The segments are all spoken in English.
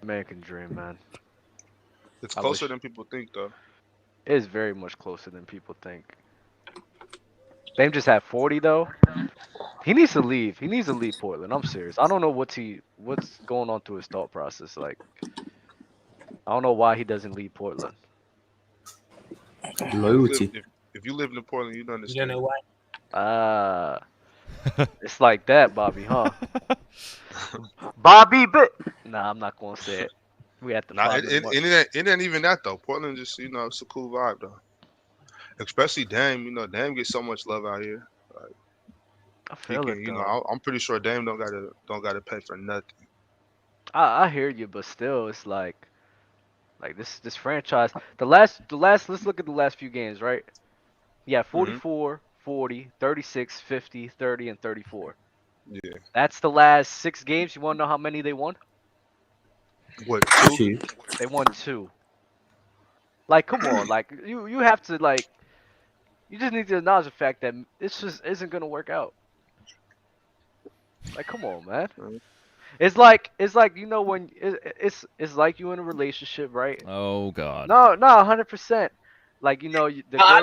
American dream, man. It's I closer wish than people think, though. it is very much closer than people think. Dame just had 40 though. He needs to leave. He needs to leave Portland. I'm serious. I don't know what's going on through his thought process. Like I don't know why he doesn't leave Portland. Loyalty. If you live in Portland, you don't You don't understand. know why? Ah, it's like that, Bobby, huh? Bobby, but nah, I'm not gonna say it. We at the Nah, five minute mark. it ain't even that though. Portland just, it's a cool vibe though. Especially Dame, Dame gets so much love out here. Like I he feel can, it though. I'm pretty sure Dame don't gotta pay for nothing. I hear you, but still, it's like this franchise. The last. Let's look at the last few games, right? Yeah, Hmm 44, 40, 36, 50, 30, and 34. Yeah. That's the last 6 games. You want to know how many they won? What, 2? 2. They won 2. Like, come on, like you have to like you just need to acknowledge the fact that this just isn't gonna work out. Like, come on, man. Mhm. It's like when it's like you in a relationship, right? Oh God. No, 100%. Like the I girl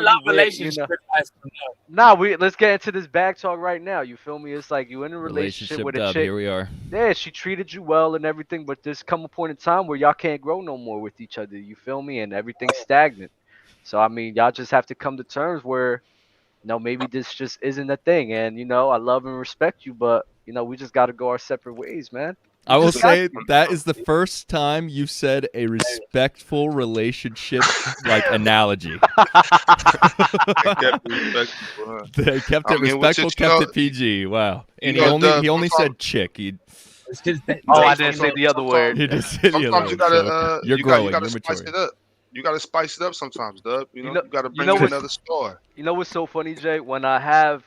love you with, relationship advice. Nah, let's get into this bag talk right now. You feel me? It's like you in a relationship Relationship with a dub. chick. Here we are. Yeah, she treated you well and everything, but there's come a point in time where y'all can't grow no more with each other. You feel me? And everything's stagnant. So I mean, y'all just have to come to terms where, maybe this just isn't a thing. And I love and respect you, but we just got to go our separate ways, man. I will just got say that is the first time you said a respectful relationship like analogy. They kept it respectful, huh? They kept I it mean, which respectful, is, kept it PG. Wow. And he only said chick. He It's 'cause Oh, I Dame- didn't say the other word. he just said the other Sometimes you word, gotta so you're you growing, gotta you're spice maturing. it up. You gotta spice it up sometimes, Dub. You gotta you bring know in what's another story. You know what's so funny, Jay? When I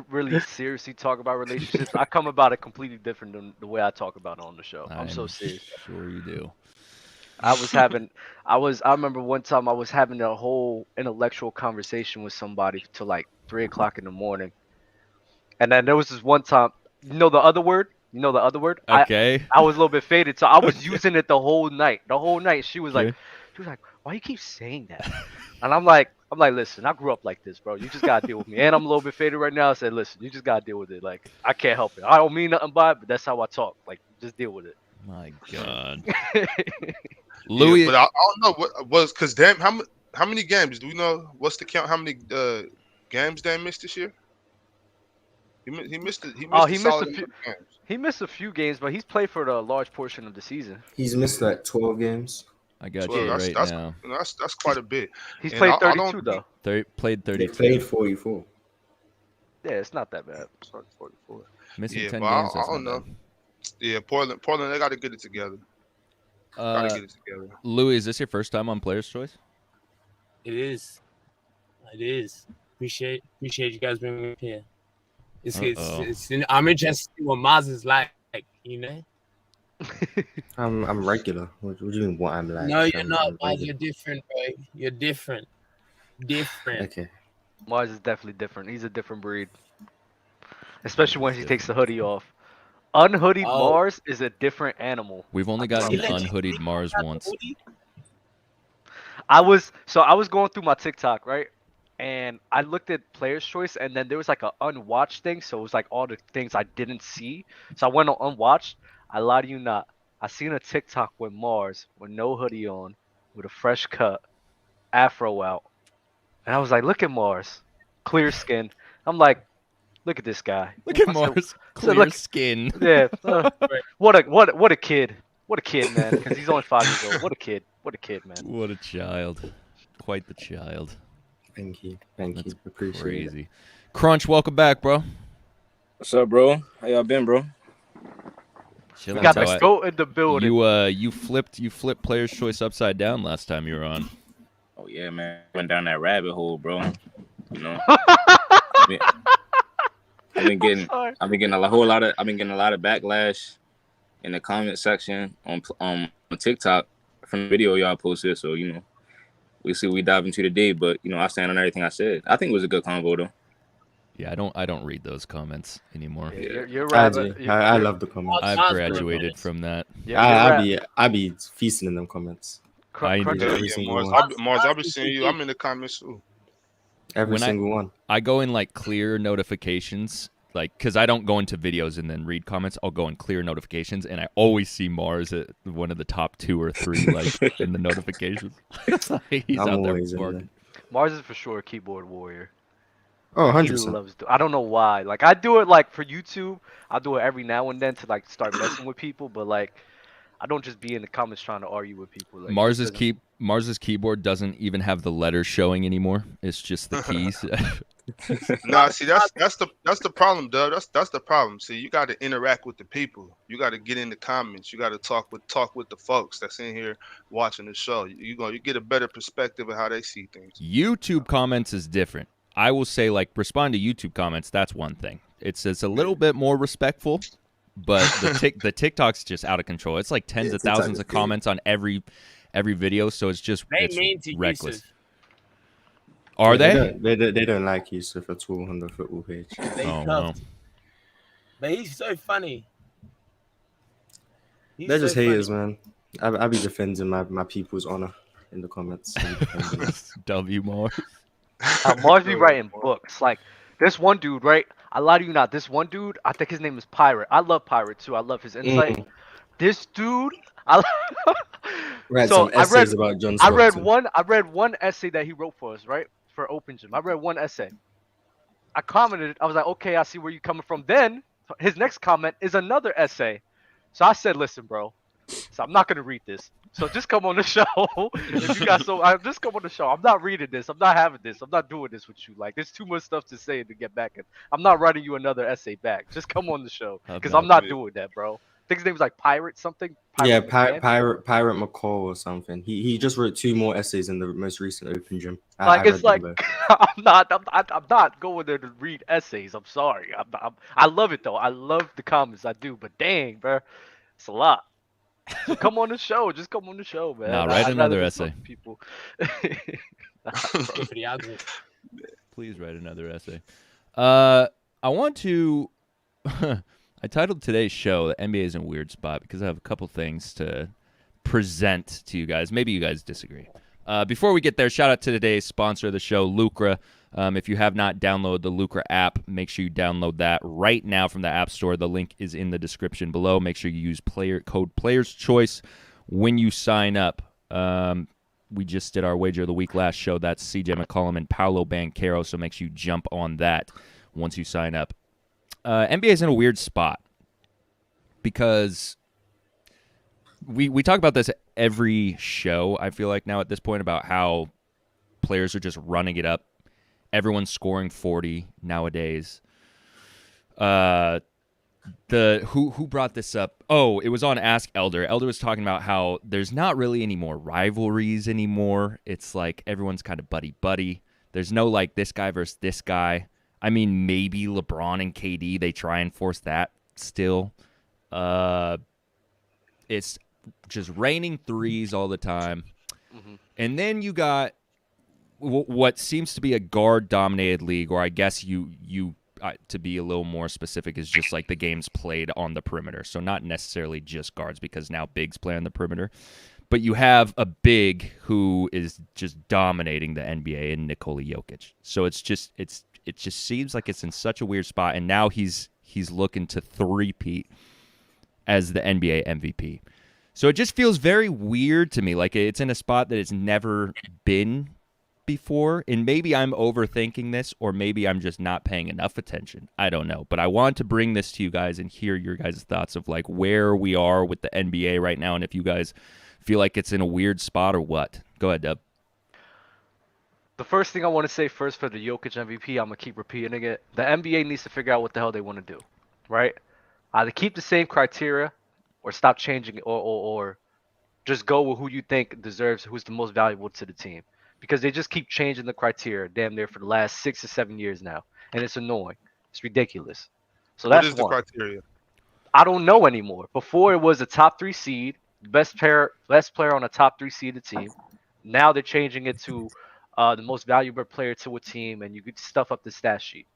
really seriously talk about relationships, I come about it completely different than the way I talk about it on the show. I'm so serious. Sure you do. I remember one time I was having a whole intellectual conversation with somebody till like 3 o'clock in the morning. And then there was this one time, the other word? The other word? Okay. I was a little bit faded, so I was using it the whole night. The whole night. She was Okay. like, why you keep saying that? And I'm like, listen, I grew up like this, bro. You just gotta deal with me. And I'm a little bit faded right now. I said, listen, you just gotta deal with it. Like, I can't help it. I don't mean nothing by it, but that's how I talk. Like, just deal with it. My God. Yeah, Louis, but I don't know what was because Dame. How many games do we know? What's the count? How many games Dame missed this year? He missed it. He missed Oh, a he missed solid a few. amount of games. He missed a few games, but he's played for the large portion of the season. He's missed like 12 games. I got 12, you that's- right that's- now. That's quite a bit. He's And played I 32 don't though. Played They 32. played 44. Yeah, it's not that bad. Sorry, 44. Missing Yeah, 10 but I games. That's don't not know. Yeah, Portland, they got to get it together. Got to bad. get it together. Louis, is this your first time on Player's Choice? It is. It is. Appreciate you guys bringing me up here. I'm interested in what Maz is like, I'm regular. What do you mean what I'm like? No, you're not, I'm Maz. regular. You're different, bro. You're different. Different. Okay. Mars is definitely different. He's a different breed, especially when he takes the hoodie off. Unhoodied Oh. Mars is a different animal. We've only gotten unhoodied Mars once. I was going through my TikTok, right? And I looked at Player's Choice, and then there was like an unwatched thing, so it was like all the things I didn't see. So I went on unwatched. I lie to you not. I seen a TikTok with Mars with no hoodie on, with a fresh cut, afro out, and I was like, look at Mars, clear skin. I'm like, look at this guy. Look at I said, Mars. Clear look- skin. Yeah. What a kid. What a kid, man. Because he's only 5 years old. What a kid. What a kid, man. What a child. Quite the child. Thank you. Thank That's you. Appreciate it. Crazy. Crunch, welcome back, bro. What's up, bro? How y'all been, bro? We Chilling. got So the goat in the building. you flipped Player's Choice upside down last time you were on. Oh yeah, man. Went down that rabbit hole, bro. You know. I've been getting Sorry. I've been getting a lot of backlash in the comment section on TikTok from the video y'all posted. So we see what we dive into today, but I stand on everything I said. I think it was a good convo though. Yeah, I don't read those comments anymore. Yeah, you're I rabbit. do. I love the comments. I've Miles graduated Brennan. from that. I be feasting in them comments. I Crunch. do. Yeah, Every yeah, single Mars. one. Mars, I'll be seeing you. I'm in the comments too. Every When single one. I go in like clear notifications, like because I don't go into videos and then read comments. I'll go in clear notifications, and I always see Mars at one of the top 2 or 3, like in the notifications. He's I'm out there always in there. barking. Mars is for sure a keyboard warrior. Oh, He 100%. loves. I don't know why. Like I do it like for YouTube. I do it every now and then to like start messing with people, but like I don't just be in the comments trying to argue with people. Like, Mars's keyboard doesn't even have the letters showing anymore. It's just the keys. Nah, see, that's the problem, Doug. That's the problem. See, you got to interact with the people. You got to get in the comments. You got to talk with the folks that's in here watching the show. You get a better perspective of how they see things. YouTube comments is different. I will say, like, respond to YouTube comments. That's one thing. It's a little bit more respectful, but the TikTok's just out of control. It's like tens of thousands of comments on every video, so it's just They it's mean to reckless. Yusuf. Are Yeah, they? They don't like Yusuf at all on the football page. They Oh, cuffed. But he's so funny. He's They're so just funny. haters, man. I be defending my people's honor in the comments. W Mars. Mars be writing books. Like this one dude, right? I lie to you not. This one dude, I think his name is Pirate. I love Pirate too. I love his insight. This dude, Read so some essays about John I read Stockton. one essay that he wrote for us, right? For Open Gym. I read one essay. I commented. I was like, okay, I see where you're coming from. Then his next comment is another essay. So I said, listen, bro. So I'm not gonna read this. So just come on the show. If you got just come on the show. I'm not reading this. I'm not having this. I'm not doing this with you. Like there's too much stuff to say to get back. I'm not writing you another essay back. Just come on the show because I'm not doing that, bro. I think his name was like Pirate something. Yeah, McMahon. Pirate McCall or something. He just wrote 2 more essays in the most recent Open Gym. Like I it's read like them I'm not going there to read essays. I'm sorry. I love it though. I love the comments. I do. But dang, bro, it's a lot. So come on the show. Just come on the show, man. Nah, write another essay. People. For the algorithm. Please write another essay. I want to. I titled today's show "The NBA is in a Weird Spot" because I have a couple things to present to you guys. Maybe you guys disagree. Before we get there, shout out to today's sponsor of the show, Lucra. If you have not downloaded the Lucra app, make sure you download that right now from the App Store. The link is in the description below. Make sure you use code Players Choice when you sign up. We just did our Wager of the Week last show. That's CJ McCollum and Paolo Banchero, so make sure you jump on that once you sign up. NBA is in a weird spot because we talk about this every show, I feel like now at this point, about how players are just running it up. Everyone's scoring 40 nowadays. Who brought this up? Oh, it was on Ask Elder. Elder was talking about how there's not really any more rivalries anymore. It's like everyone's kind of buddy-buddy. There's no like this guy versus this guy. I mean, maybe LeBron and KD, they try and force that still. It's just raining threes all the time. Mm-hmm. And then you got what seems to be a guard-dominated league, or I guess you to be a little more specific, is just like the games played on the perimeter. So not necessarily just guards, because now bigs play on the perimeter. But you have a big who is just dominating the NBA in Nikola Jokic. So it just seems like it's in such a weird spot, and now he's looking to three-peat as the NBA MVP. So it just feels very weird to me, like it's in a spot that it's never been before, and maybe I'm overthinking this, or maybe I'm just not paying enough attention. I don't know, but I want to bring this to you guys and hear your guys' thoughts of like where we are with the NBA right now, and if you guys feel like it's in a weird spot or what. Go ahead, Dub. The first thing I want to say first for the Jokic MVP, I'm going to keep repeating it. The NBA needs to figure out what the hell they want to do, right? Either keep the same criteria or stop changing it, or just go with who you think deserves, who's the most valuable to the team. Because they just keep changing the criteria damn near for the last 6 or 7 years now. And it's annoying. It's ridiculous. So that's what is the criteria? I don't know anymore. Before it was a top 3 seed, best player on a top 3 seeded team. Now they're changing it to the most valuable player to a team, and you could stuff up the stat sheet.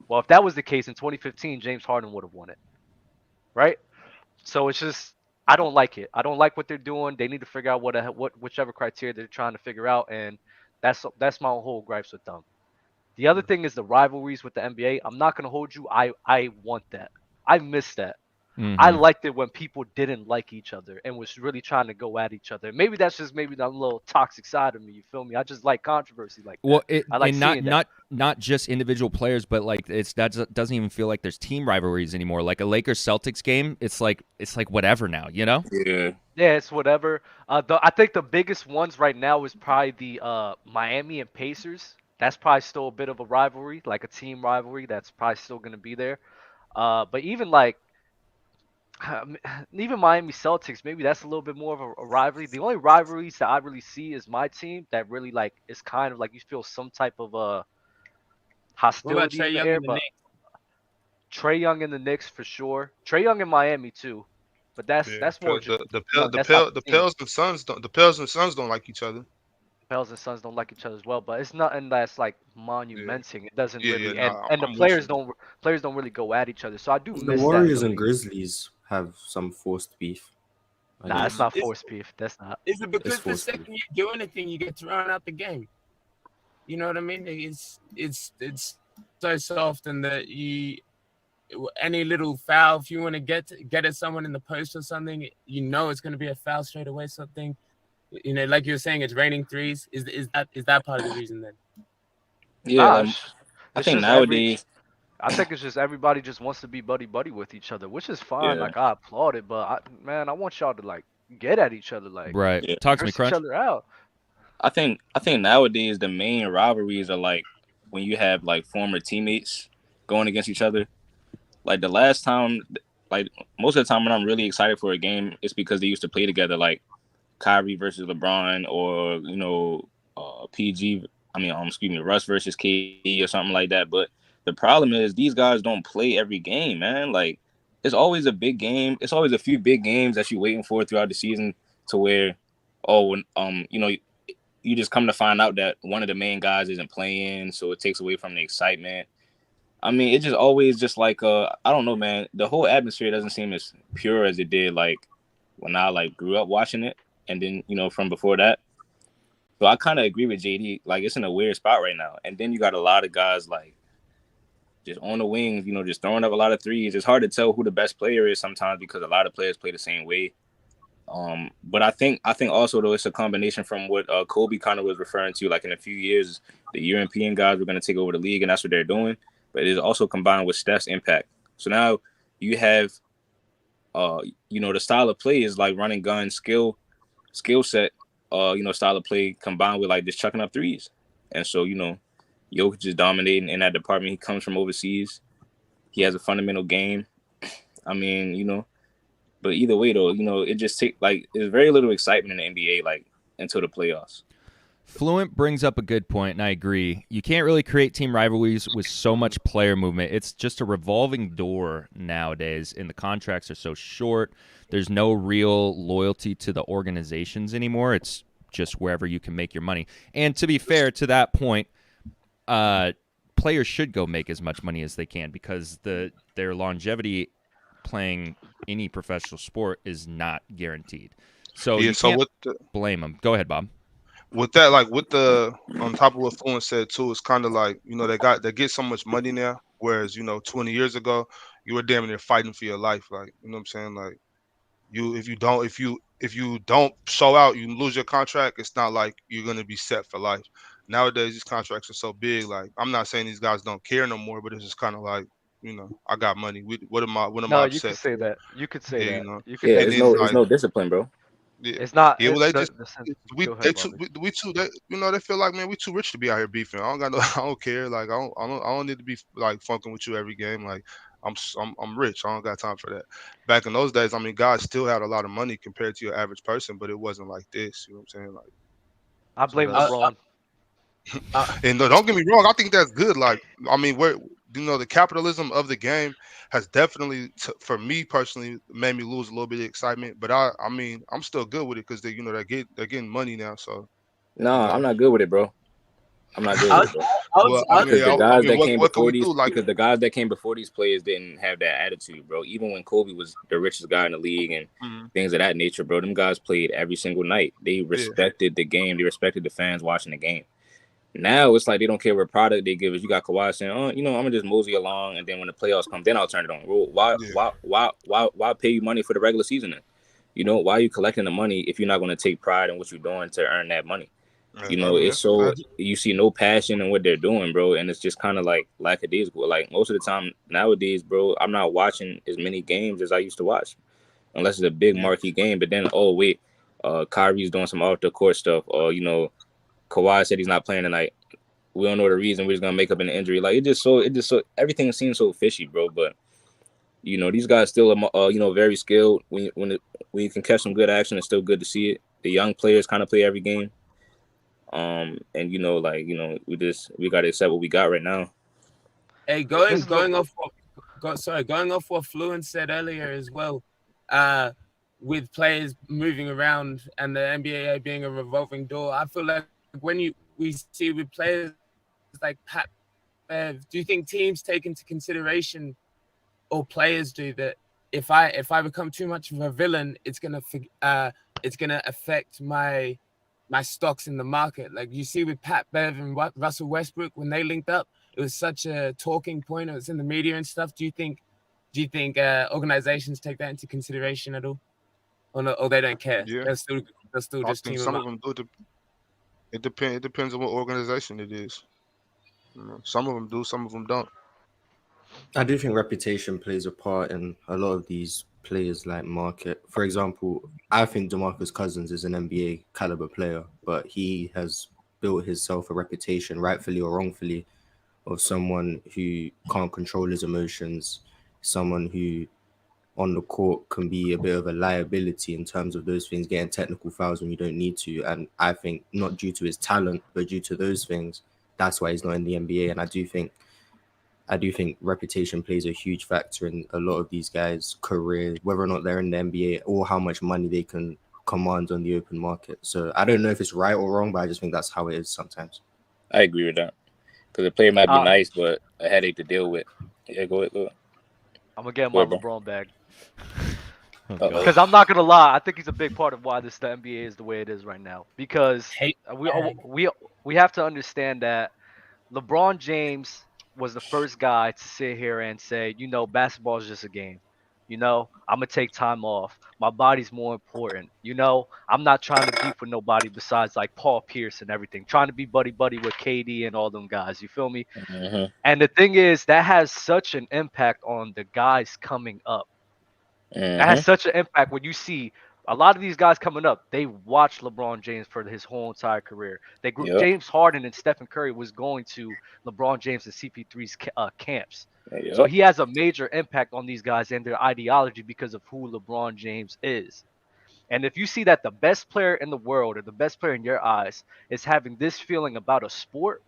Well, if that was the case in 2015, James Harden would have won it, right? So it's just I don't like it. I don't like what they're doing. They need to figure out what whichever criteria they're trying to figure out, and that's my whole gripes with them. The other thing is the rivalries with the NBA. I'm not gonna hold you. I want that. I miss that. I Mhm. liked it when people didn't like each other and was really trying to go at each other. Maybe that's just maybe that little toxic side of me. You feel me? I just like controversy like Well, that. I like and not seeing that. not just individual players, but like doesn't even feel like there's team rivalries anymore. Like a Lakers Celtics game, it's like whatever now, you know? Yeah. Yeah, it's whatever. I think the biggest ones right now is probably the Miami and Pacers. That's probably still a bit of a rivalry, like a team rivalry. That's probably still gonna be there. But even like even Miami Celtics, maybe that's a little bit more of a rivalry. The only rivalries that I really see is my team that really like is kind of like you feel some type of What about hostility Trey in the Young air. and the But Knicks? Trey Young and the Knicks for sure. Trey Young in Miami too, but Yeah, that's more just the that's not the team. Pels and Suns don't like each other. Pels and Suns don't like each other as well, but it's nothing that's like Yeah, monumenting. It doesn't yeah, really, nah, and the I'm with you. players don't really go at each other. So I do The miss that in Warriors the and league. Grizzlies have some forced beef. I Nah, that's guess. not Is, forced beef. That's not. is it because It's the forced beef. second you do anything, you get thrown out the game? You know what I mean? It's so soft, and that you any little foul, if you want to get at someone in the post or something, you know it's going to be a foul straight away. Something, you know, like you were saying, it's raining threes. Is that part of the reason then? Yeah, Nah, like I it's think just every. nowadays, I think it's just everybody just wants to be buddy buddy with each other, which is fine. yeah, Like I applaud it, but man, I want y'all to like get at each other, like Right. yeah. Talk to me, curse each Crunch. other out. I think nowadays the main rivalries are like when you have like former teammates going against each other. Like the last time, like most of the time when I'm really excited for a game, it's because they used to play together, like Kyrie versus LeBron, or PG. I mean, excuse me, Russ versus KD or something like that. But the problem is these guys don't play every game, man. Like it's always a big game. It's always a few big games that you're waiting for throughout the season to where, you just come to find out that one of the main guys isn't playing, so it takes away from the excitement. I mean, it just always just like I don't know, man. The whole atmosphere doesn't seem as pure as it did like when I like grew up watching it, and then from before that. So I kind of agree with JD. Like it's in a weird spot right now, and then you got a lot of guys like just on the wings, just throwing up a lot of threes. It's hard to tell who the best player is sometimes because a lot of players play the same way. But I think also though it's a combination from what Kobe kind of was referring to. Like in a few years, the European guys were going to take over the league, and that's what they're doing. But it's also combined with Steph's impact. So now you have, the style of play is like running gun skill set, style of play combined with like just chucking up threes. And so Jokic is dominating in that department. He comes from overseas. He has a fundamental game. I mean, but either way, though, it just takes like there's very little excitement in the NBA, like until the playoffs. Fluent brings up a good point, and I agree. You can't really create team rivalries with so much player movement. It's just a revolving door nowadays, and the contracts are so short. There's no real loyalty to the organizations anymore. It's just wherever you can make your money. And to be fair, to that point, players should go make as much money as they can because their longevity playing any professional sport is not guaranteed. So Yeah. you So can't blame them. Go ahead, Bob. with that, like with the on top of what Fluent said too, it's kind of like they get so much money now, whereas 20 years ago you were damn near fighting for your life. Like what I'm saying, like if you don't show out, you lose your contract. It's not like you're gonna be set for life. Nowadays these contracts are so big. Like I'm not saying these guys don't care no more, but it's just kind of like I got money. What am I No, you could upset say for? that. You could say Yeah, that. You could Yeah, say and it's that. then no like discipline, bro. yeah, It's not yeah. Well, they just the sense. we Go they ahead, too Bobby. we too they feel like, man, we too rich to be out here beefing. I don't got no I don't care. Like I don't need to be like funking with you every game. Like I'm rich. I don't got time for that. Back in those days, I mean, guys still had a lot of money compared to your average person, but it wasn't like this. You know what I'm saying? Like I so blame Uh, that's uh, LeBron. and no, don't get me wrong. I think that's good. Like I mean, the capitalism of the game has definitely, for me personally, made me lose a little bit of excitement. But I mean, I'm still good with it because they're getting money now. So No, you I'm know. not good with it, bro. I'm not good I, with it, bro. Well, I mean, Because the guys that came what can before we these, do? Like, because the guys that came before these players didn't have that attitude, bro. Even when Kobe was the richest guy in the league and things of that nature, bro, them guys played every single night. They respected the game. They respected the fans watching the game. Now it's like they don't care what product they give us. You got Kawhi saying, "Oh, I'm gonna just mosey along, and then when the playoffs come, then I'll turn it on." Well, why pay you money for the regular season then? Why are you collecting the money if you're not gonna take pride in what you're doing to earn that money? It's so you see no passion in what they're doing, bro, and it's just kind of like lackadaisical. Like most of the time nowadays, bro, I'm not watching as many games as I used to watch, unless it's a big marquee game. But then, Kyrie's doing some off the court stuff, or Kawhi said he's not playing tonight. We don't know the reason. We're just gonna make up an injury. Like it just so everything seems so fishy, bro. But these guys still are very skilled. When you can catch some good action, it's still good to see it. The young players kind of play every game. And we gotta accept what we got right now. Hey, going off what Fluent said earlier as well, with players moving around and the NBA being a revolving door, I feel like when we see with players like Pat Bev, do you think teams take into consideration, or players do, that if I become too much of a villain, it's gonna affect my stocks in the market? Like you see with Pat Bev and Russell Westbrook, when they linked up, it was such a talking point. It was in the media and stuff. Do you think organizations take that into consideration at all, or they don't care? Yeah, they're still just team. Some of them do. It depends on what organization it is. Some of them do, some of them don't. I do think reputation plays a part in a lot of these players like market. For example, I think DeMarcus Cousins is an NBA caliber player, but he has built himself a reputation, rightfully or wrongfully, of someone who can't control his emotions, someone who on the court can be a bit of a liability in terms of those things, getting technical fouls when you don't need to. And I think not due to his talent, but due to those things, that's why he's not in the NBA. And I do think reputation plays a huge factor in a lot of these guys' careers, whether or not they're in the NBA or how much money they can command on the open market. So I don't know if it's right or wrong, but I just think that's how it is sometimes. I agree with that. Because the player might be nice, but a headache to deal with. Yeah, go ahead. I'm going to get my LeBron bag. Because I'm not going to lie, I think he's a big part of why the NBA is the way it is right now. Because we have to understand that LeBron James was the first guy to sit here and say, basketball is just a game. I'm going to take time off. My body's more important. I'm not trying to beef with nobody besides like Paul Pierce and everything. Trying to be buddy-buddy with KD and all them guys. You feel me? Mm-hmm. And the thing is, that has such an impact on the guys coming up. Mm-hmm. That has such an impact when you see a lot of these guys coming up. They watch LeBron James for his whole entire career. They grew. Yep. James Harden and Stephen Curry was going to LeBron James and CP3's camps. Yep. So he has a major impact on these guys and their ideology because of who LeBron James is. And if you see that the best player in the world or the best player in your eyes is having this feeling about a sport,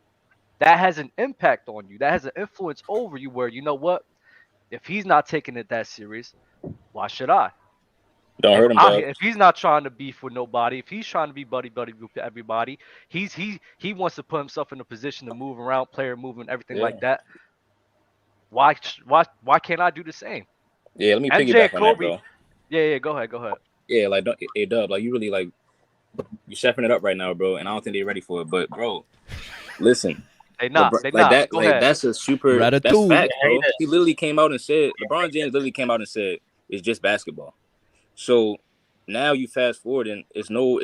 that has an impact on you. That has an influence over you where, you know what? If he's not taking it that serious, why should I? Don't hurt him, dog. If he's not trying to beef with nobody, if he's trying to be buddy-buddy with everybody, he wants to put himself in a position to move around, player movement, everything like that. Why can't I do the same? Yeah, let me piggyback on that, bro. Yeah, go ahead. Yeah, like Dub, like you really like you chefing it up right now, bro, and I don't think they're ready for it. But bro, listen. They not. That's a super. That's fact, bro. He literally came out and said, LeBron James literally came out and said, it's just basketball. So now you fast forward, and it's no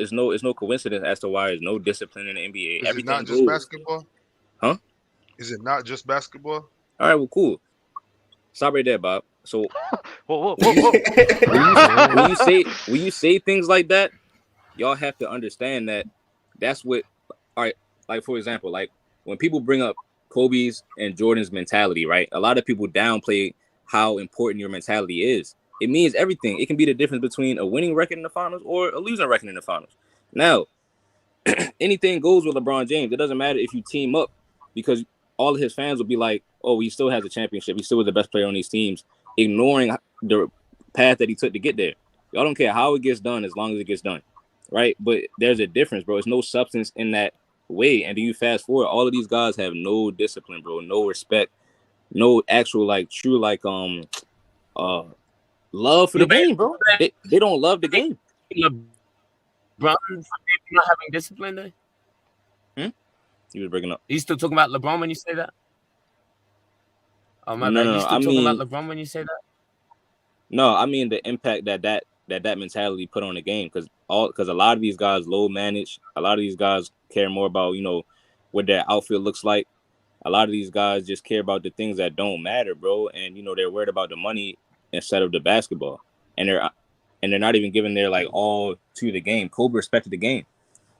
coincidence as to why there's no discipline in the NBA. Is it not just basketball? Huh? Is it not just basketball? All right, well, cool. Stop right there, Bob. So whoa. when you say things like that, y'all have to understand that that's what. All right, like for example, like when people bring up Kobe's and Jordan's mentality, right? A lot of people downplay how important your mentality is. It means everything. It can be the difference between a winning record in the finals or a losing record in the finals. Now, anything goes with LeBron James. It doesn't matter if you team up, because all of his fans will be like, oh, he still has a championship. He still was the best player on these teams, ignoring the path that he took to get there. Y'all don't care how it gets done as long as it gets done, right? But there's a difference, bro. There's no substance in that way, and then you fast forward, all of these guys have no discipline, bro, no respect, no actual like true like love for the game, bro. They don't love the game. LeBron for not having discipline there? He was breaking up. You still talking about LeBron when you say that? Oh my bad. No, You still I talking mean, about LeBron when you say that? no, I mean the impact that mentality put on the game, because a lot of these guys low manage. A lot of these guys care more about, you know, what their outfit looks like. A lot of these guys just care about the things that don't matter, bro. And you know, they're worried about the money instead of the basketball. And they're not even giving their like all to the game. Kobe respected the game.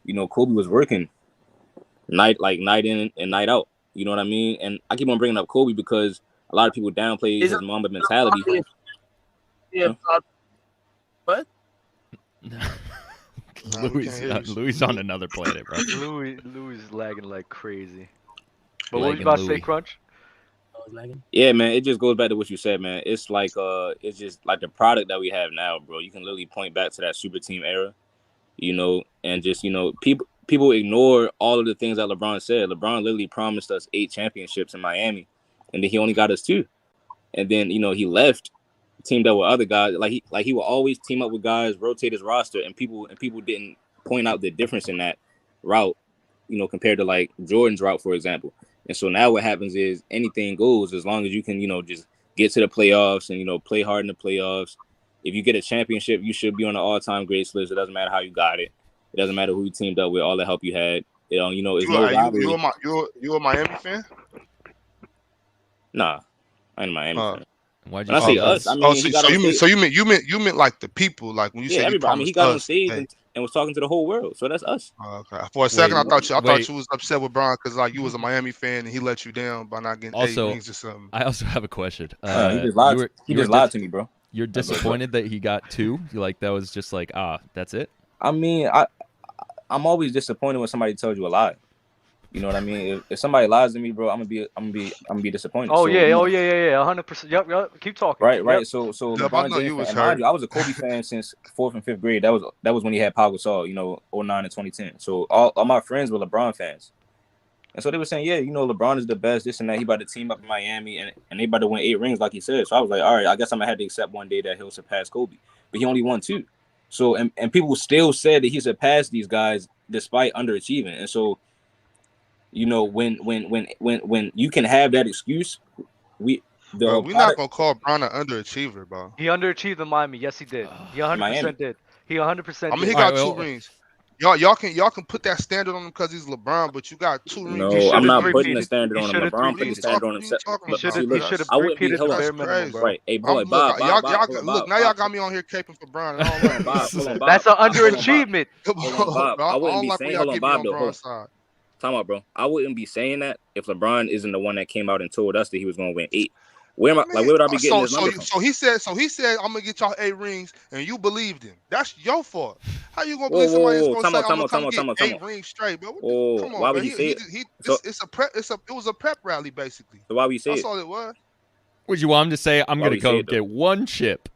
You know, Kobe was working night in and night out. You know what I mean? And I keep on bringing up Kobe because a lot of people downplay his Mamba mentality. Yeah. What? Louis on another planet, bro. Louis is lagging like crazy. But what Lagging was you about to say, Louis. Crunch? Yeah, man, it just goes back to what you said, man. It's like it's just like the product that we have now, bro. You can literally point back to that super team era, you know, and just, you know, people ignore all of the things that LeBron said. LeBron literally promised us 8 championships in Miami, and then he only got us 2. And then, you know, he left, teamed up with other guys. Like he will always team up with guys, rotate his roster, and people didn't point out the difference in that route, you know, compared to like Jordan's route, for example. And so now what happens is anything goes as long as you can, you know, just get to the playoffs and, you know, play hard in the playoffs. If you get a championship, you should be on the all-time greats list. It doesn't matter how you got it. It doesn't matter who you teamed up with, all the help you had. You know, it's no rivalry. You a Miami fan? Nah, I ain't a Miami fan. Why'd When I say us, I mean, you meant like the people, like when you say everybody. I mean, he got on stage hey. and was talking to the whole world, so that's us. Okay. For a second, I thought you was upset with Bron because like you was a Miami fan and he let you down by not getting 8 rings or something. I also have a question. He just lied. He just lied to me, bro. You're disappointed that he got 2? Like that was just like, that's it? I mean, I'm always disappointed when somebody tells you a lie. You know what I mean? If somebody lies to me, bro, I'm gonna be disappointed. Oh so, yeah, you know, 100%. Yep. Keep talking. Right. Yep. So Yep, LeBron I know James, you was and hurt. mind you, I was a Kobe fan since 4th and 5th grade. That was when he had Pau Gasol, you know, 09 and 2010. So all my friends were LeBron fans. And so they were saying, yeah, you know, LeBron is the best, this and that. He about to team up in Miami and they about to win 8 rings, like he said. So I was like, all right, I guess I'm gonna have to accept one day that he'll surpass Kobe. But he only won 2. So and people still said that he surpassed these guys despite underachieving. And so, you know, when you can have that excuse, we're not gonna call Bron an underachiever, bro. He underachieved in Miami. Yes, he did. He 100% did. He 100%. I mean, did. he got 2 rings. Y'all can put that standard on him because he's LeBron, but you got 2 rings. No, I'm not putting the standard on him. LeBron put the standard on himself. He should have repeated the bare minimum, bro. Right. Hey, boy, Bob, look, now y'all got me on here caping for Bron. That's an underachievement. I wouldn't be saying, hold on, Bob, though. Time out, bro. I wouldn't be saying that if LeBron isn't the one that came out and told us that he was going to win 8. Where would I be getting this number from? So he said I'm gonna get y'all 8 rings, and you believed him. That's your fault. How you gonna believe somebody that's gonna say I'm gonna get 8 rings straight, bro? Come on, why bro. would you say it? It was a prep rally, basically. So why would you say That's all it was. Would you want him to say, I'm going to go get 1 chip?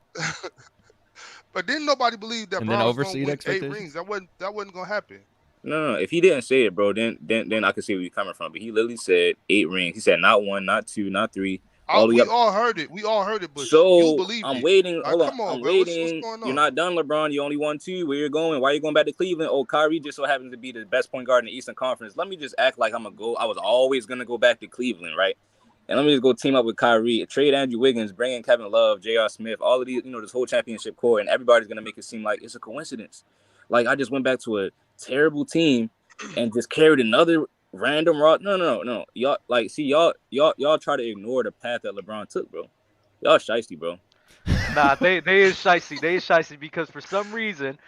But didn't nobody believe that and Bron then was oversee gonna win 8 expectations? rings? That wasn't gonna happen. No. If he didn't say it, bro, then I could see where you're coming from. But he literally said 8 rings. He said not 1, not 2, not 3. We all heard it. But so you believe I'm it. waiting. Like, Hold on. come on, I'm bro. waiting. What's going on? You're not done, LeBron. You only won 2. Where you going? Why are you going back to Cleveland? Oh, Kyrie just so happens to be the best point guard in the Eastern Conference. Let me just act like I'm gonna go. I was always gonna go back to Cleveland, right? And let me just go team up with Kyrie, trade Andrew Wiggins, bring in Kevin Love, J.R. Smith, all of these, you know, this whole championship core, and everybody's gonna make it seem like it's a coincidence. Like I just went back to a terrible team and just carried another random route. No. Y'all y'all try to ignore the path that LeBron took, bro. Y'all shiesty, bro. Nah, they is shiesty. They is shiesty because for some reason,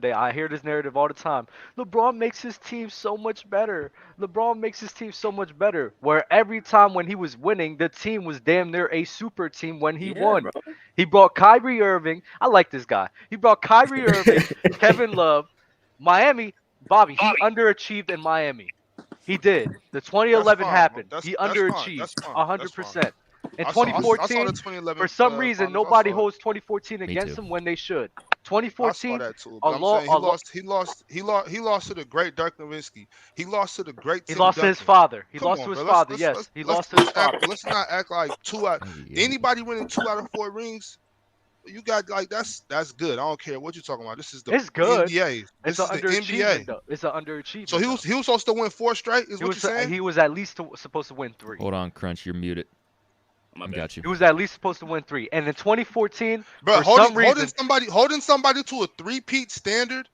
I hear this narrative all the time. LeBron makes his team so much better. Where every time when he was winning, the team was damn near a super team when he won. Bro. He brought Kyrie Irving. I like this guy. He brought Kyrie Irving, Kevin Love, Miami. Bobby, he underachieved in Miami. He did. The 2011 happened. He underachieved 100%. In 2014, for some reason, nobody holds 2014 against him when they should. I saw 2014. that too. A But I'm law, saying a law, he lost to the great Dirk Nowitzki. He lost to the great he Tim lost to his Duncan. father. He Come lost on, to his bro. father. Yes, he lost to his father. Let's not act like anybody winning 2 out of 4 rings. You got like that's good. I don't care what you're talking about. This is the It's good. NBA. It's This an is the underachievement NBA. though. It's an underachievement. So he was supposed to win 4 straight. Is He what was you're saying? he was at least supposed to win 3. Hold on, Crunch, you're muted. My I bad. got you. He was at least supposed to win 3. And in 2014, Bro, for some reason, holding somebody to a 3-peat standard.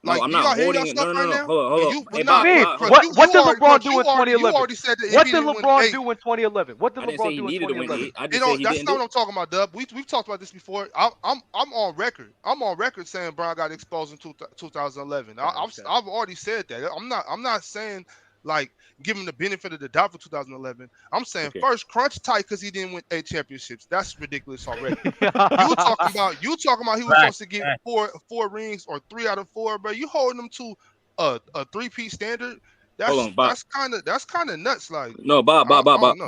No, Like I'm you not out here holding your it. No, stuff no, right no. now. Hold on. You, Hey, nah, Bob, man, Bob, Crunch, what did already- LeBron Crunch, do in 2011? You said that What if did he didn't win LeBron 8, do in 2011? What did I didn't say LeBron he do in needed to win 2011? 8. I just said he that's didn't not do what it. I'm talking about, Dub. We've talked about this before. I'm on record. I'm on record saying Brown got exposed in 2011. Okay. I've already said that. I'm not saying like give him the benefit of the doubt for 2011. I'm saying Okay. first Crunch tight because he didn't win 8 championships. That's ridiculous already. You talking about he was supposed to get four rings or 3 out of 4, bro. You holding him to a 3-peat standard. Hold on, Bob. That's kind of nuts. Like No, Bob. I don't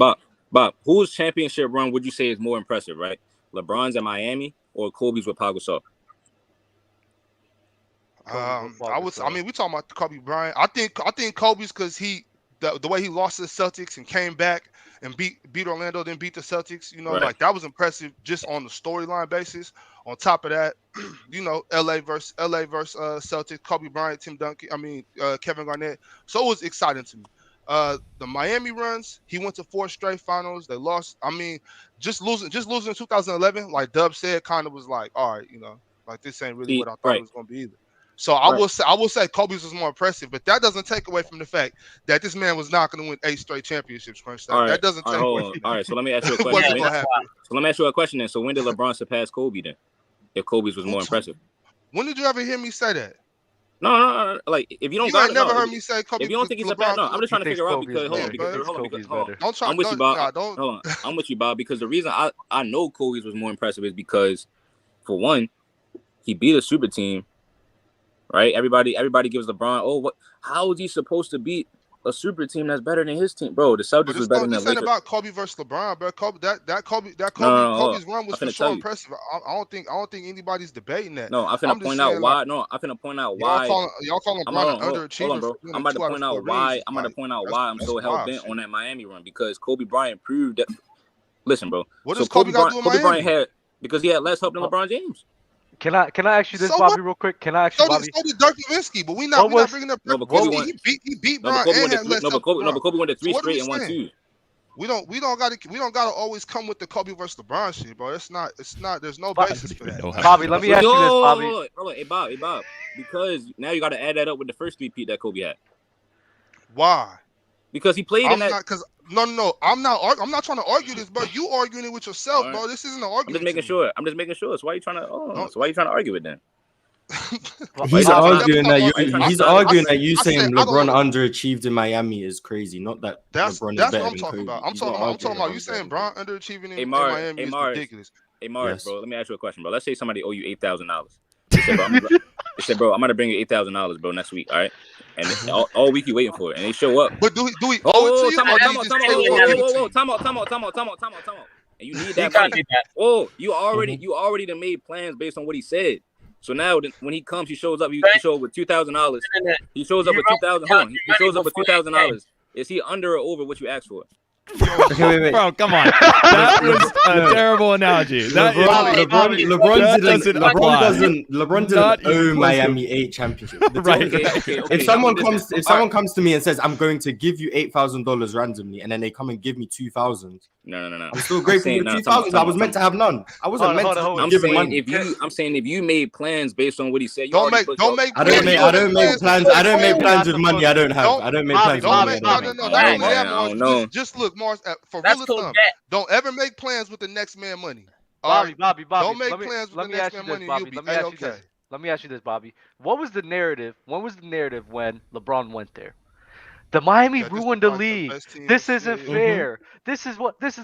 know. Whose championship run would you say is more impressive, right? LeBron's at Miami or Kobe's with Pau Gasol? We talking about Kobe Bryant. I think Kobe's because the way he lost to the Celtics and came back and beat Orlando, then beat the Celtics. You know, Right. like that was impressive just on the storyline basis. On top of that, you know, LA versus Celtics, Kobe Bryant, Tim Duncan. Kevin Garnett. So it was exciting to me. The Miami runs, he went to 4 straight finals. They lost. Just losing in 2011, like Dub said, kind of was like, all right, you know, like this ain't really what I thought it was going to be either. So I will say Kobe's was more impressive, but that doesn't take away from the fact that this man was not going to win 8 straight championships. Crunch. That doesn't take away from All right, so let me ask you a it question. wasn't gonna happen. So let me ask you a question then. So when did LeBron surpass Kobe then? If Kobe's was more impressive. When did you ever hear me say that? No. Like if you don't ain't never heard me say Kobe. If you don't think he's a bad, no, I'm just trying to figure out because hold on. Don't try. I'm with you, Bob. Hold on. I'm with you, Bob, because the reason I know Kobe's was more impressive is because, for one, he beat a super team. Right? Everybody gives LeBron, how is he supposed to beat a super team that's better than his team? Bro, the Celtics was better than the Lakers. This ain't about Kobe versus LeBron, bro. Kobe's run was for sure impressive. I don't think anybody's debating that. No, I'm finna point out why. Y'all calling LeBron an underachiever. Hold on, bro. I'm about to point out why I'm so hell bent on that Miami run, because Kobe Bryant proved that. Listen, bro. What does Kobe got to do in Miami? Kobe Bryant had, because he had less help than LeBron James. Can I ask you this, Bobby, real quick? Can I ask you, Bobby? So did Dirk Nowitzki, but we not bringing up. No, but Kobe he beat Bron and had less help. But Kobe went to 3 straight and 1 2. We don't gotta always come with the Kobe versus LeBron shit, bro. It's not. There's no basis for that. Bobby, let me ask you this, Bobby. Hey Bob, because now you got to add that up with the first 3-peat that Kobe had. Why? Because he played in that. No. I'm not trying to argue this, bro. You arguing it with yourself, bro. This isn't an argument. I'm just making sure. So why are you trying to? So why are you trying to argue it then? He's arguing that you saying LeBron underachieved in Miami is crazy. Not that LeBron is better than Kobe. I'm talking about you saying Bron underachieving in Miami is ridiculous. Hey, Mars, bro, let me ask you a question, bro. Let's say somebody owe you $8,000. They said, bro, I'm gonna bring you $8,000, bro, next week, all right? And all week you waiting for it, and they show up. But do we owe it to you? Time out. And you need that money. Oh, you already done made plans based on what he said. So now when he comes, he shows up. He shows up with $2,000. He shows up with $2,000. He shows up with $2,000. Is he under or over what you asked for? Wait. Bro, come on. That was a terrible analogy. LeBron didn't owe Miami 8 championships. Right. If someone comes to me and says, I'm going to give you $8,000 randomly, and then they come and give me 2,000. No. I'm still grateful for 2,000. I was meant to have none. I wasn't meant to give him money. I'm saying if you made plans based on what he said, don't make plans. I don't make plans with money I don't have. I don't make plans with money. No. Just look, Mars, for real thumb. Don't ever make plans with the next man money. Bobby. Don't make plans with the next man money. You'll be okay. Let me ask you this, Bobby. What was the narrative? When was the narrative when LeBron went there? The Miami Yeah, this is ruined the like the league. best teams. This Yeah, isn't yeah. fair. This is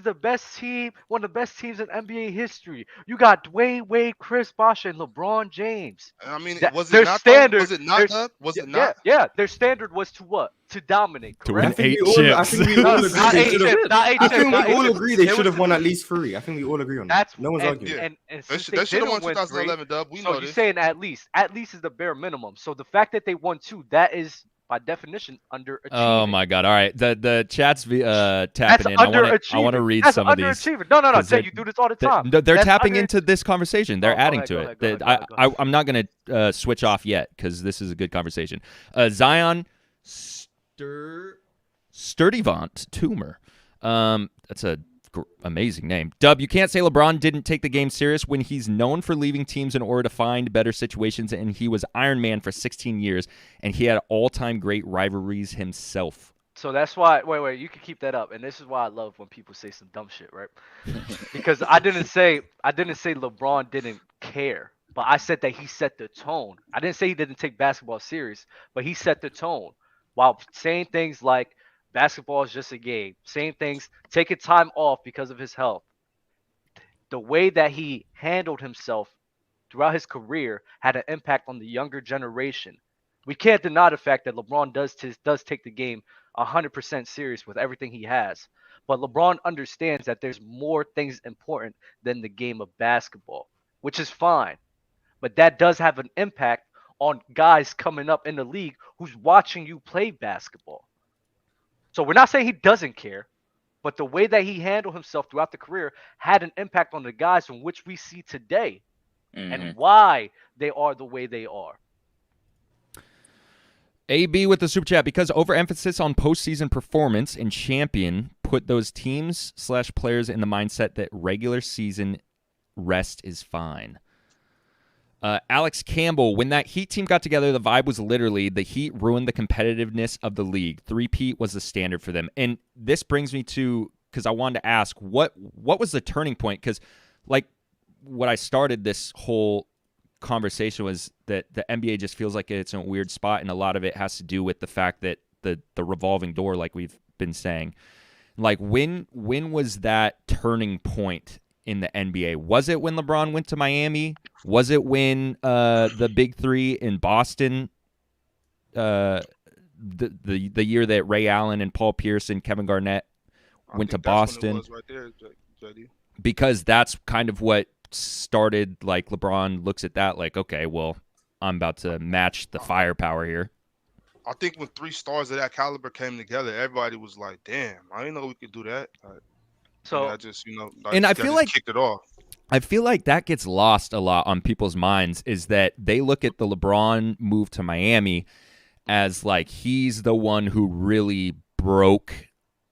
the best team, one of the best teams in NBA history. You got Dwayne Wade, Chris Bosh, and LeBron James. I mean, That was it their not though? standard, Was it not, their Doug? Was yeah, it yeah, not? yeah, their standard was to what? To dominate, To win I correct? think 8 we all. I chips. think we No, all agree not they eight should have. chips, not eight I chips, think not we eight all chips. agree they It should was have won at least 3. I think we all agree on that. That's No one's arguing. Yeah. and They since should they have didn't won win 3, 2011, Dub. We so know you're this. saying at least is the bare minimum. So the fact that they won 2, that is by definition underachieving. Oh my God! All right, the chat's That's tapping in. I want to underachieving. read That's some of these. underachieving. No, 'cause Jay, they're- you do this all the They're, time. they're That's tapping under- into this conversation. They're Oh, go adding ahead, to go it. ahead, go ahead, go ahead. I'm not going to switch off yet because this is a good conversation. Zion Sturdivant Toomer. That's a amazing name. Dub, you can't say LeBron didn't take the game serious when he's known for leaving teams in order to find better situations, and he was Iron Man for 16 years, and he had all-time great rivalries himself. So that's why. Wait. You can keep that up, and this is why I love when people say some dumb shit, right? Because I didn't say LeBron didn't care, but I said that he set the tone. I didn't say he didn't take basketball serious, but he set the tone while saying things like basketball is just a game. Saying things, taking time off because of his health. The way that he handled himself throughout his career had an impact on the younger generation. We can't deny the fact that LeBron does take the game 100% serious with everything he has. But LeBron understands that there's more things important than the game of basketball, which is fine. But that does have an impact on guys coming up in the league who's watching you play basketball. So we're not saying he doesn't care, but the way that he handled himself throughout the career had an impact on the guys from which we see today and why they are the way they are. AB with the super chat, because overemphasis on postseason performance and champion put those teams/players in the mindset that regular season rest is fine. Alex Campbell, when that Heat team got together, the vibe was literally the Heat ruined the competitiveness of the league. Three-peat was the standard for them. And this brings me to, because I wanted to ask, what was the turning point? Because like what I started this whole conversation was that the NBA just feels like it's in a weird spot, and a lot of it has to do with the fact that the revolving door, like we've been saying. Like when was that turning point in the NBA? Was it when LeBron went to Miami? Was it when the big three in Boston, the year that Ray Allen and Paul Pierce and Kevin Garnett went to Boston? That's when it was right there, JD. Because that's kind of what started, like LeBron looks at that like, okay, well, I'm about to match the firepower here. I think when 3 stars of that caliber came together, everybody was like, damn, I didn't know we could do that. So I just, and I feel like kicked it off. I feel like that gets lost a lot on people's minds, is that they look at the LeBron move to Miami as like he's the one who really broke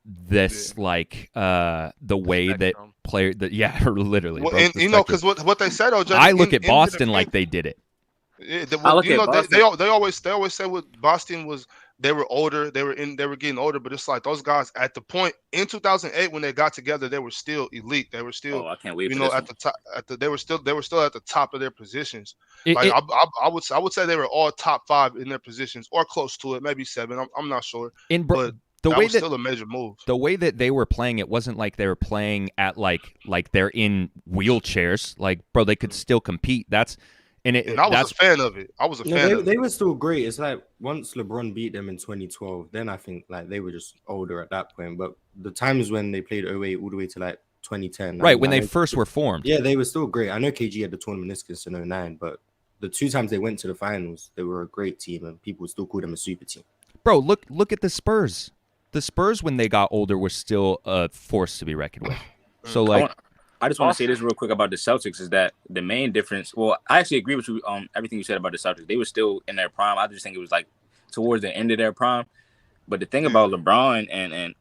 this, like the way that player that literally. Well, broke and the because what they said, I look at Boston like they did it. I look at Boston. They always say what Boston was. They were older. They were getting older, but it's like those guys at the point in 2008 when they got together, they were still elite. They were still, I can't wait for this at one. the top. They were still at the top of their positions. I would say they were all top 5 in their positions or close to it, maybe 7. I'm not sure. But the way was that still a major move. The way that they were playing, it wasn't like they were playing at like they're in wheelchairs. Like, bro, they could still compete. And I was a fan of it. I was a fan of it. They were still great. It's like once LeBron beat them in 2012, then I think like they were just older at that point. But the times when they played 08 all the way to like 2010. Right, when they first were formed. Yeah, they were still great. I know KG had the torn meniscus in 09, but the 2 times they went to the finals, they were a great team, and people still call them a super team. Bro, look at the Spurs. The Spurs, when they got older, were still a force to be reckoned with. So, like, I just want to say this real quick about the Celtics is that the main difference. Well, I actually agree with you everything you said about the Celtics. They were still in their prime. I just think it was like towards the end of their prime. But the thing about LeBron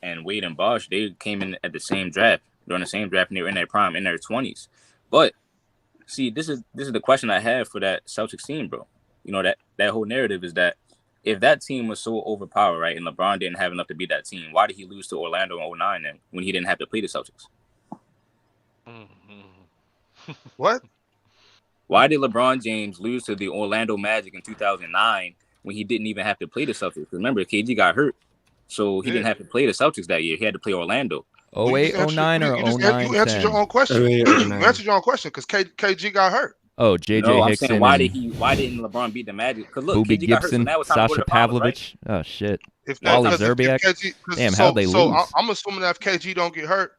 and Wade and Bosh, they came in at the same draft during the same draft, and they were in their prime in their 20s. But see, this is the question I have for that Celtics team, bro. You know, that whole narrative is that if that team was so overpowered, right, and LeBron didn't have enough to beat that team, why did he lose to Orlando in 09 then when he didn't have to play the Celtics? What? Why did LeBron James lose to the Orlando Magic in 2009 when he didn't even have to play the Celtics. Remember, KG got hurt, so he didn't have to play the Celtics that year. He had to play Orlando. 08, 09, or 09, You answered your own question. 08, You 09. answered your own question because KG got hurt. Oh, JJ No, I'm Hickson. saying why didn't LeBron beat the Magic? Because look, Booby KG got hurt, so Gibson, now it's time to Sasha go to the finals, right? Pavlovich. Oh shit. If Wally because if Zerbiak? KG, Damn, how'd they lose? I'm assuming that if KG don't get hurt,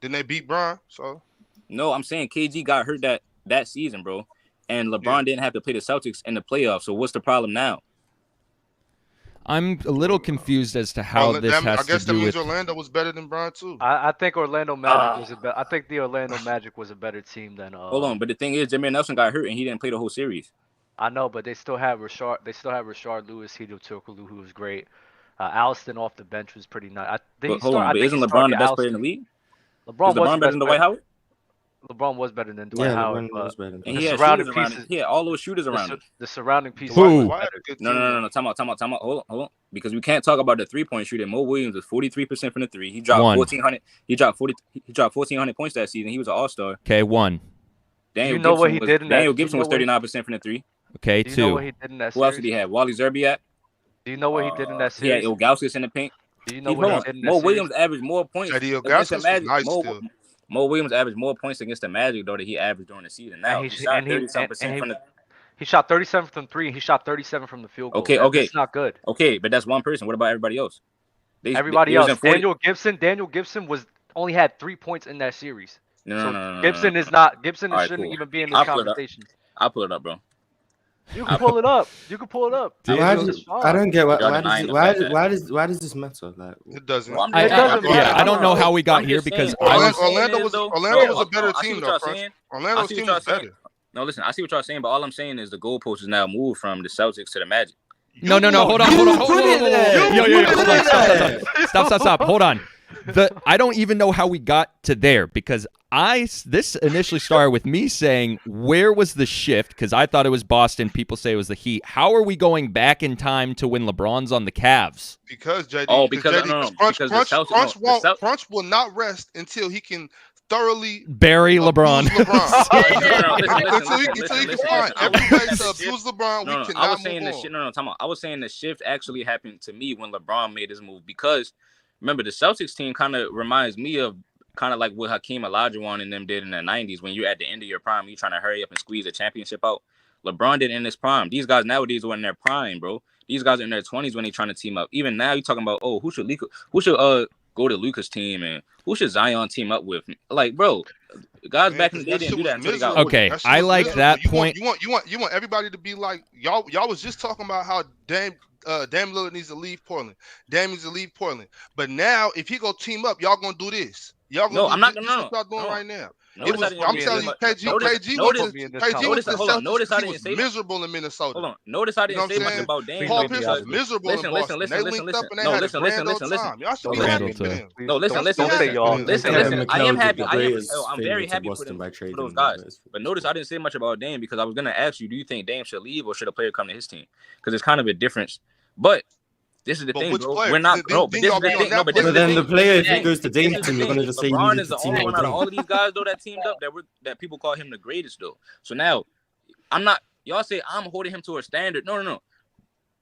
then they beat Bron. So No, I'm saying KG got hurt that season, bro. And LeBron didn't have to play the Celtics in the playoffs. So what's the problem now? I'm a little confused as to how this has I guess to that do means with. Orlando was better than Bron too. I think Orlando Magic was a better. I think the Orlando Magic was a better team than. Hold on, but the thing is, Jameer Nelson got hurt and he didn't play the whole series. I know, but they still have Rashard. They still have Rashard Lewis, Hedo Turkoglu, who was great. Alston off the bench was pretty nice. But hold on, but isn't LeBron the best player in the league? LeBron Is LeBron better than Dwight Howard? LeBron was better than Dwight Howard. LeBron was better than And The he had surrounding shooters around pieces- him. He had all those shooters around him. The surrounding pieces. Who? Why had a good No. team? Time out. Hold on. Because we can't talk about the 3-point shooting. Mo Williams was 43% from the three. He dropped One. 1,400. He dropped 1,400 points that season. He was an All-Star. Okay, 1. Daniel You know what Gibson he was, did in that- Daniel you Gibson know was what- 39% from the three. Okay, Do you know 2. what he did in that Who else did series? he have? Wally Zerbiak. Do you know what he did in that He had series? Ilgauskas in the paint. Do you know what he did in that Mo series? Williams averaged more points JD against the Ilgauskas Magic. was nice still. Mo Williams averaged more points against the Magic though that he averaged during the season. Now And he he- shot and he- 37% and from the. He shot 37 from 3, and he shot 37 from the field goal. Okay. That's not good. Okay, but that's one person. What about everybody else? Everybody they was else. in 40 Daniel Gibson only had 3 points in that series. No. Gibson is not. Gibson All right, shouldn't cool. even be in I'll this pull it up. conversation. I'll pull it up, bro. You can pull it up. You can pull it up. Why Daniel does- is fine. I don't get Y'all why denying does the fact that- why does this matter? Like, It doesn't. Well, I'm I, just- It doesn't I, yeah, matter. I don't know how we got I'm here just because saying, I was. Orlando was a better I see team what though. y'all First. saying. Orlando's I see team what y'all was saying. better. No, listen, I see what y'all saying, but all I'm saying is the goalpost is now moved from the Celtics to the Magic. No. Hold on. Yo. Stop. Hold on. I don't even know how we got to there because this initially started with me saying, where was the shift? Because I thought it was Boston. People say it was the Heat. How are we going back in time to when LeBron's on the Cavs? Because JD. Oh, because Crunch will not rest until he can thoroughly Barry LeBron. abuse LeBron. Listen, Until he can listen, find listen. every way to abuse LeBron, we I cannot was saying move the on. shit. Time out. I was saying the shift actually happened to me when LeBron made his move because remember the Celtics team kind of reminds me of kind of like what Hakeem Olajuwon and them did in the 90s when you're at the end of your prime, you're trying to hurry up and squeeze a championship out. LeBron did in his prime. These guys nowadays are in their prime, bro. These guys are in their 20s when they're trying to team up. Even now, you're talking about who should go to Luka's team and who should Zion team up with? Like, bro, guys back in the day didn't do that until they got older. Okay, I like that point. You want everybody to be like y'all. Y'all was just talking about how Dame Lillard needs to leave Portland. Dame needs to leave Portland. But now, if he go team up, y'all gonna do this. Y'all gonna No, I'm not this gonna. what y'all doing right now. Notice I'm telling you, KG was miserable in Minnesota. Hold on. Notice I didn't say much about Dame. Paul Pierce was miserable in Boston. They linked up and they had a grand old time. Y'all should be happy for them. No, listen. I am happy. I'm very happy for them, for those guys. But notice I didn't say much about Dame because I was gonna ask you, do you think Dame should leave or should a player come to his team? Because it's kind of a difference. But this is the thing, bro. We're not. But this is the thing. No, but this is then the player, if he thing. goes to Dame's team, you're gonna just say LeBron is the only one out of all of these guys though that teamed up that people call him the greatest though. So now, I'm not. Y'all say I'm holding him to a standard. No.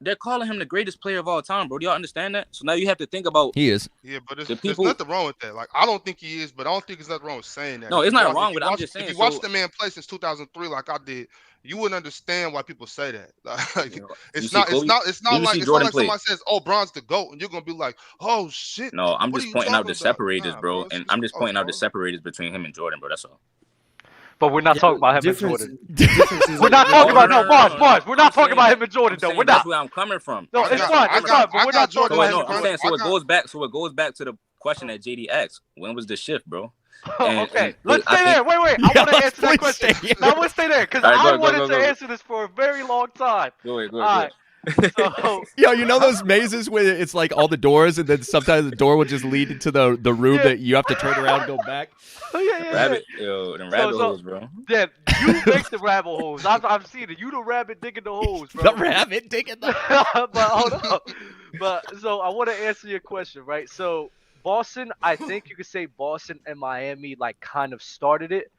They're calling him the greatest player of all time, bro. Do y'all understand that? So now you have to think about. He is. Yeah, but there's nothing wrong with that. Like, I don't think he is, but I don't think there's nothing wrong with saying that. No, it's not wrong with it. I'm just saying. If you watched the man play since 2003, like I did, you wouldn't understand why people say that. Like, it's not like somebody says, "Oh, Bron's the GOAT," and you're gonna be like, "Oh shit." No, I'm just pointing out the separators, bro, and I'm just pointing out the separators between him and Jordan, bro. That's all. But we're not talking about him and Jordan. We're not talking about Mars. We're not talking about him and Jordan though. We're not. That's where I'm coming from. No, it's fine. But we're not talking about him. I'm saying so it goes back. So it goes back to the question that JD asked. When was the shift, bro? Okay, let's stay there. Wait. I want to answer that question. I want to stay there because I wanted to answer this for a very long time. Go ahead. All right. So, Yo, you know those mazes where it's like all the doors, and then sometimes the door will just lead into the room that you have to turn around and go back. Rabbit holes, bro. Yeah, you make the rabbit holes. I've seen it. You the rabbit digging the holes, bro. The rabbit digging the. But hold up. But so I want to answer your question, right? So Boston, I think you could say Boston and Miami like kind of started it.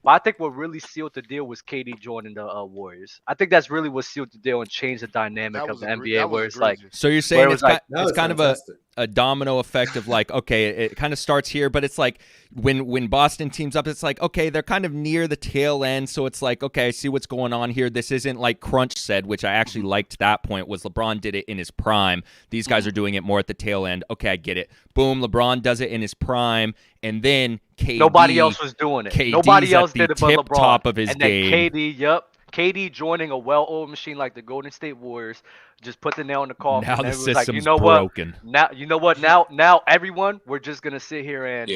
But I think what really sealed the deal was KD joining the Warriors. I think that's really what sealed the deal and changed the dynamic That of was the egre- NBA, that was where it's like, egregious. So you're where saying it was like, That it's was kind of fantastic. a domino effect of like, okay, it kind of starts here, but it's like when Boston teams up, it's like, okay, they're kind of near the tail end, so it's like, okay, I see what's going on here. This isn't like Crunch said, which I actually liked that point, was LeBron did it in his prime. These guys are doing it more at the tail end. Okay, I get it. Boom, LeBron does it in his prime, and then KD. nobody else was doing it. KD's Nobody at else the did it but tip LeBron. top of his and then game. KD joining a well-oiled machine like the Golden State Warriors, just put the nail in the coffin. Now and the it was like, system's you know broken. what? Now everyone, we're just gonna sit here and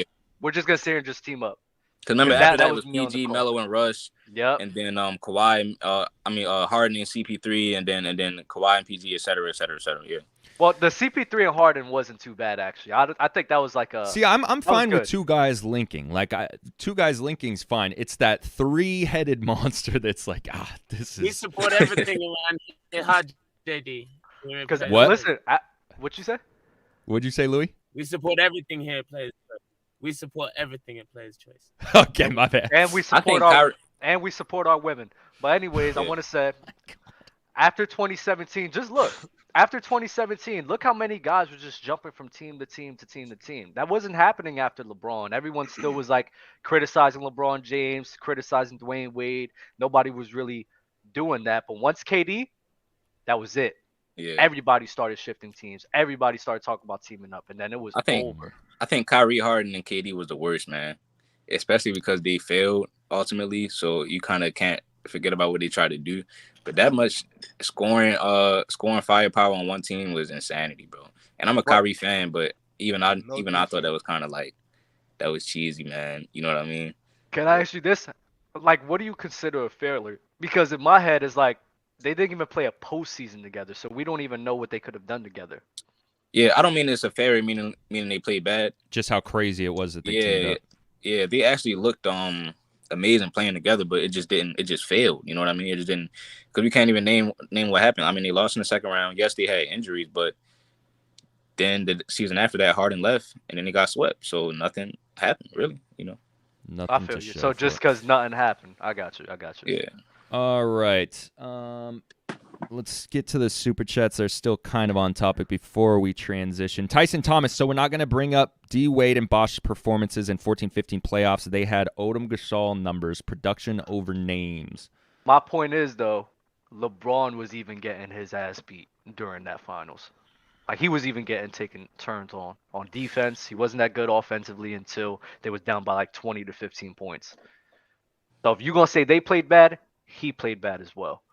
just team up. Because remember, That- after that that, was was me on the PG, call. Melo, and Rush, Yep. and then Kawhi, Harden and CP3, and then Kawhi and PG, et cetera, et cetera, et cetera. Yeah. Well, the CP3 and Harden wasn't too bad actually. I think that was like a. See, I'm fine with good. two guys linking. Like two guys linking's fine. It's that three-headed monster that's like, this We is support everything around here. Hard, JD. Because What? listen, what you say? What'd you say, Louis? We support everything here. Players. We support everything at Players' Choice. Okay, my bad. And we I think support our women. But anyways, I Yeah. want to say, after 2017, just look. After 2017, look how many guys were just jumping from team to team to team to team. That wasn't happening after LeBron. Everyone still was like criticizing LeBron James, criticizing Dwayne Wade. Nobody was really doing that. But once KD, that was it. Yeah. Everybody started shifting teams. Everybody started talking about teaming up, and then it was over. I think Kyrie, Harden, and KD was the worst, man. Especially because they failed ultimately. So you kind of can't forget about what they tried to do. But that much scoring firepower on one team was insanity, bro. And I'm a Kyrie fan, but even I thought that was kind of like, that was cheesy, man. You know what I mean? Can I ask you this? Like, what do you consider a failure? Because in my head, it's like they didn't even play a postseason together, so we don't even know what they could have done together. Yeah, I don't mean it's a failure, meaning they played bad. Just how crazy it was that they teamed up. Yeah, they actually looked amazing playing together, but it just failed. You know what I mean? It just didn't, because we can't even name what happened. I mean, they lost in the second round. Yes, they had injuries, but then the season after that, Harden left, and then he got swept. So nothing happened, really. You know? Nothing I feel to you. show So for just it. because nothing happened, I got you. Yeah. All right. Let's get to the super chats. They're still kind of on topic before we transition. Tyson Thomas. So we're not going to bring up D Wade and Bosch's performances in 14-15 playoffs. They had Odom Gasol numbers, production over names. My point is though, LeBron was even getting his ass beat during that finals. Like he was even taking turns on defense. He wasn't that good offensively until they was down by like 20 to 15 points. So if you're gonna say they played bad, he played bad as well.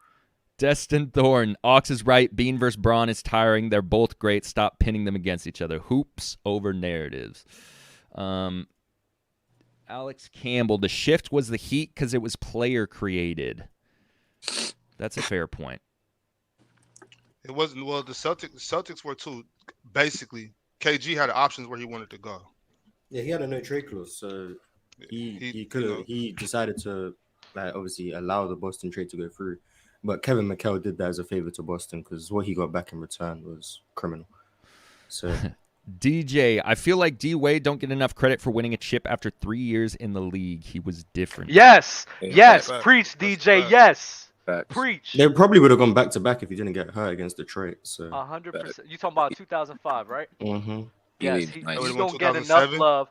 Destin Thorne. Ox is right. Bean versus Braun is tiring. They're both great. Stop pinning them against each other. Hoops over narratives. Alex Campbell. The shift was the Heat because it was player created. That's a fair point. It wasn't. Well, the Celtics were too. Basically, KG had options where he wanted to go. Yeah, he had a no trade clause, so he could have. He decided to obviously allow the Boston trade to go through, but Kevin McHale did that as a favor to Boston because what he got back in return was criminal. So DJ, I feel like D Wade don't get enough credit for winning a chip after 3 years in the league. He was different. Yes, Facts. preach, That's DJ. facts. Yes, Facts. preach. they probably would have gone back to back if he didn't get hurt against Detroit. So 100%. You talking about 2005, right? Yes, he Nice. don't get enough 2007? love.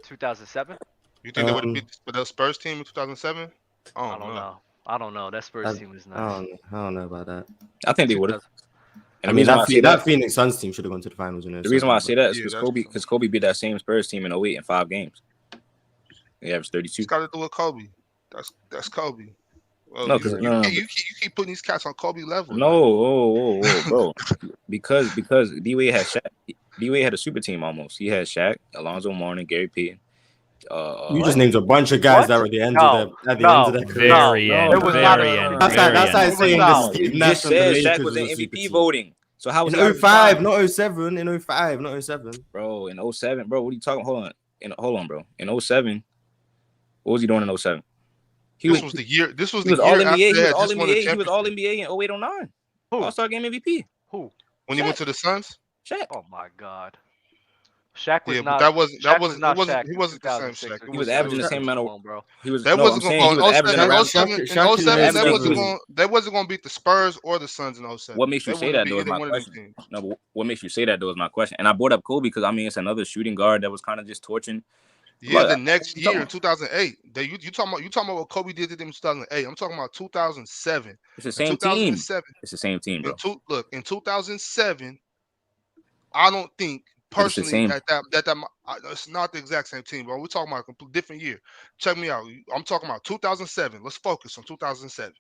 2007? You think they would have beat the Spurs team in 2007? I don't know. That Spurs team is nice. I don't know about that. I think they would have. I mean, that Phoenix Suns team should have gone to the finals. The reason why I say that is Yeah, because that's Kobe beat that same Spurs team in 08 in 5 games. He averaged 32. It's got to do with Kobe. That's Kobe. Well, No, you keep putting these cats on Kobe level. No, bro. because D-Wade had Shaq. D-Wade had a super team almost. He had Shaq, Alonzo Mourning, Gary Payton. You just named a bunch of guys that were at the end of their career. Very end. It was not Very a- end. That's very like end. saying No. this. You just said Shaq was in MVP voting. So how was In that 05, not 07. In 05, not 07. bro? In 07, bro. What are you talking? Hold on, bro. In 07, what was he doing in 07? This was the year. This was He the was all year after NBA. He they was had all just won the NBA. He was all championship. NBA in 08-09. Who? All-Star Game MVP. Who? When he went to the Suns. Shaq. Oh my God. Shaq was Yeah, not. but that wasn't Shaq was not wasn't Shaq he in wasn't the same 2006. Shaq. We He was went averaging the to same amount of. Super Bowl, bro. He was. They No, I'm wasn't saying he was going averaging in around. 07 in Shaq in 07 07 they wasn't going to beat the Spurs or the Suns in 07. What makes you They say wouldn't that beat though is either my one of them question. teams. No, but what makes you say that though is my question. And I brought up Kobe because I mean it's another shooting guard that was kind of just torching. Yeah, But the next you talking year in 2008. You talking about what Kobe did to them in 2008. I'm talking about 2007. It's the In same team. 2007. It's the same team, bro. In 2007, I don't think But it's the personally same. at that it's not the exact same team, bro. We're talking about a complete different year. Check me out. I'm talking about 2007. Let's focus on 2007.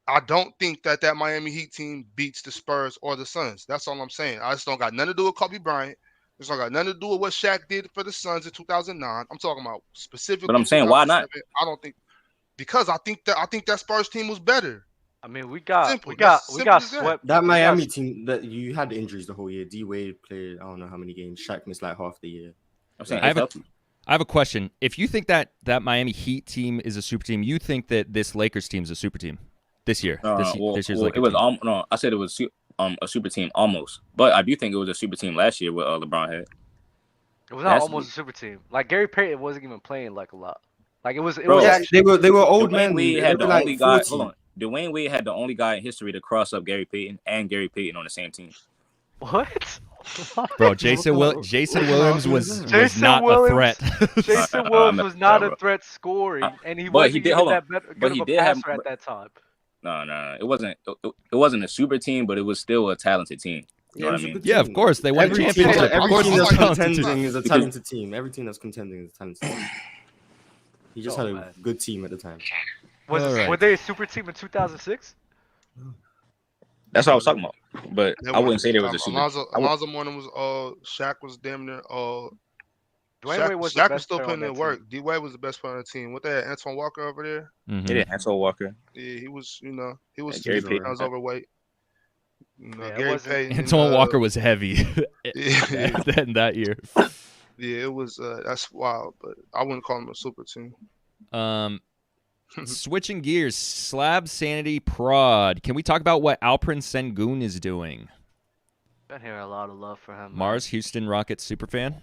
I don't think that Miami Heat team beats the Spurs or the Suns. That's all I'm saying. I just don't got nothing to do with Kobe Bryant. It's not got nothing to do with what Shaq did for the Suns in 2009. I'm talking about specifically But I'm saying why 2007. not? I don't think because I think that Spurs team was better. I mean, we got Simple. That's we simple got as that. swept. That we Miami got, team that you had injuries the whole year. D Wade played I don't know how many games. Shaq missed like half the year. I'm saying I it's healthy. have a question. If you think that Miami Heat team is a super team, you think that this Lakers team is a super team this year? This year's Lakers it was team. no. I said it was a super team almost, but I do think it was a super team last year with LeBron had. it was not almost a super team. Like Gary Payton wasn't even playing like a lot. Like it was. It Bro, was Yeah, actually. they were old Dwayne men. Wade They had were the like only guy. 40. Hold on, Dwayne Wade had the only guy in history to cross up Gary Payton and Gary Payton on the same team. What? Bro, Jason Williams was Jason not Williams- a threat. Jason I Williams messed was up, not bro. a threat scoring, and he But wasn't he did- even hold on. that But good he of a did have- passer at that time. No, it wasn't. It wasn't a super team, but it was still a talented team. You know what I mean? Yeah, of course they won a Every team, championship. Of every course, team it's that's a talented team. contending is a talented team. Every team that's contending is a talented team. He just Oh, had a man. good team at the time. Were Alright. they a super team in 2006? That's what I was talking about. But They I were- wouldn't say there was a super. Alonzo Mourning was Shaq was damn near Dwayne Wade was the Shaq best was still player on putting in that work. team. D Wade was the best player on the team. What they had Antoine Walker over there? Mhm. They didn't. Antoine Walker. Yeah, he was he was Gary 60 Payton. pounds overweight. Yeah, it Gary wasn't- Payton. Antoine Walker was heavy Yeah, that year. yeah, it was. That's wild, but I wouldn't call him a super team. Switching gears, Slab Sanity Prod. Can we talk about what Alperen Sengun is doing? Been hearing a lot of love for him. man. Mars, Houston Rockets superfan.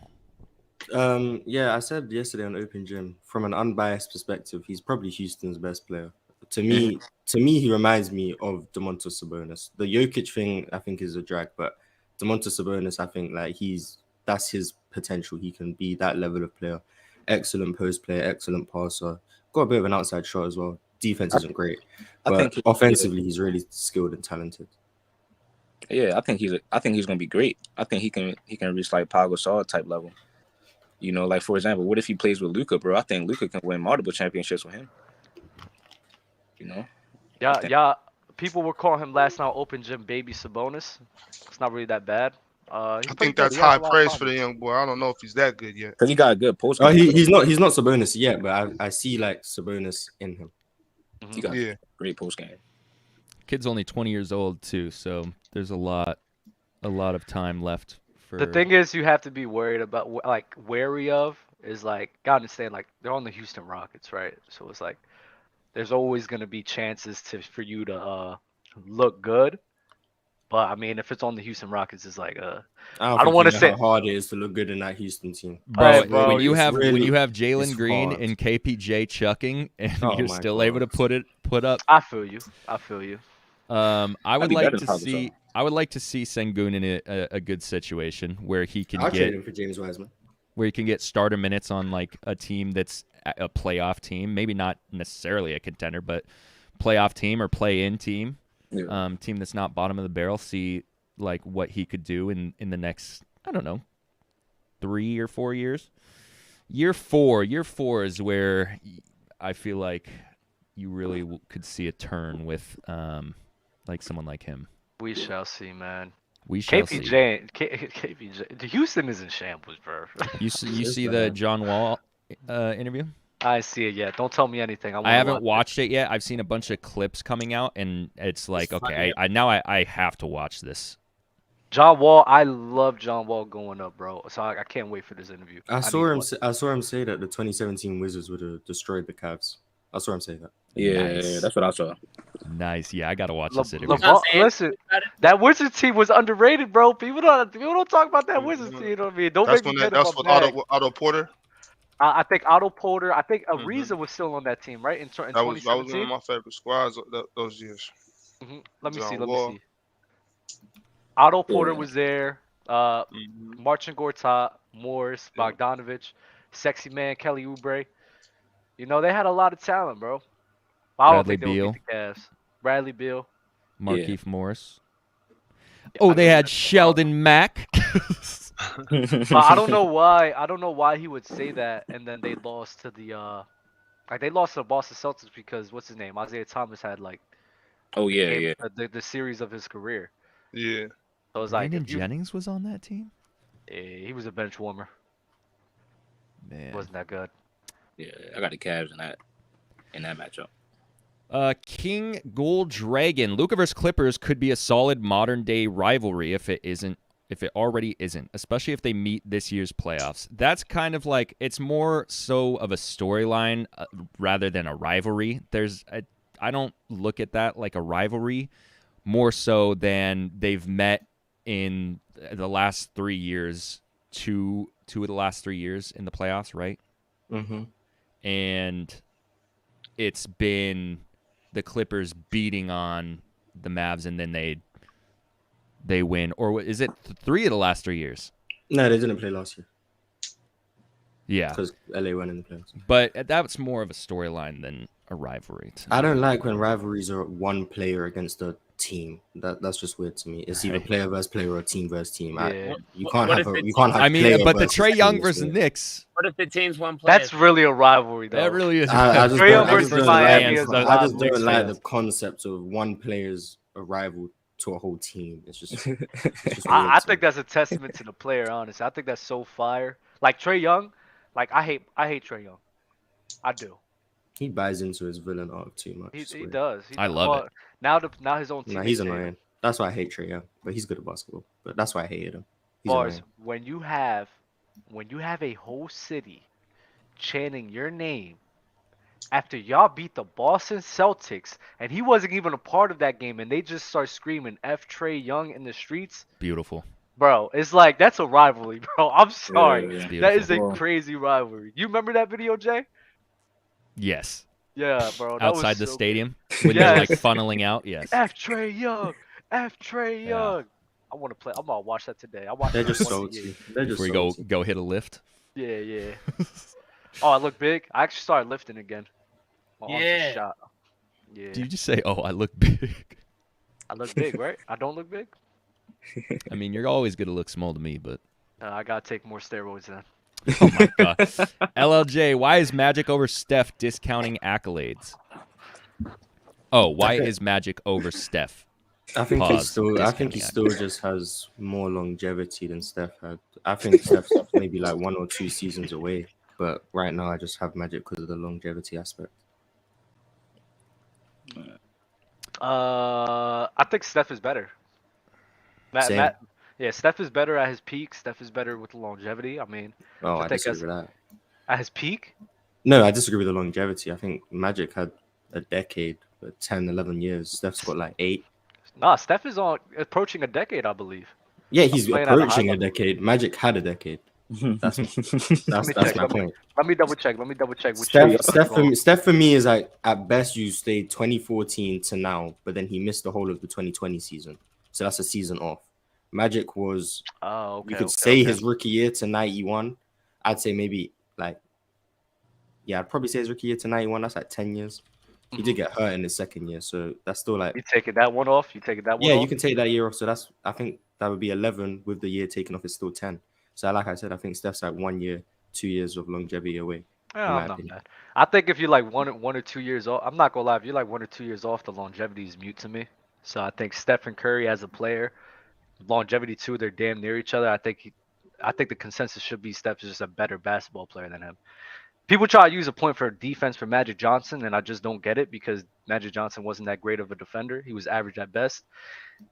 Yeah, I said yesterday on Open Gym, from an unbiased perspective, he's probably Houston's best player. To me, he reminds me of Domantas Sabonis. The Jokic thing, I think, is a drag, but Domantas Sabonis, I think, like that's his potential. He can be that level of player. Excellent post player, excellent passer. Got a bit of an outside shot as well. Defense isn't great, but offensively, he's really skilled and talented. Yeah, I think he's gonna be great. I think he can reach like Pau Gasol type level. You know, like for example, what if he plays with Luka, bro? I think Luka can win multiple championships with him. You know? Yeah. People were calling him last night Open Gym Baby Sabonis. It's not really that bad. I think that's high praise for the young boy. I don't know if he's that good yet. Because he got a good post. He's not Sabonis yet, but I see like Sabonis in him. He got a great post game. Kid's only 20 years old too, so there's a lot of time left for. The thing is, you have to be worried about, like, wary of, is like, gotta understand, like, they're on the Houston Rockets, right? So it's like, there's always gonna be chances for you to look good. But I mean, if it's on the Houston Rockets, it's like I don't want to say how hard it is to look good in that Houston team. Bro, bro, when you have it's Jalen Green hard. and KPJ chucking, and Oh you're my still God. able to put up. I feel you. I would be like better to than see. I would like to see Sengun in a good situation where he can I'll get trade him for James Wiseman. where he can get starter minutes on like a team that's a playoff team, maybe not necessarily a contender, but playoff team or play-in team, team that's not bottom of the barrel. See like what he could do in the next, I don't know, 3 or 4 years. Year four is where I feel like you really could see a turn with like someone like him. We shall see, man. We shall see. KPJ. Houston is in shambles, bro. You see the John Wall interview? I see it yet. Don't tell me anything. I haven't watched it yet. I've seen a bunch of clips coming out, and it's like, okay, I have to watch this. John Wall, I love John Wall going up, bro. So I can't wait for this interview. I saw him say that the 2017 Wizards would have destroyed the Cavs I saw him say that. Yeah, Nice. that's what I saw. Nice. Yeah, I gotta watch this interview. LeBron, listen, that Wizards team was underrated, bro. People don't talk about that Wizards team. You know what I mean? Don't That's make when me get that's up what on that. Otto Porter. I think Otto Porter. I think Mhm. Ariza was still on that team, right? In That was 2017. one of my favorite squads those years. Let me see. John Let me Wall. see. Otto Porter Yeah. was there. Marcin Gortat, Morris, Yeah. Bogdanovich, Sexy Man, Kelly Oubre. You know, they had a lot of talent, bro. I don't Bradley think they would Beal. beat the Cavs. Bradley Beal. Markieff Morris. Yeah, Oh, I they mean, had Sheldon Mack. but I don't know why. I don't know why he would say that, and then they lost to the they lost to the Boston Celtics because what's his name? Isaiah Thomas had like Oh the yeah, game, yeah. the series of his career. Yeah. So it's like Brandon if you, Jennings was on that team. he was a bench warmer. Man. Wasn't that good? Yeah, I got the Cavs in that matchup. King Gold Dragon. Luka versus Clippers could be a solid modern day rivalry if it already isn't, especially if they meet this year's playoffs. That's kind of like, it's more so of a storyline rather than a rivalry. I don't look at that like a rivalry, more so than they've met in the last 3 years, two of the last 3 years in the playoffs, right? Mm-hmm. And it's been the Clippers beating on the Mavs, and then they win. Or is it 3 of the last 3 years? No, they didn't play last year Yeah, because LA went in the playoffs. but that's more of a storyline than a rivalry. I don't like when rivalries are one player against a team. That's just weird to me. It's either player versus player or team versus team. Yeah. You can't What have if you it's- can't have. I mean, player but the versus Trey team, Young it's versus weird. Knicks, What if the team's one player? That's really a rivalry, though. that really is. I just Trae Young don't, I just versus don't Miami like, is a I just rivalry. don't like the concept of one player's a rival to a whole team. It's just weird I to think me. that's a testament to the player, honestly. I think that's so fire. Like Trey Young, like I hate Trey Young. I do. He buys into his villain arc too much. He It's he weird. does. I love it. Now his own team. Nah, he's annoying. That's why I hate Trey Young. But he's good at basketball. But that's why I hated him. He's Bars, annoying. when you have a whole city chanting your name after y'all beat the Boston Celtics, and he wasn't even a part of that game, and they just start screaming F Trey Young in the streets, Beautiful. bro. It's like that's a rivalry, bro. I'm sorry. Yeah. That is a Beautiful. crazy rivalry. You remember that video, Jay? Yes. Yeah, bro. That Outside was the so stadium when they're like funneling out. Yes. F Trey Young. F Trey Yeah. Young. I want to play. I'm gonna watch that today. I watch They're it just once a year. salty. They're just Before you salty. go hit a lift. Yeah, yeah. Oh, I look big. I actually started lifting again. My arms Yeah. are shot. Yeah. Did you just say, "Oh, I look big"? I look big, right? I don't look big. I mean, you're always gonna look small to me, but I gotta take more steroids then. oh my god. LLJ, why is Magic over Steph discounting accolades? Oh, why is Magic over Steph? I think Pause. I think he still just has more longevity than Steph had. I think Steph's maybe like 1 or 2 seasons away. But right now, I just have Magic because of the longevity aspect. I think Steph is better. Same. Yeah, Steph is better at his peak. Steph is better with the longevity. I mean, Oh, I think disagree with that. at his peak, No, I disagree with the longevity. I think Magic had a decade, 10, 11 years. Steph's got like 8. nah, Steph is approaching a decade, I believe. Yeah, he's playing at a high approaching a level. decade. Magic had a decade. That's check, my point. Let me double check. Steph for me is like at best you stayed 2014 to now, but then he missed the whole of the 2020 season, so that's a season off. Magic was you could say his rookie year to 91. I'd say maybe like I'd probably say his rookie year to 91. That's like 10 years. He did get hurt in his second year, so that's still like You taking that one off? You taking that one yeah, off? you can take that year off. So I think that would be 11 with the year taken off. It's still 10. So like I said, I think Steph's like 1 year, 2 years of longevity away. Yeah, my I'm not opinion. mad. I think if you're like one or 2 years off, I'm not gonna lie. If you're like 1 or 2 years off, the longevity is mute to me. So I think Steph and Curry as a player, longevity too, they're damn near each other. I think the consensus should be Steph's just a better basketball player than him. People try to use a point for defense for Magic Johnson, and I just don't get it because Magic Johnson wasn't that great of a defender. He was average at best.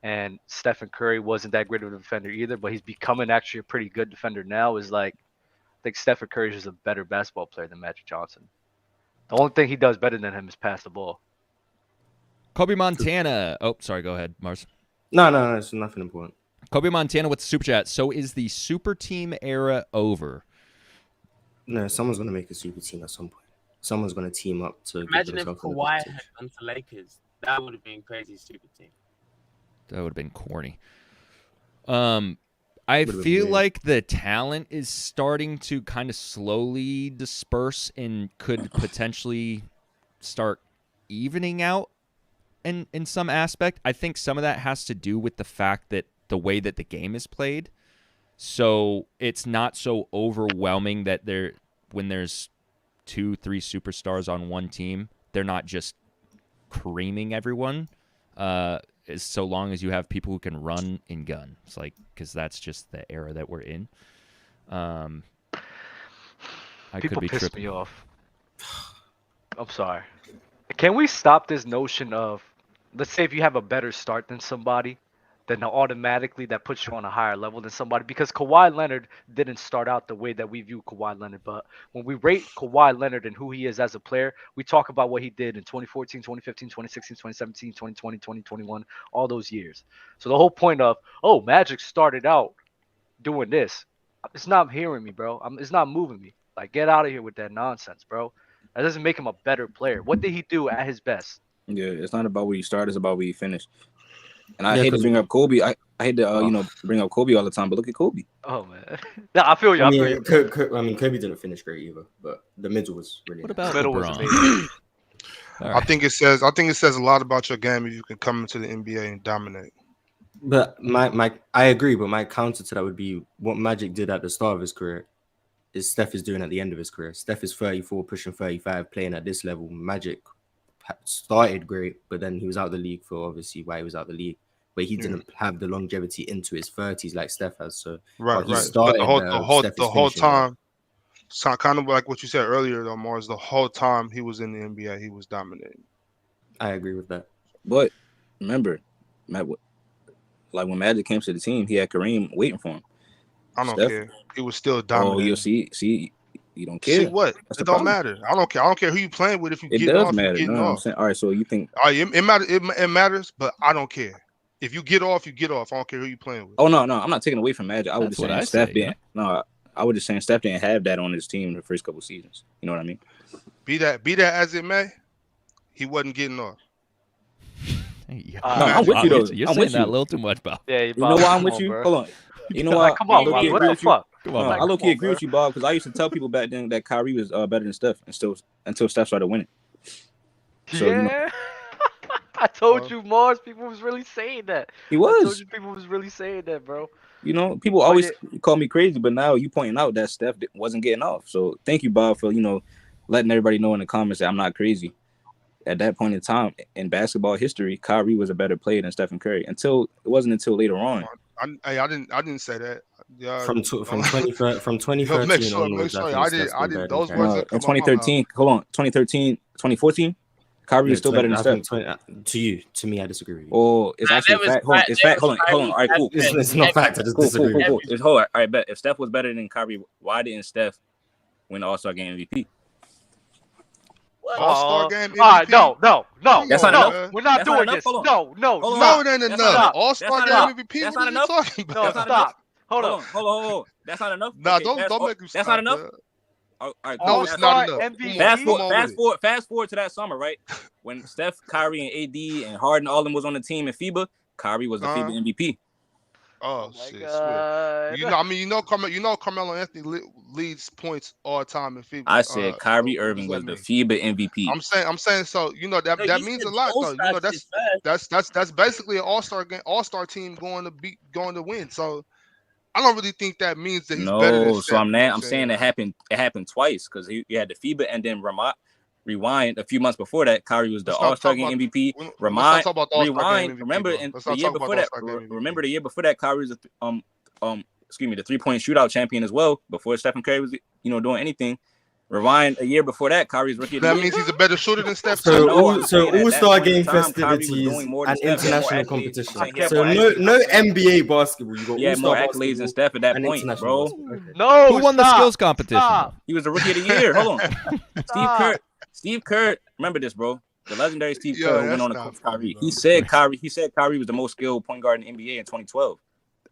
And Stephen Curry wasn't that great of a defender either, but he's becoming actually a pretty good defender now. Is like, I think Stephen Curry is just a better basketball player than Magic Johnson. The only thing he does better than him is pass the ball. Kobe Montana. Oh, sorry. Go ahead, Mars. No, it's nothing important. Kobe Montana with the super chat. So is the super team era over? No, someone's gonna make a super team at some point. Someone's gonna team up to. Imagine if Kawhi had gone to Lakers. That would have been crazy super team. That would have been corny. I feel like the talent is starting to kind of slowly disperse and could potentially start evening out in some aspect. I think some of that has to do with the fact that the way that the game is played. So it's not so overwhelming that when there's 2-3 superstars on one team, they're not just creaming everyone. So long as you have people who can run and gun. It's like, because that's just the era that we're in. I People could be piss tripping. me off. I'm sorry. Can we stop this notion of, let's say if you have a better start than somebody, then automatically that puts you on a higher level than somebody? Because Kawhi Leonard didn't start out the way that we view Kawhi Leonard. But when we rate Kawhi Leonard and who he is as a player, we talk about what he did in 2014, 2015, 2016, 2017, 2020, 2021, all those years. So the whole point of, oh, Magic started out doing this, it's not hearing me, bro. It's not moving me. Like, get out of here with that nonsense, bro. That doesn't make him a better player. What did he do at his best? Yeah, it's not about where you start; it's about where you finish. And I hate to bring up Kobe. I hate to bring up Kobe all the time, but look at Kobe. Oh man, yeah, I feel you. Kobe didn't finish great either, but the middle was really. What about middle was LeBron? amazing. I think it says a lot about your game if you can come into the NBA and dominate. But I agree, but my counter to that would be what Magic did at the start of his career is Steph is doing at the end of his career. Steph is 34, pushing 35, playing at this level. Magic started great, but then he was out of the league for obviously why he was out of the league. But he didn't have the longevity into his 30s like Steph has. So right. Started, but the whole time, so kind of like what you said earlier, though, Mars. The whole time he was in the NBA, he was dominating. I agree with that. But remember, like when Magic came to the team, he had Kareem waiting for him. I don't care. He was still dominating. Oh, you'll see, you don't care. See what? It don't matter. I don't care. I don't care who you playing with. If you get off, matter. You're I'm saying, all right. So you think? All right, it matters. It matters, but I don't care. If you get off, you get off. I don't care who you playing with. Oh no, I'm not taking away from Magic. I was That's just saying what I Steph say, didn't. No, I was just saying Steph didn't have that on his team in the first couple seasons. You know what I mean? Be that as it may, he wasn't getting off. Hey, I'm with you though. You're I'm saying with that a you. little too much, Bob. Yeah, You know why I'm with you? bro. Hold on. You know Like, why? come on, I Bob. low-key What agree the with you. fuck? Come on, I Bob. low-key agree with you, Bob, because I used to tell people back then that Kyrie was better than Steph, until Steph started winning. So, Yeah. you know, I told you, Mars. People was really saying that. he I told was. you, people was really saying that, bro. You know, people always call me crazy, but now you pointing out that Steph wasn't getting off. So thank you, Bob, for letting everybody know in the comments that I'm not crazy. At that point in time in basketball history, Kyrie was a better player than Stephen Curry. It wasn't until later on. I didn't say that. Yeah, From 2013 make sure. onwards, I didn't. Those words In 2013, hold on, 2014, Kyrie is still better than Steph. To me, I disagree with you. Oh, it's actually fact. Hold on, it's fact. Hold on. All right, cool. It's not fact. I just disagree. Cool. It's hold on. All right, bet if Steph was better than Kyrie, why didn't Steph win the All-Star Game MVP? All-Star Game MVP. All right, no. That's not enough. We're not That's not doing enough. this. Hold No. No, it ain't enough. All-Star Game MVP. That's What not are you enough. talking No, about? stop. Hold on. Hold on. That's not enough. Nah, Okay, don't make him That's stop. not enough. Bruh. All right, No, it's not enough. MVP. Fast forward to that summer, right? When Steph, Kyrie, and AD and Harden, all of them was on the team in FIBA. Kyrie was the FIBA MVP. Oh, my shit! God. Carmelo Anthony leads points all the time in FIBA. I said Kyrie Irving was the FIBA MVP. I'm saying so. That means a lot though. That's basically an all-star team going to win. So I don't really think that means that he's better than Steph. So I'm saying it happened twice because you had the FIBA and then rewind a few months before that, Kyrie was the All-Star Game MVP. Rewind. Remember the year before that. Remember the year before that, Kyrie was the 3-point shootout champion as well. Before Stephen Curry was doing anything. Rewind a year before that, Kyrie's rookie of the year. That means he's a better shooter than Steph. So All-Star Game festivities and international competition. So no NBA basketball. You got more accolades than Steph at that point, bro. No, Who won the skills competition? He was the rookie of the year. Hold on. Steve Kerr, remember this, bro. The legendary Steve Yo, Kerr who that's went on to not coach funny, Kyrie. bro. He said Kyrie was the most skilled point guard in the NBA in 2012.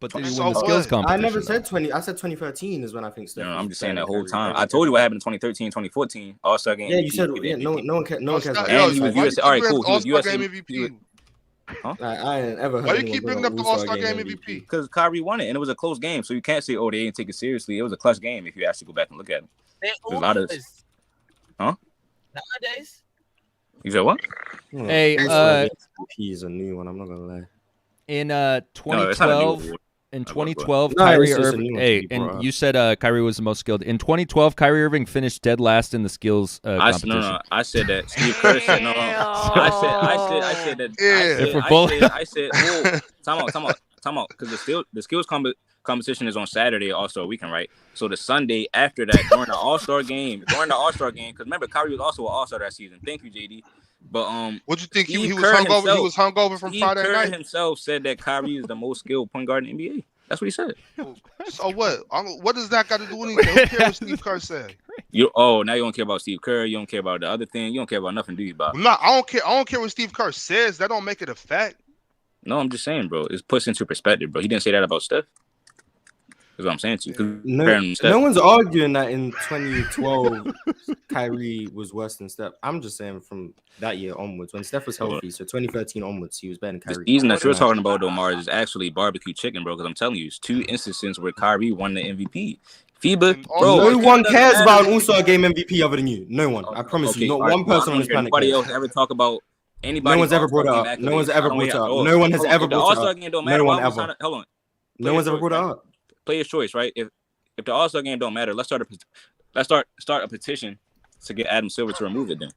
But did he So win the what? skills I competition? never though? said 20. I said 2013 is when I think Steph. No, was I'm just saying better that than whole Kyrie. time. I told you what happened in 2013, 2014. All-Star game. Yeah, you MVP, said the yeah. No MVP. one cares. No one cares about And that. he was why you USA. keep All right, bringing cool. up He was All-Star USA. Game MVP? I ain't ever heard Why you anyone keep bring bringing up up the All-Star All-Star Game Game MVP? Because Kyrie won it, and it was a close game. So you can't say, oh, they didn't take it seriously. It was a clutch game if you actually go back and look at it. They There's a lot of- always. Huh? Nowadays. You said what? Hey, MVP is a new one. I'm not gonna lie. in No, it's not a new 2012, award. in 2012, No, Kyrie it's just a Irving. new one Hey, to be brought and up. you said Kyrie was the most skilled. In 2012, Kyrie Irving finished dead last in the skills competition. No. I said that Steve Kerr said no. I said that. Yeah. If we're both- I said. Whoa, time out. Because the skills competition is on Saturday, All-Star Weekend, right? So the Sunday after that, during the All-Star game, because remember Kyrie was also an All-Star that season. Thank you, JD. But What you think he Steve was Kerr hungover? He himself- was hungover from Steve Friday Kerr night. himself said that Kyrie is the most skilled point guard in the NBA. That's what he said. So what? What does that got to do with anything? Who cares what Steve Kerr said? Now you don't care about Steve Kerr. You don't care about the other thing. You don't care about nothing, do you, Bob? No, I don't care. I don't care what Steve Kerr says. That don't make it a fact. No, I'm just saying, bro. It's puts into perspective, bro. He didn't say that about Steph. That's what I'm saying to you. 'Cause comparing him to Steph- No one's arguing that in 2012 Kyrie was worse than Steph. I'm just saying from that year onwards, when Steph was healthy, so 2013 onwards, he was better than The Kyrie. season that you're talking about, though, Mars, is actually barbecue chicken, bro. Because I'm telling you, it's 2 instances where Kyrie won the MVP. FIBA, And bro. No it one doesn't cares matter. about an All-Star Game MVP other than you. No one. I promise you. Not all right, one person I on don't this hear planet Nobody cares. else ever talk about anybody. No one's ever brought it up. No one's ever brought it up. No one has ever the brought it All-Star up. game don't matter. No one why we ever. sign Hold on. No one's ever brought it up. Player's choice, right? If the All-Star game don't matter, let's start a petition to get Adam Silver to remove it. Then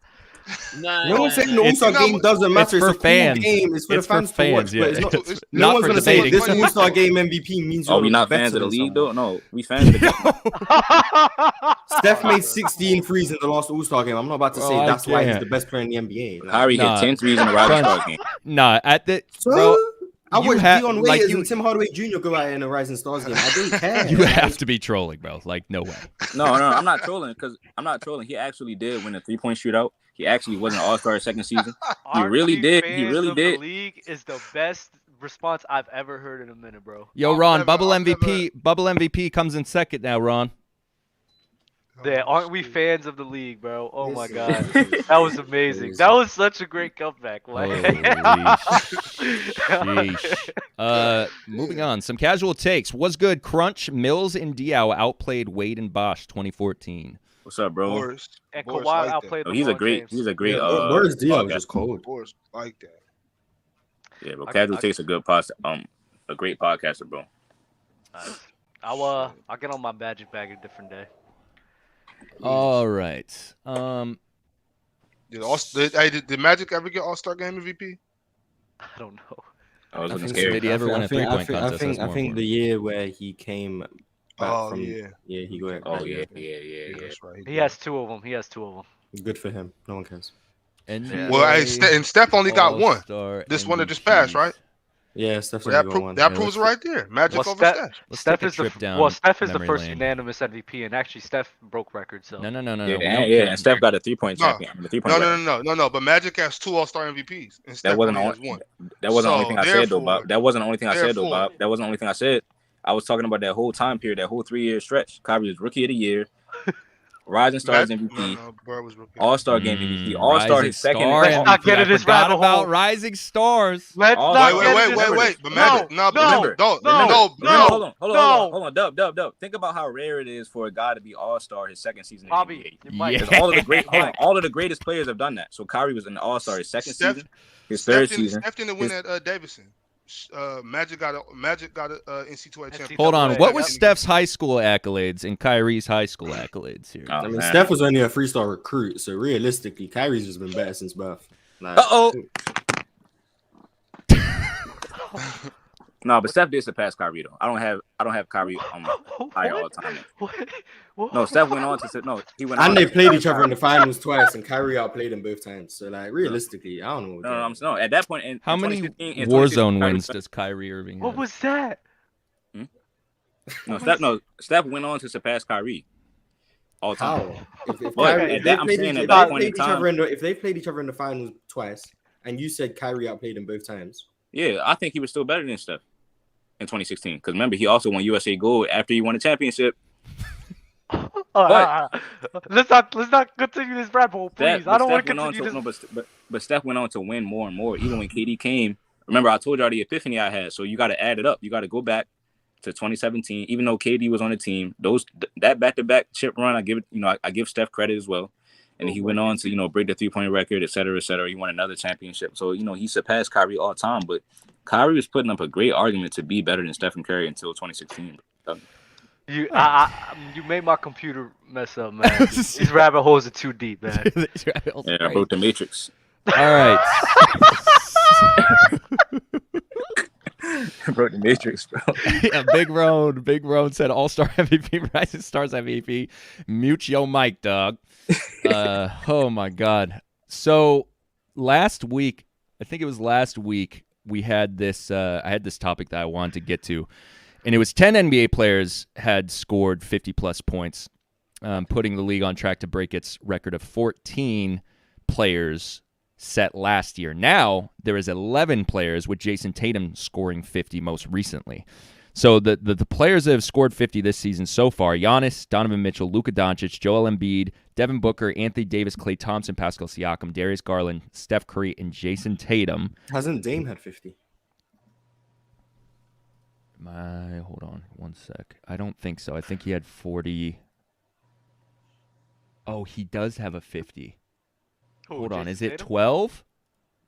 No one's saying the All-Star no, game doesn't matter. for It's a cool fans. game. It's for the It's for fans to fans, watch. yeah. But it's not. It's No not one's for going to say debating. this All-Star Game MVP means are you're we not better fans of the than league, someone. though? No, we fans of the game. Steph made 16 threes in the last All-Star game. I'm not about to say Oh, I that's why he's can't. the best player in the NBA. Like, Kyrie Nah. hit 10 threes in the Rising Son. Stars game. Nah, at the so, bro, I you watched ha- Dion like Waiters you- and Tim Hardaway Jr. go out in a Rising Stars game. I don't care. you have to be trolling, bro. Like no way. No, I'm not trolling because I'm not trolling. He actually did win a 3-point shootout. He actually was an All-Star second season. He Aren't really we did. He fans really of did. The league is the best response I've ever heard in a minute, bro. Yo, I've Ron, never- bubble I've MVP, bubble MVP comes in second now, Ron. Yeah, aren't we fans of the league, bro? Oh my This god, is that was amazing. crazy. That was such a great comeback. Holy Like, sheesh. Moving on. Some casual takes. Was good. Crunch, Mills, and Diaw outplayed Wade and Bosch 2014. What's up, bro? Boris, and Boris Kawhi like that. outplayed Oh, LeBron he's a great. James. He's a great. Boris Diaw was podcast. just cold. Boris like that. Yeah, bro. I- Casual I- takes a great podcaster, bro. Nice. I'll get on my magic bag a different day. All right. Did Magic ever get All-Star Game MVP? I don't know. I was I looking think scared. Did he ever win a three-point contest? That's I more think important. the year where he came back Oh, from yeah. he got it. Oh that yeah, year. yeah. That's right. He has 2 of them. Good for him. No one cares. NBA Well, and Steph only got one. All-Star This one that just MVPs. passed, right? Yeah, Steph's So only got one. that Yeah, proves it let's- right there. Magic Well, over Steph- Steph. Let's Steph take a is the trip down Steph is the memory first lane. unanimous MVP, and actually Steph broke records. So No. Yeah, we and, don't yeah, care. and Steph got a 3-point No. champion. The 3-point No. But Magic has 2 All-Star MVPs, and Steph wasn't only on- has one. That wasn't the only So, thing I said, though, therefore- Bob. That wasn't the only thing I said, though, therefore- Bob. That wasn't the only thing I said. I was talking about that whole time period, that whole 3-year stretch. Kyrie was Rookie of the Year, Rising Stars MVP, Bro was rookie. All-Star Game MVP, All-Star Rising his second. Star Let's not MVP. get in I this forgot rabbit about hole. Rising Stars. let's All- not Wait, get wait, into wait, this. wait. But Magic, no, remember, don't. no. Hold on, Dub. Think about how rare it is for a guy to be All-Star his second season in the Bobby, NBA. you might. Yeah. Because all of the greatest players have done that. So Kyrie was an All-Star his second Steph- season, his third Steph season. didn't win at Davidson. Magic got a NC2A championship. Hold on. Wait, What I was got- Steph's high school accolades and Kyrie's high school accolades here? Oh, I mean, man. Steph was only a 3-star recruit, so realistically, Kyrie's just been better since birth. Like, Uh-oh. No, but Steph did surpass Kyrie though. I don't have Kyrie high all the time. What? No, Steph went on to no. He went And on they to- played each other in the finals twice, and Kyrie outplayed them both times. So, like, realistically, I don't know. No. At that point, in How in many 2015 in Warzone 2015, wins does Kyrie Irving What have? was that? Steph went on to surpass Kyrie. all time. How? If But Kyrie, at that, I'm saying at if that they point in played each time, other if they played each other in the finals twice, and you said Kyrie outplayed them both times, yeah, I think he was still better than Steph in 2016. Because remember, he also won USA Gold after he won the championship. But Let's not continue this rabbit hole, please. I don't want to continue this. No, but Steph went on to win more and more. Even when KD came, remember I told y'all the epiphany I had. So you got to add it up. You got to go back to 2017. Even though KD was on the team, that back-to-back chip run, I give Steph credit as well. And he went on to break the 3-point record, et cetera, et cetera. He won another championship. So he surpassed Kyrie all time. But Kyrie was putting up a great argument to be better than Stephen Curry until 2016. You made my computer mess up, man. These rabbit holes are too deep, man. Yeah, I broke the matrix. All right. I broke the matrix, bro. Yeah, Big Roan said All-Star MVP, Rising Stars MVP. Mute your mic, dog. Oh my God. So last week, I think it was last week, we had this. I had this topic that I wanted to get to. And it was 10 NBA players had scored 50-plus points, putting the league on track to break its record of 14 players set last year. Now, there is 11 players, with Jason Tatum scoring 50 most recently. So the players that have scored 50 this season so far: Giannis, Donovan Mitchell, Luka Doncic, Joel Embiid, Devin Booker, Anthony Davis, Klay Thompson, Pascal Siakam, Darius Garland, Steph Curry, and Jason Tatum. hasn't Dame had 50? Hold on one sec. I don't think so. I think he had 40. Oh, he does have a 50. Hold on. Is it 12?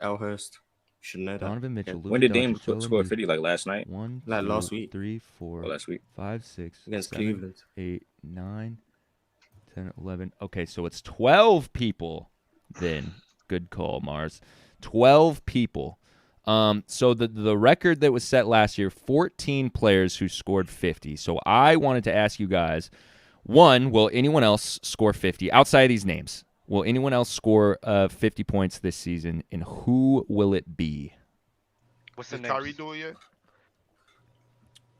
Elhurst. Should know that. Donovan Mitchell. When did Dame score 50? Like last night? 1, Like 2, last week. 3, 4, Or last week? 5, 6, Against 7, Cleveland. 8, 9, 10, 11. Okay, so it's 12 people then. Good call, Mars. 12 people. So the record that was set last year, 14 players who scored 50. So I wanted to ask you guys, one, will anyone else score 50 outside of these names? Will anyone else score 50 points this season, and who will it be? What's the Did name? Kyrie do it yet?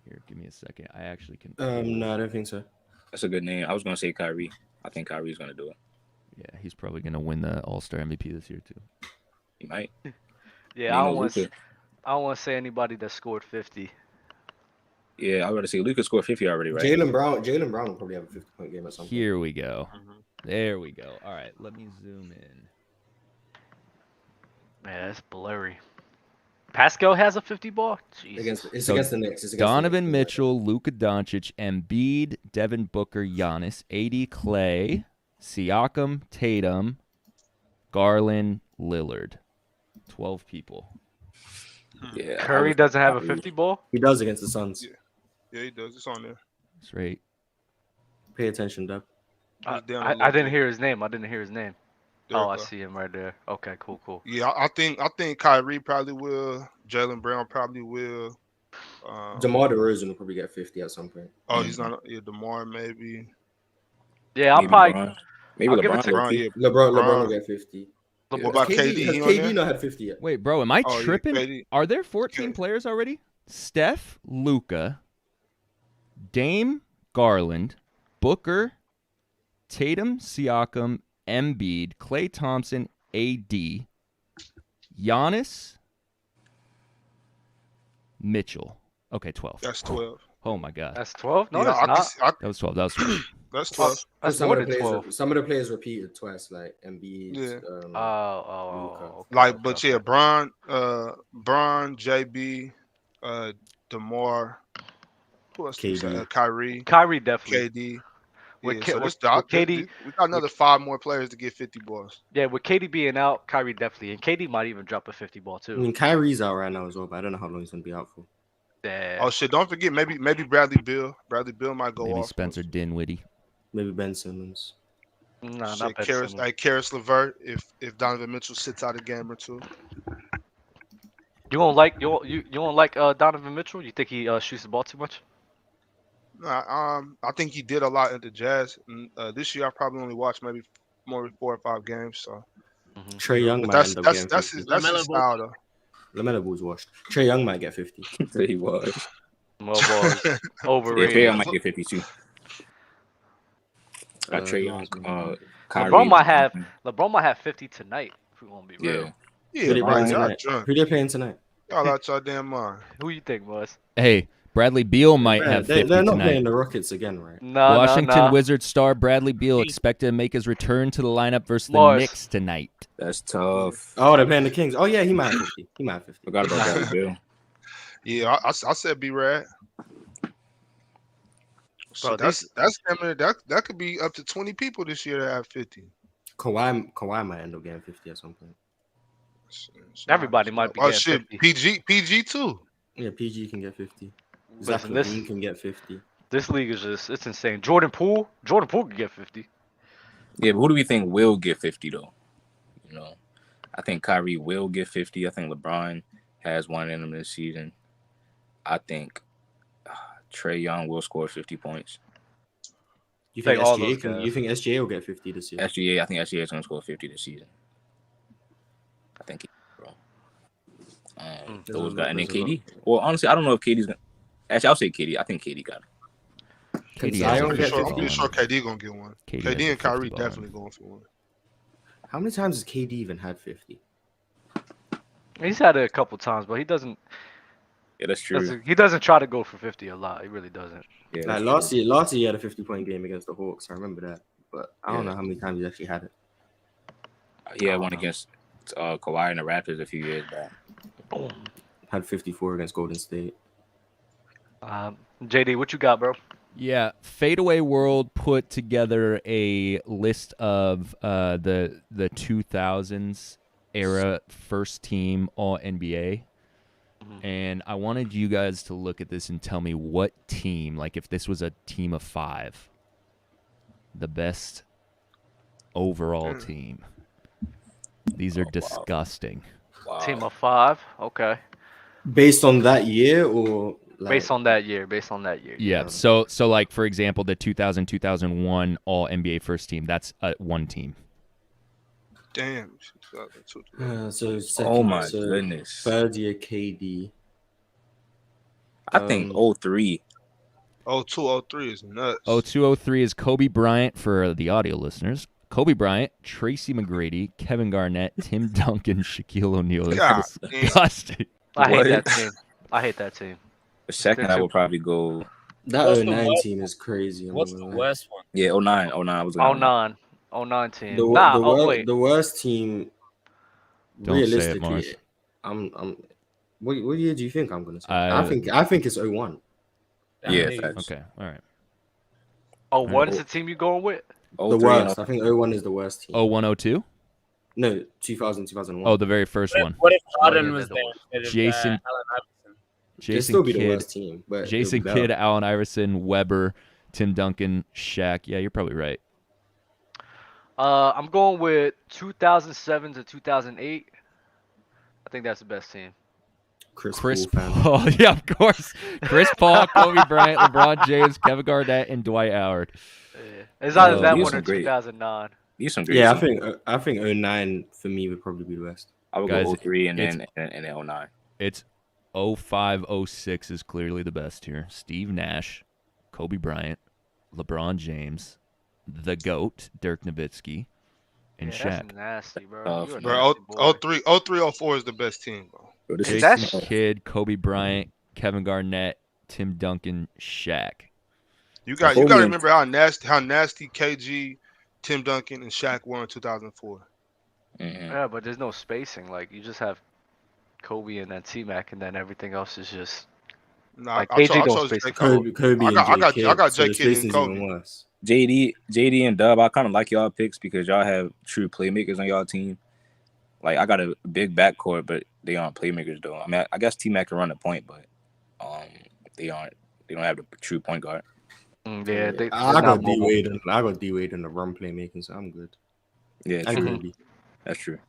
Here, give me a second. I actually can. No, I don't think so. That's a good name. I was going to say Kyrie. I think Kyrie's going to do it. Yeah, he's probably going to win the All-Star MVP this year, too. He might. Yeah, I don't want to say anybody that scored 50. Yeah, I was going to say Luka scored 50 already, right? Jaylen Brown will probably have a 50-point game at some point. Here we go. There we go. All right, let me zoom in. Man, that's blurry. Pascal has a 50 ball? Jesus. It's against the Knicks. It's against Donovan the Knicks. Mitchell, Luka Doncic, Embiid, Devin Booker, Giannis, AD Clay, Siakam, Tatum, Garland, Lillard. 12 people. Yeah, Curry doesn't have a 50 ball? He does against the Suns. Yeah, he does. It's on there. That's right. Pay attention, Dub. I didn't hear his name. Oh, I see him right there. Okay, cool. Yeah, I think Kyrie probably will. Jaylen Brown probably will. DeMar DeRozan will probably get 50 at some point. Oh, he's not. Yeah, DeMar maybe. Yeah, I'll maybe probably. LeBron. Maybe I'll give it LeBron. to LeBron, yeah. LeBron will get 50. What about KD? He on KD there? not had 50 yet. Wait, bro, am I Oh, yeah, tripping? KD. Are there 14 Okay. players already? Steph, Luka, Dame, Garland, Booker, Tatum, Siakam, Embiid, Klay Thompson, AD, Giannis, Mitchell. Okay, 12. That's 12. Oh my God. That's 12? No, Yeah, that's not. That was 12. That was 12. That's 12. That's Some more of the than players, 12. some of the players repeated twice, like Embiid. Yeah. Okay, Like, but yeah, Bron, JB, DeMar, who else? KD. Kyrie, Kyrie definitely. KD. With Yeah, K- so with KD, we got another 5 more players to get 50 balls. Yeah, with KD being out, Kyrie definitely. And KD might even drop a 50 ball I too. mean, Kyrie's out right now as well, but I don't know how long he's gonna be out for. Yeah. Oh shit! Don't forget, maybe Bradley Beal. Bradley Beal might go Maybe off. Spencer Dinwiddie. Maybe Ben Simmons. Nah, Shit, not Ben Karis Simmons. LeVert. If Donovan Mitchell sits out a game or two. You don't like Donovan Mitchell? You think he shoots the ball too much? Nah, I think he did a lot at the Jazz. This year I probably only watched maybe more 4 or 5 games. So Trey Young but might that's end up getting that's 50. his style though. LaMelo Ball's washed. Trey Young might get 50. He was. Well, balls Yeah, overrated. Trey might get 52. Trey Young, Kyrie. LeBron might have 50 tonight. If we want to be real. Yeah, Who they right. playing Y'all tonight? drunk. Who they playing tonight? Y'all out y'all damn mind. Who you think, Buzz? Hey, Bradley Beal might Yeah, have 50 they're not tonight. playing the Rockets again, right? No, Washington Wizards star Bradley Beal expected to make his return to the lineup versus the Morris. Knicks tonight. That's tough. Oh, they're playing the Kings. Oh yeah, he might have 50. He might have 50. Forgot about Bradley Beal. Yeah, I said B-Rad. So Bro, that could be up to 20 people this year that have 50. Kawhi might end up getting 50 at some point. Everybody might be Oh getting shit, 50. PG too. Yeah, PG can get 50. Listen, Zach LaVine can get 50. This league is it's insane. Jordan Poole could get 50. Yeah, but who do we think will get 50 though? You know, I think Kyrie will get 50. I think LeBron has one in him this season. I think Trae Young will score 50 points. You think all SGA those can? guys. You think SGA will get 50 this year? I think SGA is going to score 50 this season. I think he will. Those guys. And then KD. Well, honestly, I don't know if KD's going to. Actually, I'll say KD. I think KD got it. KD Zion has get I'm 50? pretty sure KD gonna get one. KD KD has and Kyrie 50 definitely going for one. How many times has KD even had 50? He's had it a couple times, but he doesn't. Yeah, that's true. He doesn't try to go for 50 a lot. He really doesn't. Yeah, Like last year he had a 50-point game against the Hawks. I remember that, but I don't know how many times he actually had it. He had one against Kawhi and the Raptors a few years back. Had 54 against Golden State. JD, what you got, bro? Yeah, Fadeaway World put together a list of the 2000s era first team All NBA. And I wanted you guys to look at this and tell me what team, like if this was a team of 5, the best overall team. These are disgusting. Wow. Team of 5. Okay. Based on that year or like, Based on that year. Yeah. So like for example, the 2000-2001 All NBA first team. That's one team. Damn. so second, Oh my so goodness. third year KD. I think 03. 02, 03 is nuts. 02-03 is Kobe Bryant for the audio listeners. Kobe Bryant, Tracy McGrady, Kevin Garnett, Tim Duncan, Shaquille O'Neal. God, Disgusting. I hate What? that team. I hate that team. The second, I would probably go. That What's the 09 West? team is crazy. What's the West one? Yeah, 09. 09. I was going 09 team. The wait. the worst team. Don't say it, realistically, Mars. I'm. What year do you think I'm gonna say? I I think it's 01. Yeah, Hey, facts. Okay, all right. Oh, what is the team you going with? The 03 worst. and I think 01 is the worst team. 01-02? No, 2000, 2001. Oh, the very first one. What if Oh, Harden yeah, was they're there? the instead of, Jason- Allen Iverson? It'd Jason still be the Kidd, worst team, but Jason it'll be Kidd, better. Allen Iverson, Weber, Tim Duncan, Shaq. Yeah, you're probably right. I'm going with 2007 to 2008. I think that's the best team. Chris Paul, fam. Paul. Yeah, of course. Chris Paul, Kobe Bryant, LeBron James, Kevin Garnett, and Dwight Howard. Yeah. It's either Oh, that these one are or great. 2009. These some great Yeah, teams. I think 09 for me would probably be the best. I would Guys, go 03 and it's- then 09. It's 05-06 is clearly the best here. Steve Nash, Kobe Bryant, LeBron James, the GOAT, Dirk Nowitzki, and Yeah, Shaq. that's nasty, bro. Tough. You a Bro, nasty boy. 03, 04 is the best team, bro. Bro, this Is is that Jason sh- Kidd, Kobe Bryant, Kevin Garnett, Tim Duncan, Shaq. You got Kobe to and- remember how nasty KG, Tim Duncan, and Shaq were in 2004. Mhm. Yeah, but there's no spacing. Like, you just have Kobe and then T-Mac, and then everything else is just... Nah, Like, I KG chose don't J. space Cole. Kobe I got- and I J. got- I got so J. the Kidd and spacing's Kobe. even worse. JD and Dub, I kind of like y'all picks because y'all have true playmakers on y'all team. Like I got a big backcourt, but they aren't playmakers though. I mean, I guess T-Mac can run the point, but they aren't. They don't have the true point guard. Yeah, I got D Wade and the run playmaking, so I'm good. Yeah, And true. Kobe. That's true.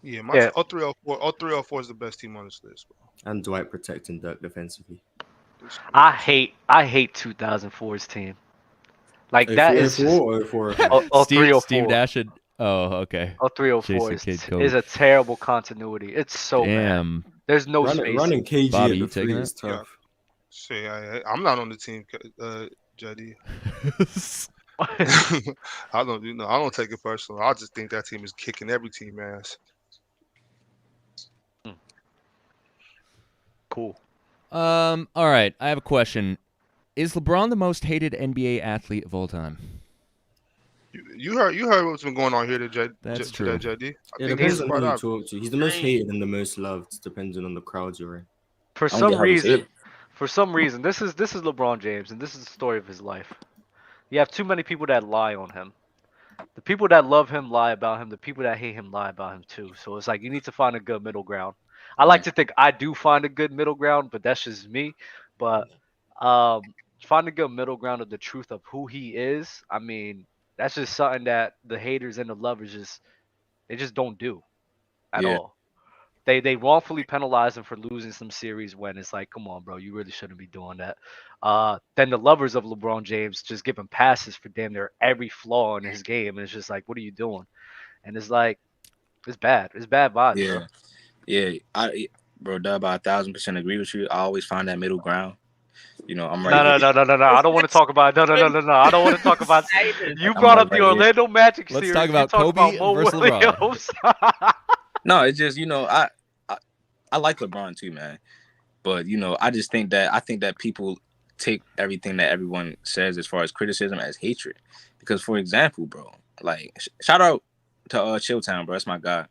Yeah, Yeah. 03, 04 is the best team on this list, bro. And Dwight protecting Dirk defensively. I hate 2004's team. Like, that is just... 04 or 04. Oh, Steve 304. Steve Nash had, oh, okay. 0304 Jason Kidd, Kobe. is a terrible continuity. It's so bad. Damn. There's no spacing. Running KG Bobby, at you the taking three it? is tough. See, I'm not on the team, JD. I don't take it personal. I just think that team is kicking every team ass. Cool. All right, I have a question. Is LeBron the most hated NBA athlete of all time? You heard what's been going on here today. That's today, true. JD. I It think depends he's on quite who you obvious. talk to. He's the most hated and the most loved, depending on the crowds you're in. For I don't get some how he's reason, hated. this is LeBron James, and this is the story of his life. You have too many people that lie on him. The people that love him lie about him. The people that hate him lie about him too. So it's like you need to find a good middle ground. I like to think I do find a good middle ground, but that's just me. But find a good middle ground of the truth of who he is. I mean, that's just something that the haters and the lovers just don't do at Yeah. all. They wrongfully penalize him for losing some series when it's like, come on, bro, you really shouldn't be doing that. Then the lovers of LeBron James just give him passes for damn near every flaw in his game, and it's just like, what are you doing? And it's like, it's bad. It's bad vibes, bro. Yeah. Bro, Dub, I 1,000% agree with you. I always find that middle ground. I'm right No, here. no, no, no, no, no. I don't want to talk about. No, no, no, no, no. I don't want to talk about. You brought up the Orlando Magic series. Let's talk about You Kobe Mo versus LeBron. Williams. No, it's just I like LeBron too, man. But I think that people take everything that everyone says as far as criticism as hatred. Because, for example, bro, like shout out to Chilltown, bro. That's my guy.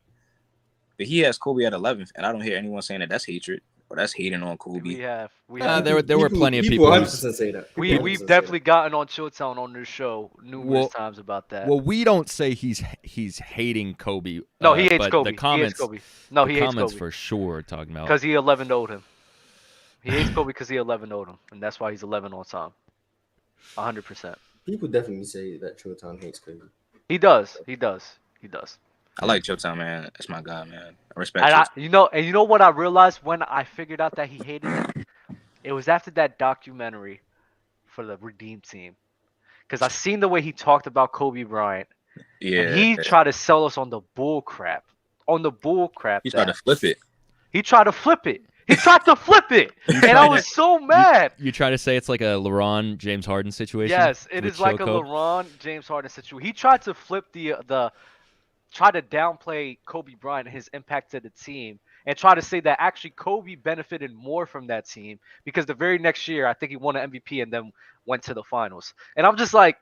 But he has Kobe at 11th, and I don't hear anyone saying that that's hatred or that's hating on Kobe. We have. There were plenty of people. 100% say that. We've definitely gotten on Showdown on this show numerous times about that. Well, we don't say he's hating Kobe. No, he hates but Kobe. The comments, he hates Kobe. No, he the hates comments Kobe for sure are talking about because he 11 owed him. He hates Kobe because he 11 owed him, and that's why he's 11 on time. 100%. People definitely say that Chilltown hates Kobe. He does. He does. He does. I like Chilltown, man. That's my guy, man. I respect And Chilltown. you know what I realized when I figured out that he hated him? It was after that documentary for the Redeem team. Because I seen the way he talked about Kobe Bryant. Yeah. And he tried to sell us on the bull crap. He tried to flip it. He tried to flip it. He tried to flip it. And I was so mad. You try to say it's like a LeBron James Harden situation? Yes, it with is like a Shoko? LeBron James Harden situation. He tried to flip try to downplay Kobe Bryant and his impact to the team and try to say that actually Kobe benefited more from that team because the very next year I think he won an MVP and then went to the finals. And I'm just like,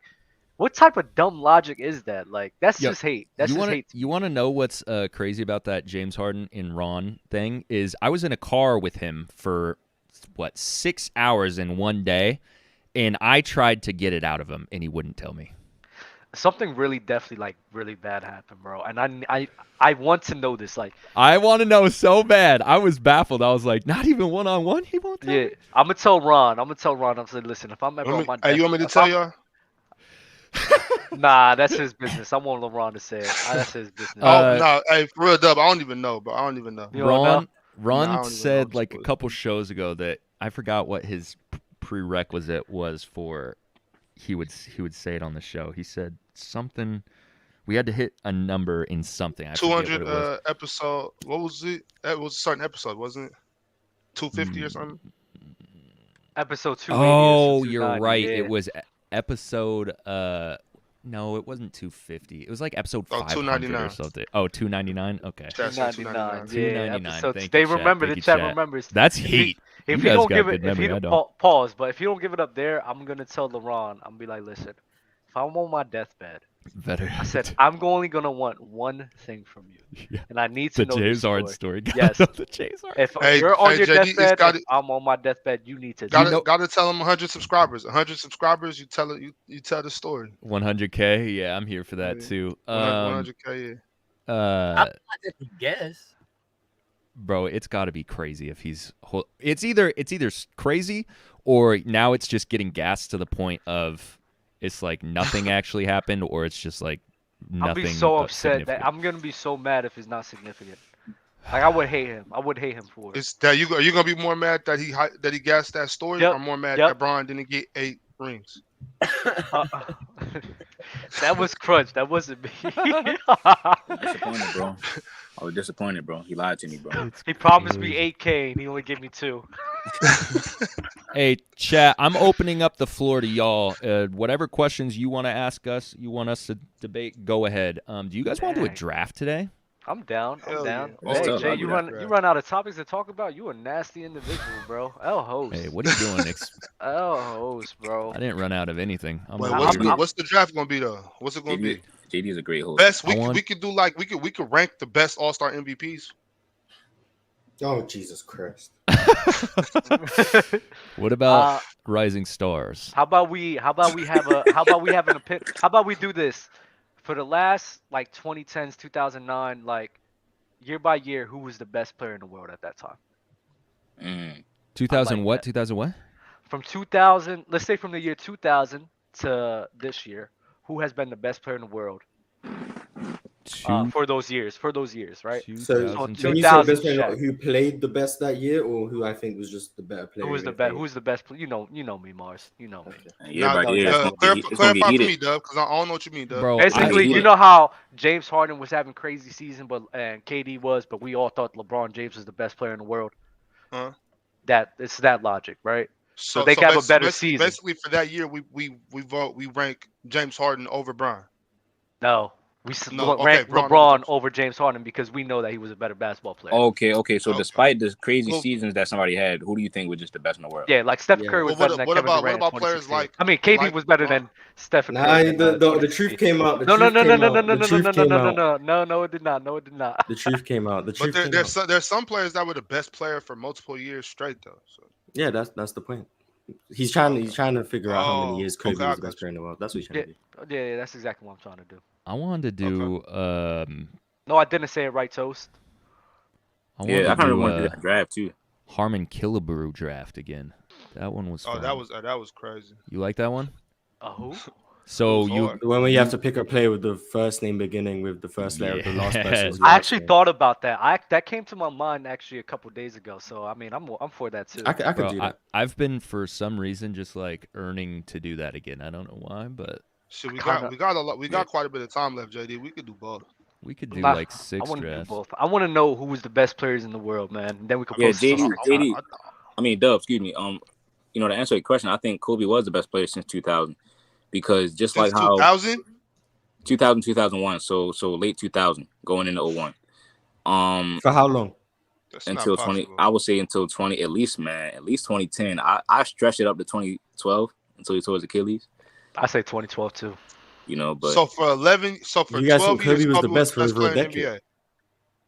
what type of dumb logic is that? Like, that's just hate. That's just hate. You want to know what's crazy about that James Harden and Ron thing is I was in a car with him for 6 hours in one day, and I tried to get it out of him, and he wouldn't tell me. Something really really bad happened, bro. And I want to know this. Like, I want to know so bad. I was baffled. I was like, not even one-on-one? He won't tell me? I'm gonna tell Ron. I'm saying, listen, if I'm ever on my you want me to tell y'all? Nah, that's his business. I want LeBron to say it. That's his business. No, hey, for real, Dub, I don't even know, bro. I don't even know. You don't know? Ron said like a couple shows ago that I forgot what his prerequisite was for he would say it on the show. He said something. We had to hit a number in something. 200 episode. What was it? That was a certain episode, wasn't it? 250 or something. Episode 280. Oh, you're right. Yeah. It was episode. No, it wasn't 250. It was like episode 500 or something. Oh, 299. Okay. 299. 299. Yeah, Thank they you, Shaq. remember. Thank The you, chat Shaq. remembers. That's heat. If you you guys don't got give good it, memory. if I you don't. pause, but if you don't give it up there, I'm gonna tell LeBron. I'm gonna be like, listen, if I'm on my deathbed, Better. I said I'm only gonna want one thing from you, Yeah. and I need The to know James the Harden story. story. Yes. The James Harden. If you're on your JD, deathbed, I'm on my deathbed. You need to. Gotta tell him 100 subscribers. 100 subscribers. You tell it. You tell the story. 100K. Yeah, I'm here for that too. 100K. Yeah. I guess. Bro, it's got to be crazy if he's. It's either crazy or now it's just getting gassed to the point of it's like nothing actually happened, or it's just like nothing. I'll be so upset that I'm gonna be so mad if it's not significant. Like I would hate him. I would hate him for it. Is that you? Are you gonna be more mad that he gassed that story, Yep, or more mad yep. that Bron didn't get 8 rings? That was Crunch. That wasn't me. Disappointed, bro. I was disappointed, bro. He lied to me, bro. He promised me 8K and he only gave me 2. Hey, chat, I'm opening up the floor to y'all. Whatever questions you want to ask us, you want us to debate, go ahead. Do you guys want to do a draft today? I'm down. I'm Hell down. yeah. That's Hey, tough. Jay, I'll you do that. run out of topics to talk about. You a nasty individual, bro. El host. Hey, what are you doing? El host, bro. I didn't run out of anything. Wait, over what's here. the what's the draft gonna be though? What's it gonna be? JD is a great host. Best I we want- could do like we could rank the best All-Star MVPs. Oh Jesus Christ! What about Rising Stars? How about we have an opinion? How about we do this for the last like 2010s, 2009, like year by year, who was the best player in the world at that time? 2000 I like what? that. 2000 what? From 2000, let's say from the year 2000 to this year, who has been the best player in the world for those years, right? So 2000. can you say best 2000 player, Shaq. not who played the best that year, or who I think was just the better player? Who was the in best? game? Who's the best? You know me, Mars. You know me. Yeah, by no, year, that's it's gonna Clarify get for heated. me, Dub, because I don't know what you mean, Dub. Bro, Basically, you know how James Harden was having crazy season, and KD was, but we all thought LeBron James was the best player in the world. Huh? It's that logic, right? So they have a better basically, season. Basically, for that year, we rank James Harden over Bron. No, ranked Bron LeBron over James Harden because we know that he was a better basketball player. Okay. So Okay. despite the crazy Well- seasons that somebody had, who do you think was just the best in the world? Yeah, like Steph Yeah. Curry was Well, better than what Kevin about- Durant. what about in players 2016. like- I mean, KD like was better LeBron? than Steph Nah, Curry. in, the 2016. truth came out. The No, truth came out. The truth came out. No, it did not. No, it did not. The truth came out. The But truth came out. there's some players that were the best player for multiple years straight though. So. Yeah, that's the point. He's trying to figure out how many years Kobe okay, I was the got best player in the world. That's what he's trying to do. Yeah, that's exactly what I'm trying to do. I wanted to do No, I didn't say it right, Toast. I wanted Yeah, I to kind of do want to do that draft too. Harmon Killebrew draft again. That one was fun. that was crazy. You like that one? Who? So was you hard. When we have to pick a player with the first name beginning with the first letter of the last Yes. person's I last actually name. thought about that. That came to my mind actually a couple days ago. So I mean, I'm for that too. I could Bro, do that. I've been for some reason just like earning to do that again. I don't know why, but Shit, we Kinda- got a lot. We got quite a bit of time left, JD. We could do both. we could do Nah, like I 6 want to do drafts. both. I want to know who was the best players in the world, man. Then we could Yeah, post JD. I mean, Dub. Excuse me. To answer your question, I think Kobe was the best player since 2000 because just Since like how 2000. 2001, so late 2000, going into 01. For how long? That's Until not 20, possible. I would say until 20, at least 2010. I stretched it up to 2012 until he tore his Achilles. I say 2012 too. But So for 11, so for You guys 12 think Kobe years, was the best for best over a player in the decade? NBA.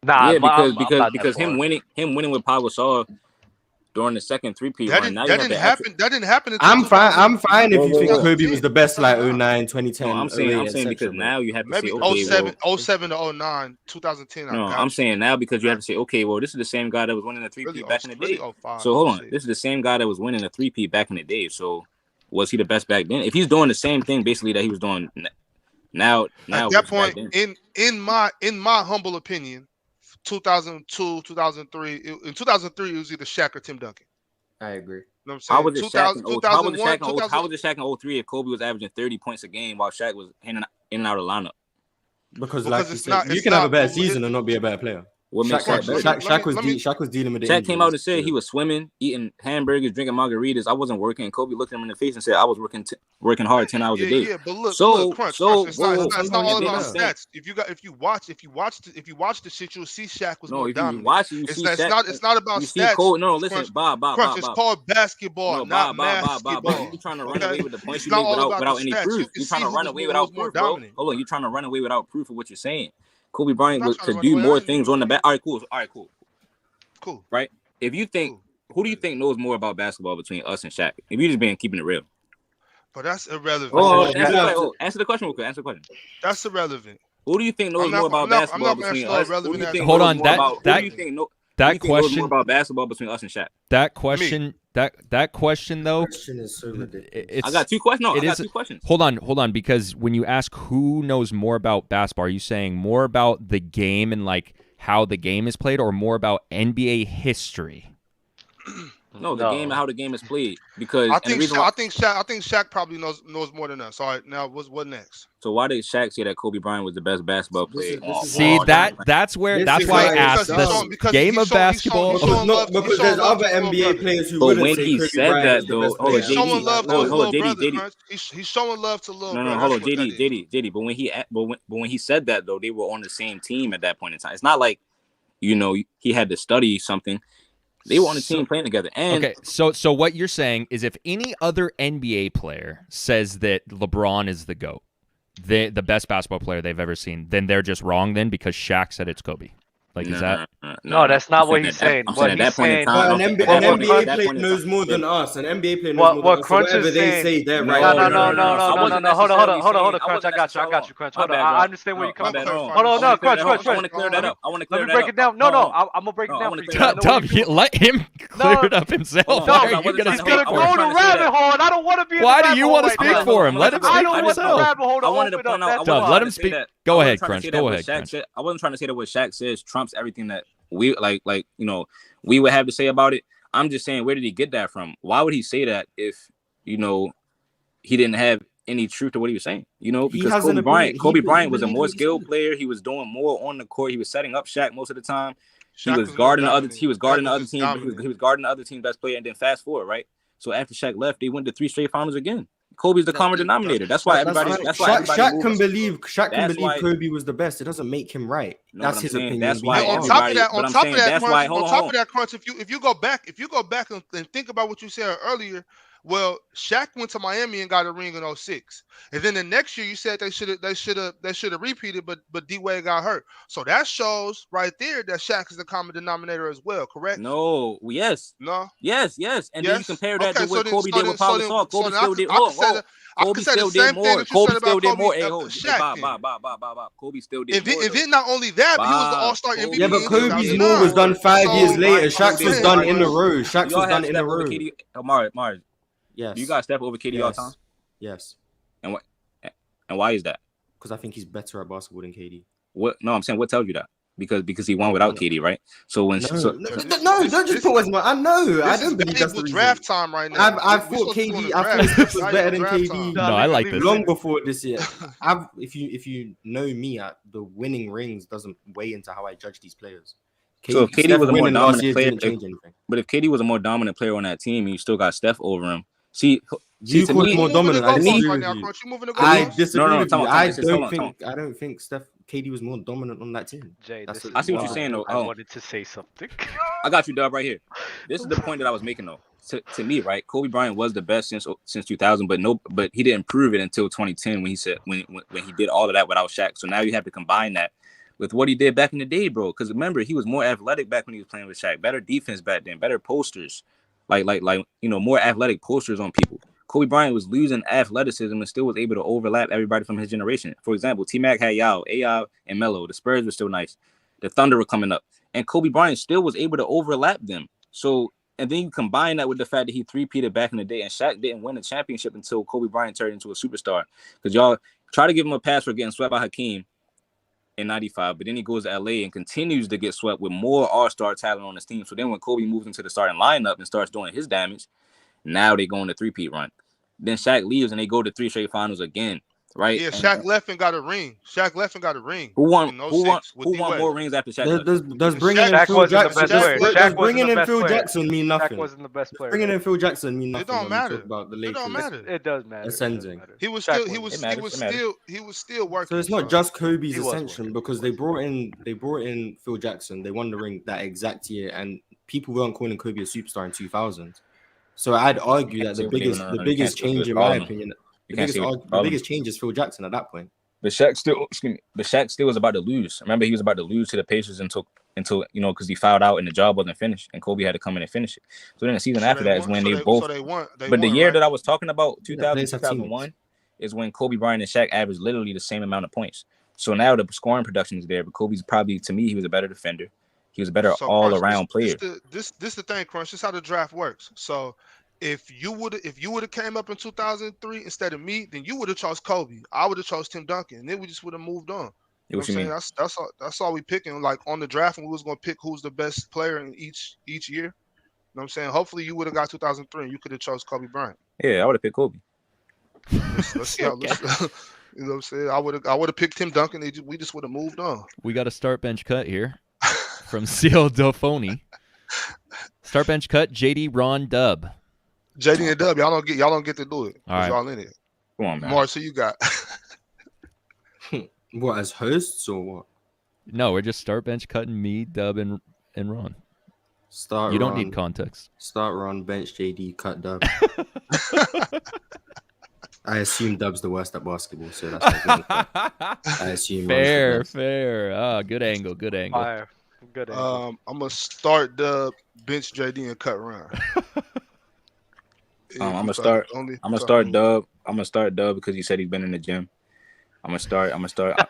Nah, yeah, I'm not because that him far. winning with Pau Gasol during the second three-peat That run. Now didn't you have happen. That didn't happen. Until I'm fine. 2000. I'm fine if you think Whoa. Kobe was the best like 09, 2010. No, I'm saying 08, because etc., now you have to Maybe say okay, 07, well, 07 to 09, 2010. no, I got I'm you. saying now because you have to say okay, well, this is the same guy that was winning the three-peat Really, back in the day. really 05. So hold on, Shit. this is the same guy that was winning the three-peat back in the day. So was he the best back then? If he's doing the same thing basically that he was doing now At that versus back point, then. in my humble opinion, 2002, 2003. In 2003, it was either Shaq or Tim Duncan. I agree. You know what I'm saying? How was it Shaq in 2001, 03 if Kobe was averaging 30 points a game while Shaq was in and out of the lineup? Because Because like you it's said, not- you it's can have a not- better season and not be a better player. What makes Shaq, Shaq better? Shaq was dealing with the Shaq came out and injuries. said he was swimming, eating hamburgers, drinking margaritas. I wasn't working. Kobe looked him in the face and said, "I was working hard 10 hours a day." Yeah, but look, So- Crunch, so- it's whoa, not, whoa, it's not sometimes all you about think stats. If you watch the shit, you'll see Shaq was No, more if you dominant. watch it, you It's see not, it's not about you see stats. Kobe. No, listen, Crunch, Bob. Crunch, it's called basketball, No, not Bob. basketball. You trying to run Okay? away with the points It's you not make all about without the any stats. proof. You can You trying see to who run was away more- without who was more proof, bro. dominant. Hold on, you trying to run away without proof of what you're saying. Kobe Bryant I'm not was trying to to run do away. more things on the back. All right, cool. Cool. Right? If you think, Cool. who do you think knows more about basketball between us and Shaq? If you just been keeping it real. But that's irrelevant. Answer the question real quick. Answer the question. That's irrelevant. Who do you think knows I'm not- more about I'm not- basketball I'm not between gonna us? say Who do you relevant think as- Hold knows on, more that- about- who do that- you think knows That more question, about basketball between us and Shaq? that question though, Question is so ridiculous. it's I got two questions. No, it I got is- two questions. Hold on, because when you ask who knows more about basketball, are you saying more about the game and like how the game is played, or more about NBA history? No, the game and how the game is played. Because I and the think reason why, I think Shaq probably knows more than us. All right, now what next? so why did Shaq say that Kobe Bryant was the best basketball player? See, that's why I asked the game of basketball. Because there's other NBA players who But wouldn't when say he Kobe said Bryant that, is the though, best hold on, player. He's showing love to his little brother, JD. Crunch. He's showing love to little brother. Hold on, JD. But when he said that, though, they were on the same team at that point in time. It's not like, he had to study something. They were on the team playing together. And okay, so what you're saying is if any other NBA player says that LeBron is the GOAT, the best basketball player they've ever seen, then they're just wrong then because Shaq said it's Kobe. Like, is that? No, that's not what he's saying. What he's saying. An NBA player knows more than us. An NBA player knows more than us. Crunch Whatever is they saying. say, they're right. No. Hold on, Crunch. I got you, Crunch. Hold on. I understand where you're coming from. Hold on, no, Crunch. I want to clear that up. Let me break it down. No, I'm gonna break it down for you. Dub, let him clear it up himself. Why are you gonna He's speak gonna for go him? to rabbit hole, and I don't want to be. Why do you want to speak for him? Let him speak I for don't want the himself. rabbit hole to open up. Dub, let him speak. Go ahead, Crunch. Go ahead, Crunch. I wasn't trying to say that what Shaq says trumps everything that we we would have to say about it. I'm just saying, where did he get that from? Why would he say that if he didn't have any truth to what he was saying? Because Kobe Bryant was a more skilled player. He was doing more on the court. He was setting up Shaq most of the time. He was guarding the other team. He was guarding the other team's best player. And then fast forward, right? So after Shaq left, they went to 3 straight finals again. Kobe's the common denominator. That's why everybody. Shaq can believe Kobe was the best. It doesn't make him right. That's his opinion. That's why. On top of that, Crunch, if you go back and think about what you said earlier, well, Shaq went to Miami and got a ring in 06. And then the next year you said they should have repeated, but D Wade got hurt. So that shows right there that Shaq is the common denominator as well, correct? No, yes. No. Yes. And then you compare that to what Kobe did with Pau Gasol. Kobe still did more. Kobe still did more. Kobe still did more. Kobe still did more. And then not only that, but he was the All-Star MVP. Yeah, but Kobe's more was done 5 years later. Shaq's was done in a row. Shaq's was done in a row. Mars. Yes. You got Steph over KD all the time? Yes. And why is that? Because I think he's better at basketball than KD. What? No, I'm saying what tells you that? Because he won without KD, right? So when don't just put Westman. I know. I don't believe that's the draft time right now. I thought KD. I thought Steph was better than KD. No, I like this. Long before this year. If you know me, the winning rings doesn't weigh into how I judge these players. So if KD was a more dominant player, but if KD was a more dominant player on that team, and you still got Steph over him. See, you call him more dominant. I disagree with you. I don't think KD was more dominant on that team. Jay, I see what you're saying though. I wanted to say something. I got you, Dub, right here. This is the point that I was making though. To me, right, Kobe Bryant was the best since 2000, but he didn't prove it until 2010 when he said when he did all of that without Shaq. So now you have to combine that with what he did back in the day, bro. Because remember, he was more athletic back when he was playing with Shaq. Better defense back then. Better posters. Like more athletic posters on people. Kobe Bryant was losing athleticism and still was able to overlap everybody from his generation. For example, T-Mac had Yao, AI, and Melo. The Spurs were still nice. The Thunder were coming up. And Kobe Bryant still was able to overlap them. So, and then you combine that with the fact that he three-peated back in the day, and Shaq didn't win a championship until Kobe Bryant turned into a superstar. Because y'all try to give him a pass for getting swept by Hakeem in 95, but then he goes to LA and continues to get swept with more all-star talent on his team. So then when Kobe moves into the starting lineup and starts doing his damage, now they go on the three-peat run. Then Shaq leaves and they go to 3 straight finals again, right? Yeah, Shaq left and got a ring. Who won more rings after Shaq left? Does bringing in Phil Jackson mean nothing? Shaq wasn't the best player. Bringing in Phil Jackson mean nothing. It don't matter. About the It don't matter. It does matter. Ascending. He was still working. So it's not just Kobe's ascension because they brought in Phil Jackson. They won the ring that exact year, and people weren't calling Kobe a superstar in 2000. So I'd argue that the biggest change, in my opinion, the biggest change is Phil Jackson at that point. But Shaq still was about to lose. Remember, he was about to lose to the Pacers until because he fouled out and the job wasn't finished, and Kobe had to come in and finish it. So then the season after that is when they both. But the year that I was talking about, 2001, is when Kobe Bryant and Shaq averaged literally the same amount of points. So now the scoring production is there, but Kobe's probably, to me, he was a better defender. He was a better all-around player. This the thing, Crunch. This is how the draft works. So if you would have came up in 2003 instead of me, then you would have chose Kobe. I would have chose Tim Duncan, and then we just would have moved on. You know what I'm saying? That's all we picking. Like on the draft, and we was gonna pick who's the best player in each year. You know what I'm saying? Hopefully you would have got 2003 and you could have chose Kobe Bryant. Yeah, I would have picked Kobe. Let's see how you know what I'm saying? I would have picked Tim Duncan. We just would have moved on. We got a start bench cut here from CL Dofoni. Start bench cut, JD, Ron, Dub. JD and Dub, y'all don't get to do it. All right. Y'all in it. Come on, man. Mars, who you got? What, as hosts or what? No, we're just start bench cutting me, Dub, and Ron. Start. You don't Ron, need context. Start Ron, bench JD, cut Dub. I assume Dub's the worst at basketball, so that's not good. I assume Fair. Ah, good angle. Fire. Good. I'm gonna start Dub, bench JD, and cut Ron. I'm gonna start Dub. I'm gonna start Dub because he said he's been in the gym. I'm gonna start. I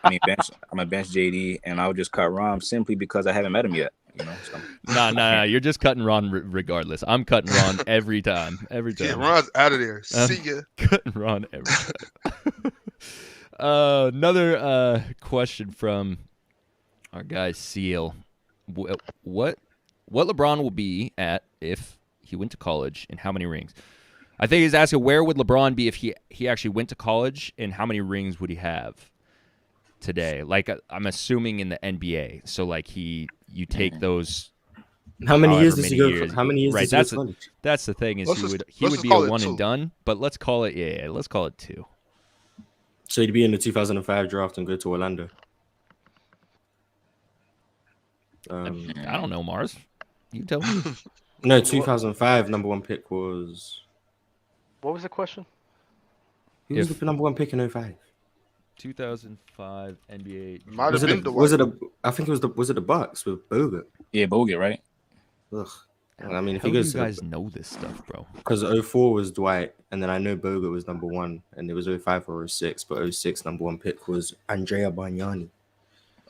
mean, bench. I'm gonna bench JD, and I'll just cut Ron simply because I haven't met him yet. You know. So. Nah. You're just cutting Ron regardless. I'm cutting Ron every time. Yeah, Ron's out of there. See ya. Cutting Ron every time. Another question from our guy Seal. What LeBron will be at if he went to college, and how many rings? I think he's asking where would LeBron be if he actually went to college, and how many rings would he have today? Like I'm assuming in the NBA. So like you take those. How many years does he go? How many years right, does he go to college? That's the thing is he would be a one and done. But let's call it let's call it 2. So he'd be in the 2005 draft and go to Orlando. I don't know, Mars. You tell me. No, 2005 number 1 pick was. What was the question? Who was the number 1 pick in 05? 2005 NBA. Might have been I think it was the Bucks with Bogut. Yeah, Bogut, right? Ugh. I mean, if How he do goes you guys know this stuff, bro? because 04 was Dwight, and then I know Bogut was number 1, and it was 05 or 06, but 06 number 1 pick was Andrea Bargnani.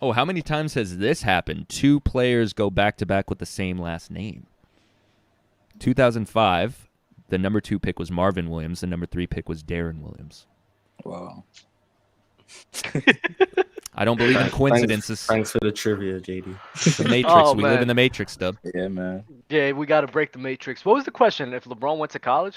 Oh, how many times has this happened? 2 players go back to back with the same last name. 2005. The number 2 pick was Marvin Williams. The number 3 pick was Darren Williams. Wow. I don't believe in coincidences. Thanks for the trivia, JD. The Matrix. Oh, we man. live in the Matrix, Dub. Yeah, man. Yeah, we got to break the matrix. What was the question? If LeBron went to college?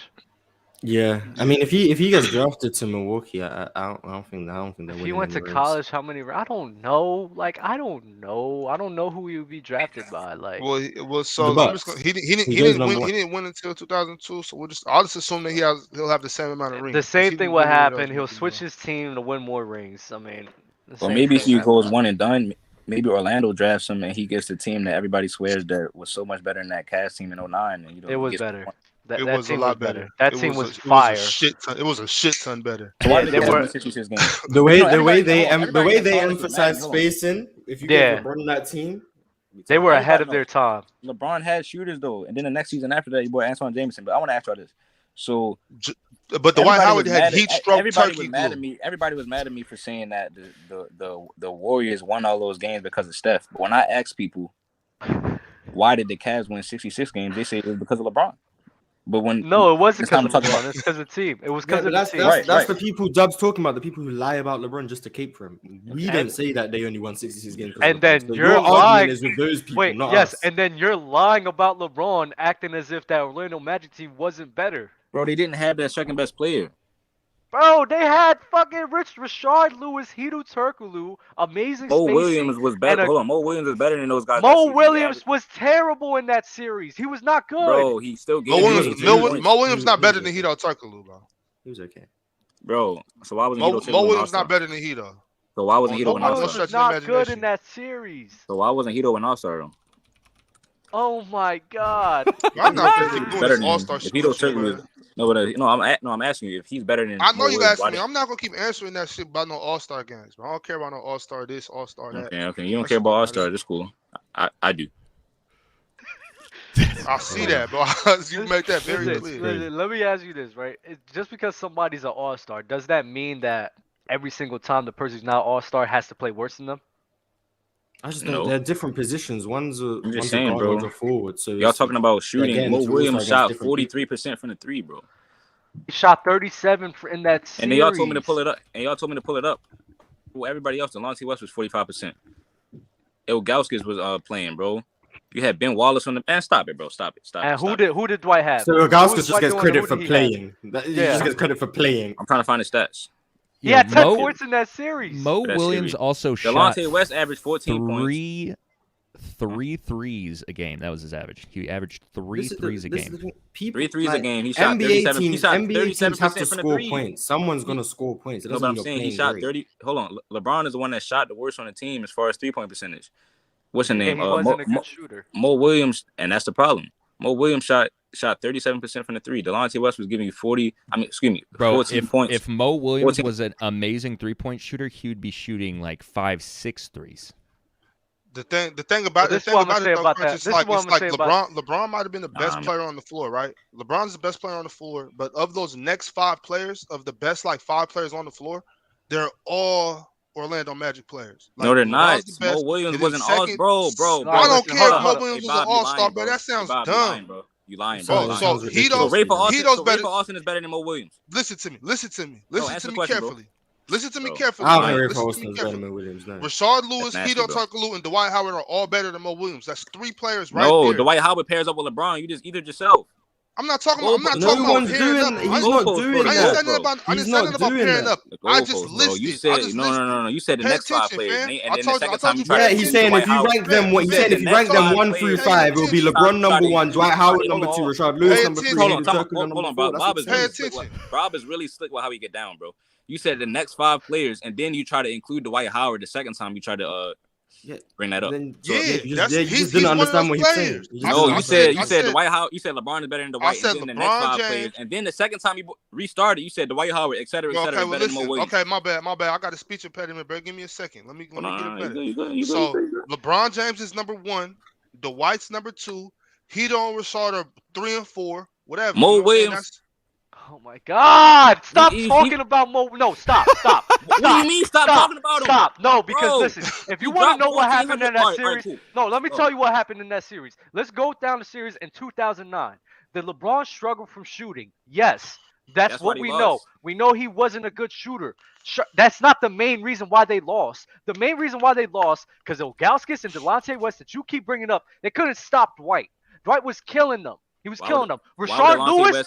Yeah, I mean, if he gets drafted to Milwaukee, I don't think If he went to college, how many? I don't know. Like, I don't know. I don't know who he would be drafted by. Like, So The I'm just Bucks. gonna, he goes number didn't one. he didn't win until 2002. So I'll just assume that he'll have the same amount of rings. the same He thing didn't will win happen. else He'll with switch LeBron. his team to win more rings. I mean, the Or same maybe if thing he will goes happen. one and done, maybe Orlando drafts him and he gets the team that everybody swears that was so much better than that Cavs team in 09. And It was better. That was a team lot was better. That team was fire. It was a shit ton better. So why Yeah, did they they were- win 66 games? The way Everybody they thought emphasize Hold on. spacing, if you Yeah. get LeBron on that team, They were ahead of Everybody their time. LeBron had shooters though, and then the next season after that, your boy Antoine Jameson. But I want to ask y'all this. So, But Dwight everybody Howard was had mad at- heat stroke everybody turkey was mad glue. at me. Everybody was mad at me for saying that the Warriors won all those games because of Steph. But when I asked people why did the Cavs win 66 games, they say it was because of LeBron. But when No, it wasn't it's time because of to talk LeBron. about- It's because of the team. It was yeah, because but of the that's team. that's, Right. the people Dub's talking about, the people who lie about LeBron just to cape for him. We don't say that they only won 66 games. because And of then LeBron. So you're your argument lying- is with those people, Wait, not yes, us. and then you're lying about LeBron, acting as if that Orlando Magic team wasn't better. bro, they didn't have that second best player. Bro, they had fucking Rashard Lewis, Hedo Turkoglu, amazing Mo spacing. Williams was better. and a- Hold on, Mo Williams was better than those guys. that Mo season. Williams was terrible in that series. He was not good. Bro, he still Mo gave Williams, me Mo Williams not better than Hedo Turkoglu, bro. He was okay. Bro, so why wasn't Mo Hedo Williams not better than Hedo. So why wasn't Mo Hedo an Mo Williams All-Star? Williams stretch was your not good imagination. in that series. So why wasn't Hedo an All-Star though? Oh my God. I'm not He's thinking better doing this than All-Star if Hedo shit, Turkoglu. man. No, but I'm asking you if he's better than. I know Mo you Williams, asking me. I'm not gonna keep answering that shit about no All-Star games, bro. I don't care about no All-Star this, All-Star that. Okay. You don't care about All-Star. That's cool. I do. I see that, bro. You make that very Listen, clear. let me ask you this, right? Just because somebody's an all-star, does that mean that every single time the person's not all-star has to play worse than them? I just No. don't. They're different positions. One's a saying, guard, bro. one's a forward. So Y'all talking about shooting? again, Mo it's Williams also shot against different 43% from the three, bro. He shot 37 in that series. And then y'all told me to pull it up. Well, everybody else, Delonte West was 45%. Ilgauskas was playing, bro. You had Ben Wallace on the man. Stop it, bro. Stop it. And Stop who did Dwight have? So Who Ilgauskas was just Dwight gets doing and credit who for did he have? playing. He just gets credit for playing. I'm trying to find the stats. He had 10 Mo- points in that series. Mo That Williams series. also shot Delonte West averaged 14 points. three threes a game. That was his average. He averaged three threes a game. Three threes a game. He shot 37. He shot 37% have to from the score three. points. Someone's gonna score points. It No, doesn't but I'm mean saying you're he playing shot great. 30. Hold on. LeBron is the one that shot the worst on the team as far as 3-point percentage. What's his Yeah, name? he wasn't a good shooter. Mo Williams, and that's the problem. Mo Williams shot 37% from the three. Delonte West was giving you 14 points. If Mo Williams 14. was an amazing 3-point shooter, he would be shooting like 5-6 threes. The thing about it, though, Chris, it's like LeBron might have been the best player on the floor, right? LeBron's the best player on the floor, but of those next 5 players, of the best 5 players on the floor, they're all Orlando Magic players. No, they're not. Mo Williams wasn't all, bro. I don't care if Mo Williams was an all-star, bro. That sounds dumb. You lying, bro. So Ray Austin is better than Mo Williams. Listen to me. Listen to me carefully. Listen to me I carefully. don't think Ray Austin is better than Mo Williams. No. Rashard Lewis, Hedo Turkoglu, and Dwight Howard are all better than Mo Williams. That's 3 players right there. No, there. Dwight Howard pairs up with LeBron. You just either yourself. I'm not talking about. He's not doing that. I ain't saying about pairing up. I just listed. You said no. You said the next 5 players, and then the second time you tried. Yeah, he's saying if you rank them, he said if you rank them 1 through 5, it will be LeBron number 1, Dwight Howard number 2, Rashard Lewis number 3. Hold on, Bob is really slick with how he get down, bro. You said the next 5 players, and then you try to include Dwight Howard the second time you try to bring that up. You just didn't understand what he's saying. No, you said Dwight Howard. You said LeBron is better than Dwight, and then the next 5 players, and then the second time you restarted, you said Dwight Howard, et cetera, better than Mo Williams. Okay, my bad. I got a speech impediment, bro. Give me a second. Let me get it better. So LeBron James is number 1, Dwight's number 2, Hedo and Rashard are 3 and 4, whatever. Mo Williams. Oh my God! Stop talking about Mo. No, stop. What do you mean? Stop talking about him. Stop. No, because listen, if you want to know what happened in that series, no, let me tell you what happened in that series. Let's go down the series in 2009. Did LeBron struggle from shooting? Yes. That's what we know. We know he wasn't a good shooter. That's not the main reason why they lost. The main reason why they lost, because Ilgauskas and Delonte West that you keep bringing up, they couldn't stop Dwight. Dwight was killing them. He was killing them. Rashard Lewis.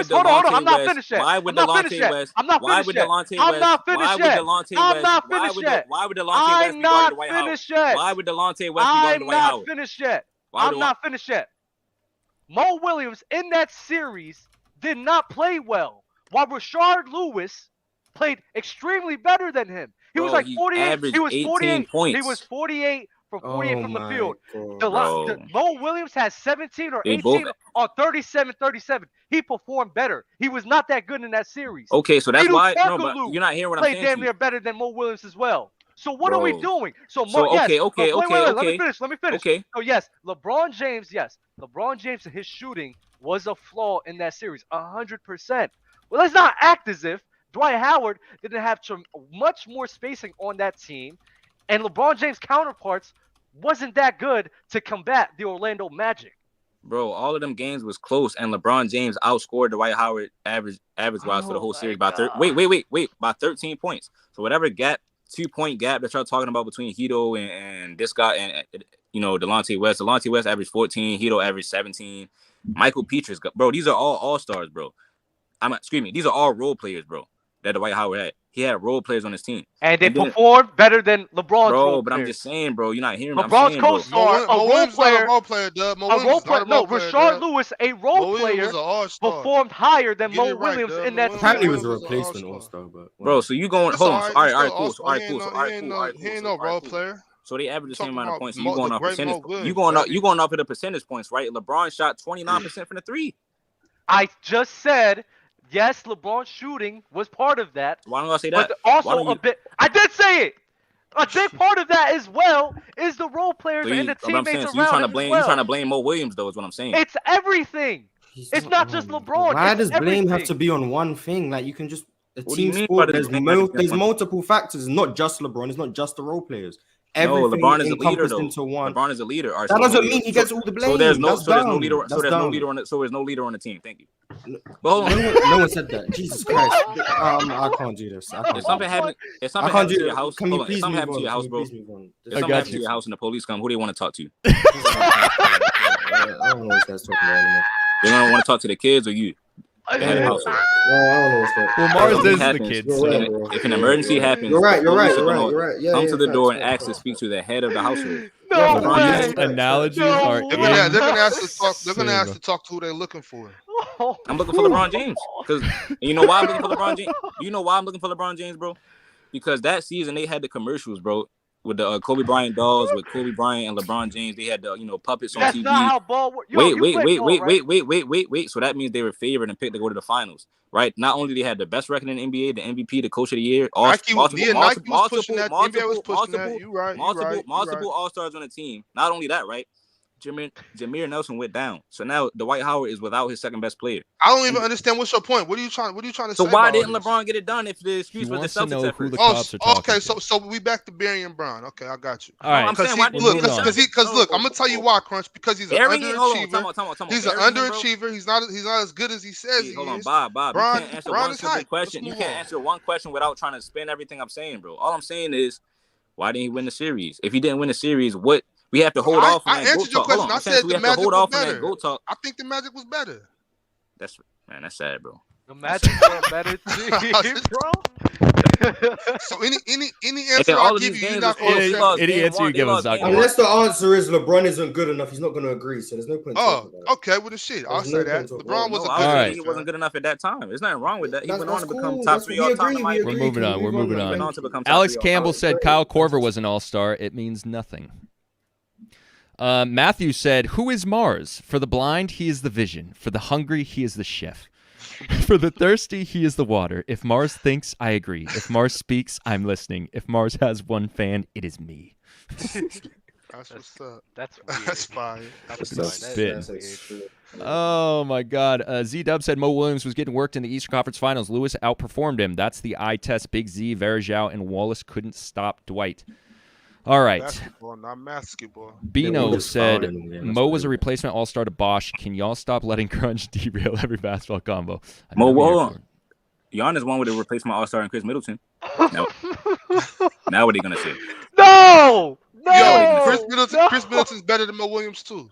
Hold on. I'm not finished yet. Why would Delonte West? I'm not finished yet. I'm not finished yet. Why would Delonte West be guarding Dwight Howard? Why would Delonte West be guarding Dwight Howard? I'm not finished yet. Mo Williams in that series did not play well, while Rashard Lewis played extremely better than him. He was like 48. He was 48 points. He was 48. From 48 from the field. Mo Williams has 17 or 18 on 37. He performed better. He was not that good in that series. Okay, so that's why. No, but you're not hearing what I'm saying. Played damn near better than Mo Williams as well. So what are we doing? Let me finish. Okay. So yes, LeBron James and his shooting was a flaw in that series, 100%. Well, let's not act as if Dwight Howard didn't have much more spacing on that team, and LeBron James' counterparts wasn't that good to combat the Orlando Magic. Bro, all of them games was close, and LeBron James outscored Dwight Howard average-wise for the whole series by 13 points. So whatever 2-point gap that y'all talking about between Hedo and this guy and Delonte West. Delonte West averaged 14, Hedo averaged 17. Michael Petrus, bro, these are all stars, bro. These are all role players, bro, that Dwight Howard had. He had role players on his team. And they performed better than LeBron's role but players. I'm just saying, bro, you're not hearing me. LeBron's co-star, a role player. Rashard Lewis, a role player, performed higher than Mo Williams in that series. Apparently he was a replacement all-star, bro, so you going, hold on. All right, cool. He ain't no role player. So they average the same amount of points. So you going off percentage. You going off of the percentage points, right? LeBron shot 29% from the 3. I just said, yes, LeBron's shooting was part of that. Why don't I say that? But also I did say it. A big part of that as well is the role players and the teammates around you trying to blame Mo Williams, though, is what I'm saying. It's everything. It's not just LeBron. Why does blame have to be on one thing? Like, you can just a team sport. There's multiple factors. It's not just LeBron. It's not just the role players. Everything LeBron is a leader, though. Into one. LeBron is a leader. That doesn't mean he gets all the blame. So there's no leader on the team. Thank you. But hold on. No one said that. Jesus Christ. I can't do this. I can't. If something happens, I can't do to your that. house, Can hold you on. If please something move happens to on? your house, bro. Please move on. If something happens to your house and the police come, who do you want to talk to? I don't know what this guy's talking about anymore. They don't want to talk to the kids or you. The head of the household. Well, I don't know what's going on. Well, Mars If is the happens- kid. You're So. right, bro. If an emergency happens, You're right. police are gonna Yeah, come to the facts, door and facts, ask to facts, speak facts. to the head of the household. No Yeah, LeBron way. James. Analogies No are way. They're in. gonna ask to talk. They're gonna ask Cinema. to talk to who they're looking for. I'm looking for LeBron James. Because you know why I'm looking for LeBron James? You know why I'm looking for LeBron James, bro? Because that season they had the commercials, bro, with the Kobe Bryant dolls, with Kobe Bryant and LeBron James. They had the puppets on That's TV. not how ball works. Wait. So that means they were favored and picked to go to the finals, right? Not only they had the best record in the NBA, the MVP, the Coach of the Year, Nike was pushing that. The NBA was pushing that. You right. multiple All-Stars on the team. Not only that, right? Jameer Nelson went down, so now Dwight Howard is without his second best player. I don't even understand what's your point. What are you trying to So say? why about didn't this? LeBron get it done if the He excuse was the wants to know Celtics who effort? the cops are talking Okay, to. so we back to Barry and Brown. Okay, I got you. All right. I'm saying, Because why didn't we'll he move get on. it done? look, I'm gonna tell you why, Crunch. Because he's an Barry ain't- hold on, underachiever. time out. He's an Barry ain't, bro. underachiever. He's not as good as he says he Hold on, is. Bob. Bron- You can't answer Bron one is simple hype. question. Let's You move can't on. answer one question without trying to spin everything I'm saying, bro. All I'm saying is, why didn't he win the series? If he didn't win the series, what we have to hold off on I that answered GOAT your talk. Hold question. on, I I'm saying said so we the have to Magic hold was off on that better. GOAT talk. I think the Magic was better. That's sad, bro. The Magic were a better team, bro. So any And answer then all I of give these you, you're games not was gonna close. Yeah, They accept lost it. any game answer you one. They give us lost not game gonna one. Unless the answer is LeBron isn't good enough, he's not going to agree. So there's no point. Oh, talking about it. okay. Well, the shit. I'll There's say no that. point LeBron talking was a No, good All right. he wasn't good enough at that time. There's nothing wrong with that. He That's went on to become cool. top That's 3 we all time. agree. in my We We're agree. opinion. moving Can on. we We're move on? moving He on. went on to become top Alex 3 all Campbell time. said Kyle Korver was an all-star. It means nothing. Matthew said, "Who is Mars? For the blind, he is the vision. For the hungry, he is the chef. For the thirsty, he is the water. If Mars thinks, I agree. If Mars speaks, I'm listening. If Mars has one fan, it is me." That's what's up. That's weird. That's fine. That's That's fine. spitting. That's weird. Oh my God. Z-Dub said Mo Williams was getting worked in the Eastern Conference Finals. Lewis outperformed him. That's the eye test. Big Z, Verjao, and Wallace couldn't stop Dwight. All right. Basketball, not basketball. Bino just foul said him, yeah, that's Mo what was it a was. replacement all-star to Bosch. Can y'all stop letting Crunch derail every basketball combo? I Mo, know I'm here hold for on. Giannis won with a replacement All-Star and Chris Middleton. Now what are you gonna say? No! No! Yo, No! Chris Middleton's better than Mo Williams too.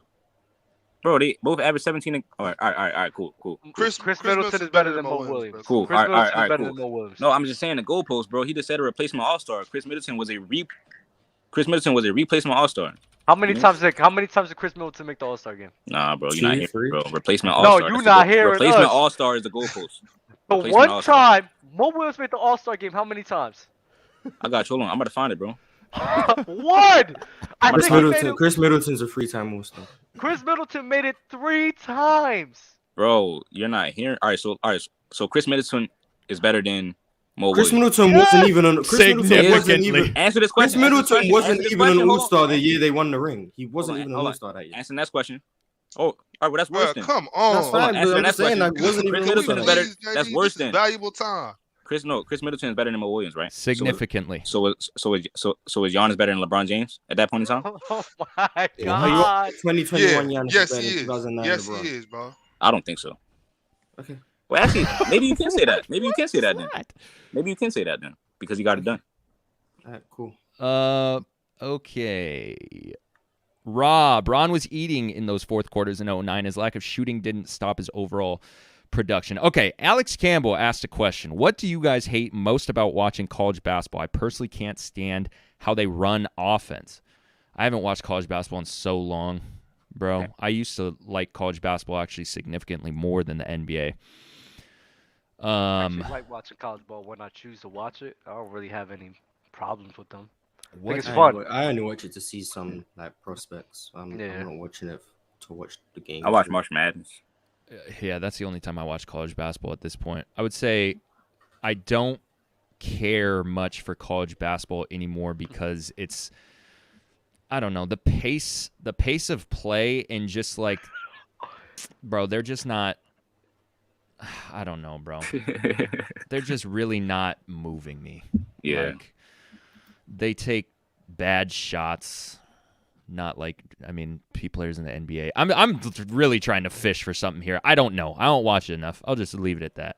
Bro, they both average 17. All right, cool. Chris Middleton is better than Mo Williams. bro. Cool. Chris All right, Middleton all right, is better cool. than Mo Williams. No, I'm just saying the goalpost, bro. He just said a replacement All-Star. Chris Middleton was a replacement All-Star. How many times did Chris Middleton make the All-Star game? Nah, bro, you're not Two, here, three. bro. Replacement No, All-Star. you That's not the hearing replacement us. All-Star is the goalpost. The Replacement one All-Star. time Mo Williams made the All-Star game, how many times? I got you. Hold on, I'm about to find it, bro. One! I Chris think he made Middleton. it, Chris Middleton's a 3-time All-Star. Chris Middleton made it 3 times. Bro, you're not hearing. All right. So Chris Middleton is better than Mo Chris Williams. Middleton wasn't even on. Chris Middleton wasn't Significantly. even. Answer this Chris question. Middleton wasn't even an Hold on. All-Star the year they won the ring. He wasn't on, even an hold on. All-Star that year. Answer the next question. Oh, all right. Well, that's Bro, worse than. come on. That's fine, answer but the I'm next just saying question. like wasn't even Chris an All-Star Middleton that is year. better. That's worse This is than valuable time. Chris Middleton is better than Mo Williams, right? Significantly. So is Giannis better than LeBron James at that point in time? Oh my Yeah. God. 2021 Yeah, Giannis yes, is better he than is. 2009 Yes, LeBron. he is, bro. I don't think so. Okay. Well, actually, maybe you can say that. Maybe you can say that then. What? Maybe you can say that then because he got it done. All right, cool. Okay. Ron was eating in those fourth quarters in 2009. His lack of shooting didn't stop his overall production. Okay, Alex Campbell asked a question. What do you guys hate most about watching college basketball? I personally can't stand how they run offense. I haven't watched college basketball in so long, bro. Okay. I used to like college basketball actually significantly more than the NBA. I actually like watching college ball when I choose to watch it. I don't really have any problems with them. What it's I fun. only watch it to see some like prospects. I'm Yeah. not watching it to watch the game. I watch March Madness. Yeah, that's the only time I watch college basketball at this point. I would say I don't care much for college basketball anymore because it's, I don't know, the pace of play and just like, bro, they're just not, I don't know, bro. They're just really not moving me. Yeah. Like, they take bad shots. not like players in the NBA. I'm really trying to fish for something here. I don't know. I don't watch it enough. I'll just leave it at that.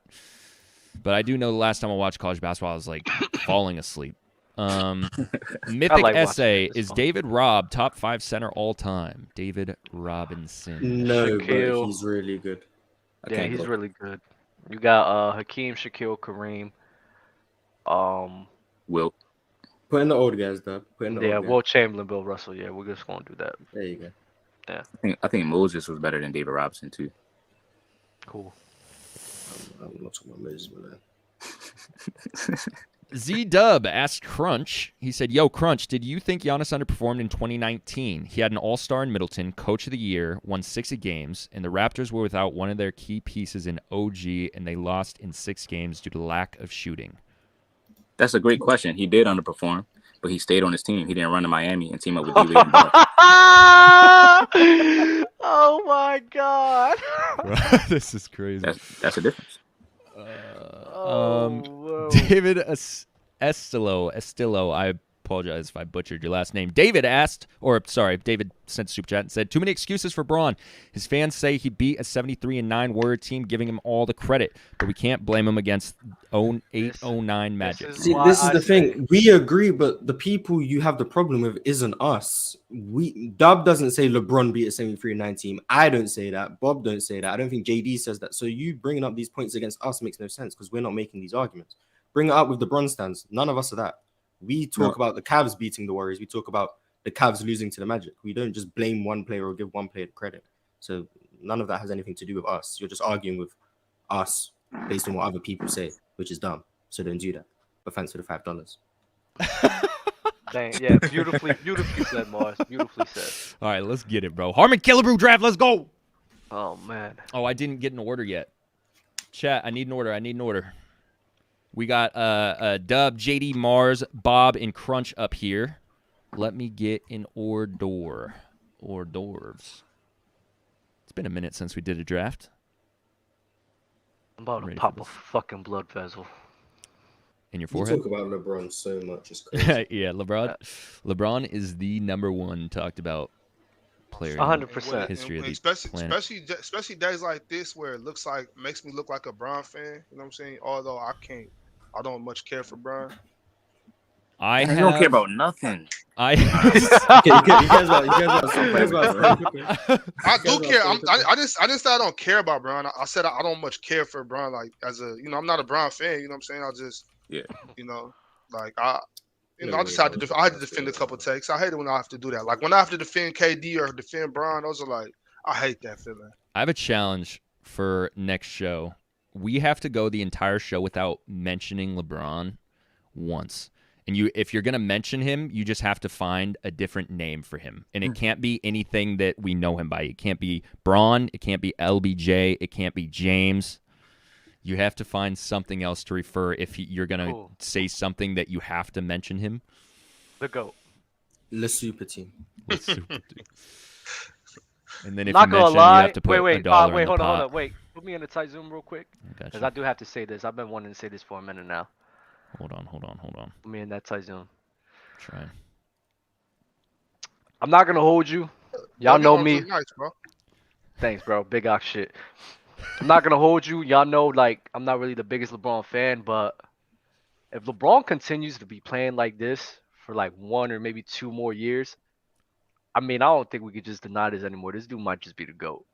But I do know the last time I watched college basketball, I was like falling asleep. Mythic essay is David Robb top 5 center all time. David Robinson. No, Shaquille. but he's really good. Yeah, he's really good. You got Hakeem, Shaquille, Kareem. Wilt. Put in the old guys, though. Put in the old guys. Will Chamberlain, Bill Russell. Yeah, we're just gonna do that. There you go. Yeah. I think Moses was better than David Robinson too. Cool. I'm not talking about Moses, man. Z-Dub asked Crunch. He said, yo, Crunch, did you think Giannis underperformed in 2019? He had an all-star in Middleton, coach of the year, won 60 games, and the Raptors were without one of their key pieces in OG, and they lost in 6 games due to lack of shooting. That's a great question. He did underperform, but he stayed on his team. He didn't run to Miami and team up with D-Wade and Ball. Oh, my God. This is crazy. That's a difference. David Estillo, I apologize if I butchered your last name. David sent a super chat and said, too many excuses for Braun. His fans say he beat a 73-9 Warrior team, giving him all the credit, but we can't blame him against 08-09 Magic. See, this is the thing. We agree, but the people you have the problem with isn't us. Dub doesn't say LeBron beat a 73-9 team. I don't say that. Bob don't say that. I don't think JD says that. So you bringing up these points against us makes no sense because we're not making these arguments. Bring it up with the Bron stands. None of us are that. We talk about the Cavs beating the Warriors. We talk about the Cavs losing to the Magic. We don't just blame one player or give one player the credit. So none of that has anything to do with us. You're just arguing with us based on what other people say, which is dumb. So don't do that. But thanks for the $5. Dang, yeah, beautifully said, Mars. Beautifully said. All right, let's get it, bro. Harmon Killebrew draft, let's go. Oh, man. Oh, I didn't get an order yet. Chat, I need an order. We got Dub, JD, Mars, Bob, and Crunch up here. Let me get an hors d'oeuvres. It's been a minute since we did a draft. I'm about to pop a fucking blood vessel. In your forehead? You talk about LeBron so much. It's crazy. Yeah, LeBron is the number one talked about player 100%. in history of the planet. Especially days like this where it makes me look like a Bron fan. You know what I'm saying? Although I don't much care for Bron. I don't care about nothing. I do care. I just said I don't care about Bron. I said I don't much care for Bron. Like I'm not a Bron fan. You know what I'm saying? I just I had to defend a couple takes. I hate it when I have to do that. Like when I have to defend KD or defend Bron, those are like I hate that feeling. I have a challenge for next show. We have to go the entire show without mentioning LeBron once. And if you're going to mention him, you just have to find a different name for him. And it can't be anything that we know him by. It can't be Braun. It can't be LBJ. It can't be James. You have to find something else to refer if you're going to say something that you have to mention him. The GOAT. Le Super Team. And then if you mention him, you have to put a dollar in the hold pot. on. Wait, put me in the tight zoom real quick. Because I do have to say this. I've been wanting to say this for a minute now. Hold on. Put me in that tight zone. Try. I'm not going to hold you. Y'all know me. Nice, bro. Thanks, bro. Big ox shit. I'm not going to hold you. Y'all know, I'm not really the biggest LeBron fan, but if LeBron continues to be playing like this for 1 or maybe 2 more years, I don't think we could just deny this anymore. This dude might just be the GOAT.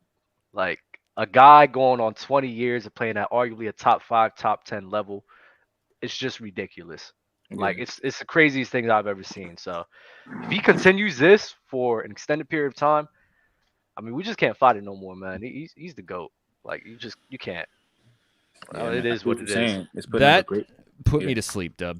A guy going on 20 years of playing at arguably a top 5, top 10 level, it's just ridiculous. Yeah. It's the craziest thing I've ever seen. So if he continues this for an extended period of time, we just can't fight it no more, man. He's the GOAT. You can't. Yeah, it is what it is. That put me to sleep, Dub.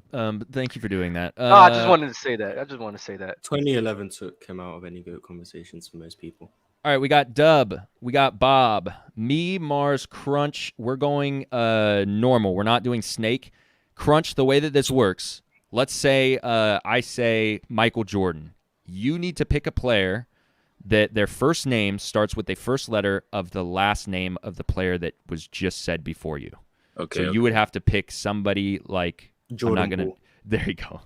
Thank you for doing that. I just wanted to say that. 2011 came out of any GOAT conversations for most people. All right, we got Dub, we got Bob, me, Mars, Crunch. We're going normal. We're not doing snake. Crunch, the way that this works, let's say I say Michael Jordan. You need to pick a player that their first name starts with the first letter of the last name of the player that was just said before you. Okay. So you would have to pick somebody like Jordan. I'm not gonna. There you go.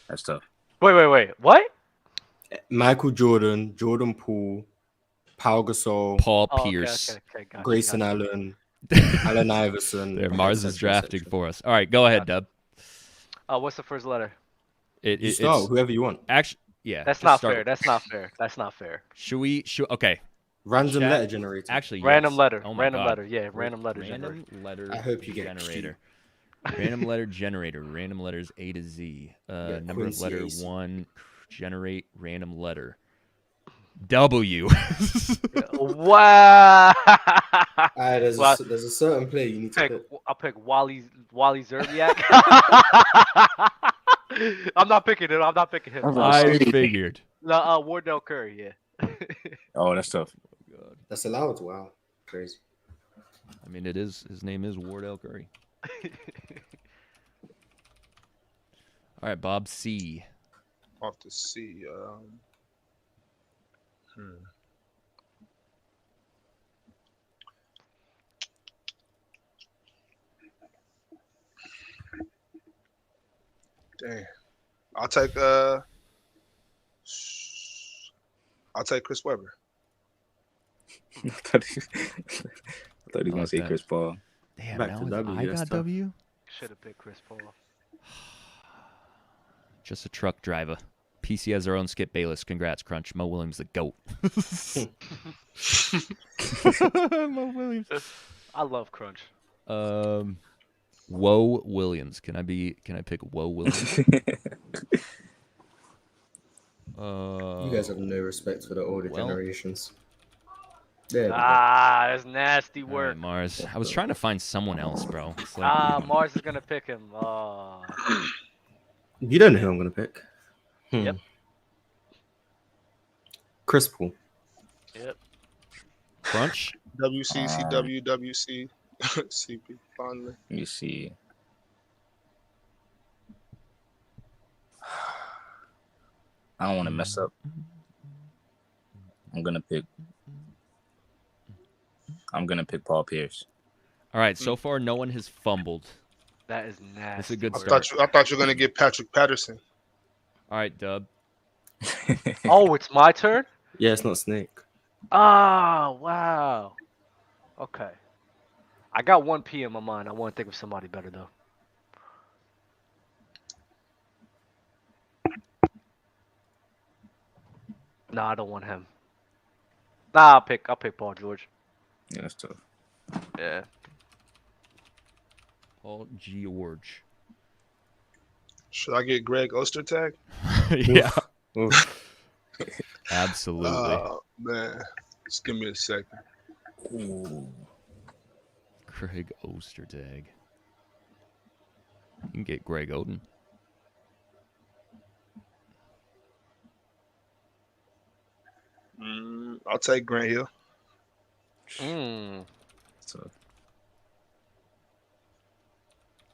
That's tough. Wait. What? Michael Jordan, Jordan Poole, Pau Gasol, Paul Oh, Pierce. okay, gotcha, Grayson gotcha. Allen, Allen Iverson. There, Mars is etc., drafting etc. for us. All right, go ahead, Dub. What's the first letter? You start whoever you want. Actually, yeah. That's just not start fair. it. That's not fair. That's not fair. Okay. Random Chat. letter generator. Actually, Random yes. letter. Oh my Random God. letter. Yeah, random letter generator. Random letter I hope you get generator. Q. Random letter generator. Random letters A to Z. Number of Quincy letter Ace. 1. Generate random letter. W. Wow. There's Well, a certain player you need to pick. I'll pick Wally Zerbiak. I'm not picking him. I'm not picking him. I figured. No, Wardell Curry. Yeah. Oh, that's tough. That's allowed. Wow, crazy. I mean, it is. His name is Wardell Curry. All right, Bob C. Off the sea. Dang. I'll take Chris Webber. I thought he was gonna say that. Chris Paul. Damn, Back now to it's- W, I that's got tough. W. Should have picked Chris Paul. Just a truck driver. PC has their own Skip Bayless. Congrats, Crunch. Mo Williams, the GOAT. Mo Williams. I love Crunch. Woe Williams. Can I pick Woe Williams? You guys have no respect for the older well. generations. There we go. That's nasty All work. right, Mars. I was trying to find someone else, bro. It's like, Mars is gonna pick him. You don't know who I'm gonna pick. Yep. Chris Paul. Yep. Crunch. WCCW, WC, CP, finally. Let me see. I don't want to mess up. I'm gonna pick Paul Pierce. All right, so far no one has fumbled. That is nasty. That's a good work. start. I thought you were gonna get Patrick Patterson. All right, Dub. Oh, it's my turn? Yeah, it's not Snake. Oh, wow. Okay. I got 1P in my mind. I want to think of somebody better, though. No, I don't want him. Nah, I'll pick Paul George. Yeah, that's tough. Yeah. Paul George. Should I get Greg Ostertag? Yeah, Oof. absolutely. Oh man, just give me a second. Ooh. Greg Ostertag. You can get Greg Oden. I'll take Grant Hill. Mm. So,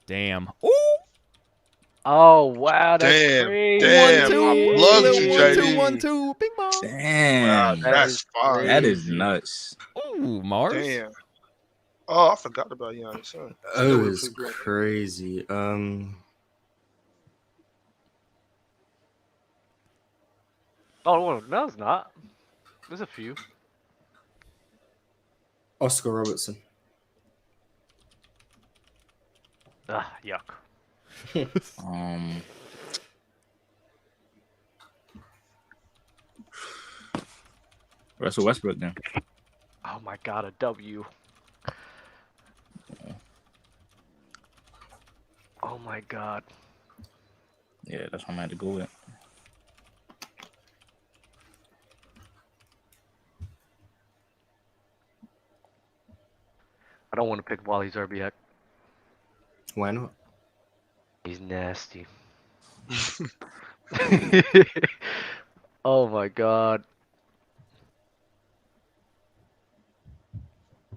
Damn. Ooh. Oh, wow. That's Damn, crazy. damn, One, I two. love Little you, 1 2 JD. 1 2. Bing bong. Wow, damn, that's fine. that is nuts. Ooh, Mars. Damn. Oh, I forgot about Giannis. Son. Oh, it's crazy. Oh, no, it's not. There's a few. Oscar Robertson. Yuck. Russell Westbrook then. Oh, my God, a W. Oh, my God. Yeah, that's what I'm gonna have to go with. I don't want to pick Wally Zerbiak. Why not? He's nasty. Oh, my God.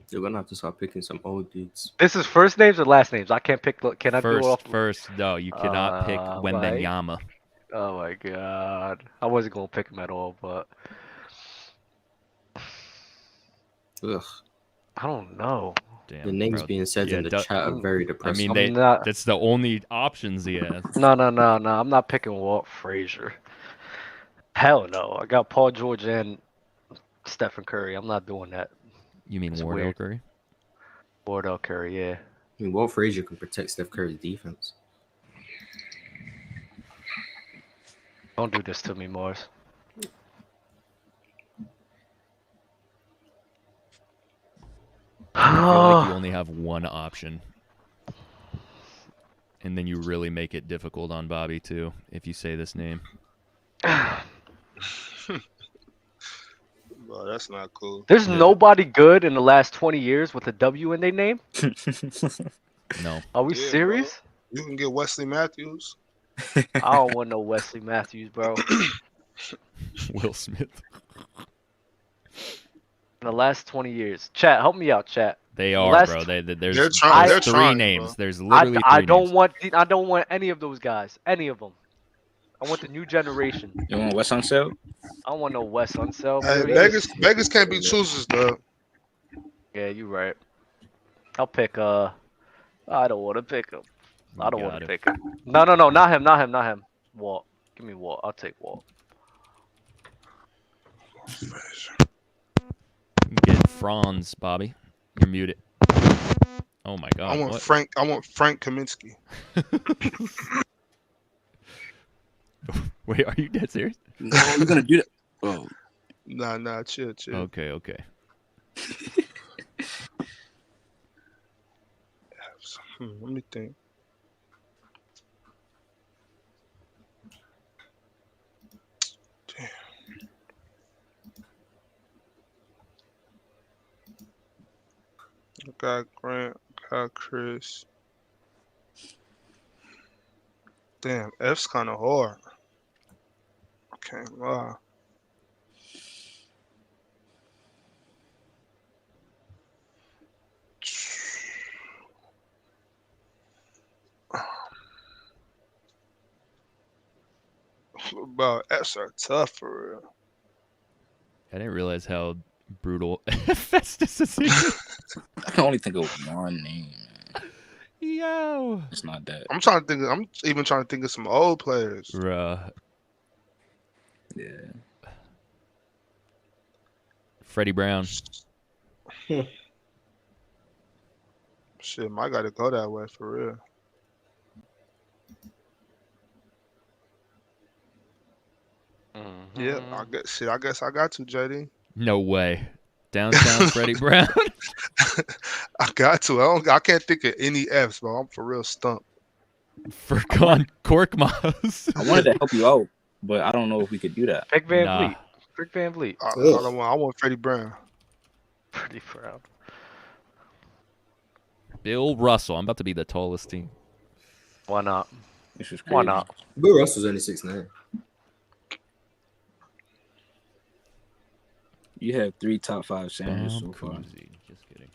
You're gonna have to start picking some old dudes. This is first names or last names? I can't pick. Can I do it off? First, no, you cannot pick Right. Wembenyama. Oh my God! I wasn't gonna pick him at all, but Ugh. I don't know. Damn, The names bro. being said Yeah, in the du- chat are very I depressing. mean, that's the only options he has. No. I'm not picking Walt Frazier. Hell no. I got Paul George and Stephen Curry. I'm not doing that. You mean It's Wardell weird. Curry? Wardell Curry, yeah. I mean, Walt Frazier can protect Steph Curry's defense. Don't do this to me, Morris. I feel like you only have one option. And then you really make it difficult on Bobby, too, if you say this name. Well, that's not cool. There's Yeah. nobody good in the last 20 years with a W in their name? No. Are we Yeah, serious? You can get Wesley Matthews. I don't want no Wesley Matthews, bro. Will Smith. In the last 20 years. Chat, help me out, chat. They are, Last- bro. There's They're trying. They're three trying, names. bro. There's literally three I don't names. want I don't want any of those guys. Any of them. I want the new generation. You want West Unseld? I don't want no Wes Unseld. Hey, bro. Vegas can't be choosers, though. Yeah, you right. I'll pick I don't want to pick him. I don't want to pick him. No, not him. Walt. Give me Walt. I'll take Walt. Get Franz, Bobby. You're muted. Oh my God. I want what? Frank. I want Frank Kaminsky. Wait, are you dead serious? No, you're gonna do that. Oh, Nah, chill. Okay. Let me think. Damn. I got Grant. I got Chris. Damn, F's kind of hard. Okay, wow. Bro, F's are tough for real. I didn't realize how brutal Festus is. I can only think of one name. Man. Yo. It's not that. I'm even trying to think of some old players. Bruh. Yeah. Freddie Brown. Shit, I gotta go that way for real. Yeah, I guess I got to, JD. No way. Downtown Freddie Brown. I got to. I can't think of any F's, bro. I'm for real stumped. Furkan Korkmaz. I wanted to help you out, but I don't know if we could do that. Pick Van Nah. Vliet. Pick Van Vliet. I don't want. I want Freddie Brown. Pretty proud. Bill Russell. I'm about to be the tallest team. Why not? This is crazy. Why not? Bill Russell's only 6'9". You have 3 top 5 sandwiches so Bam far. Cousy. Just kidding.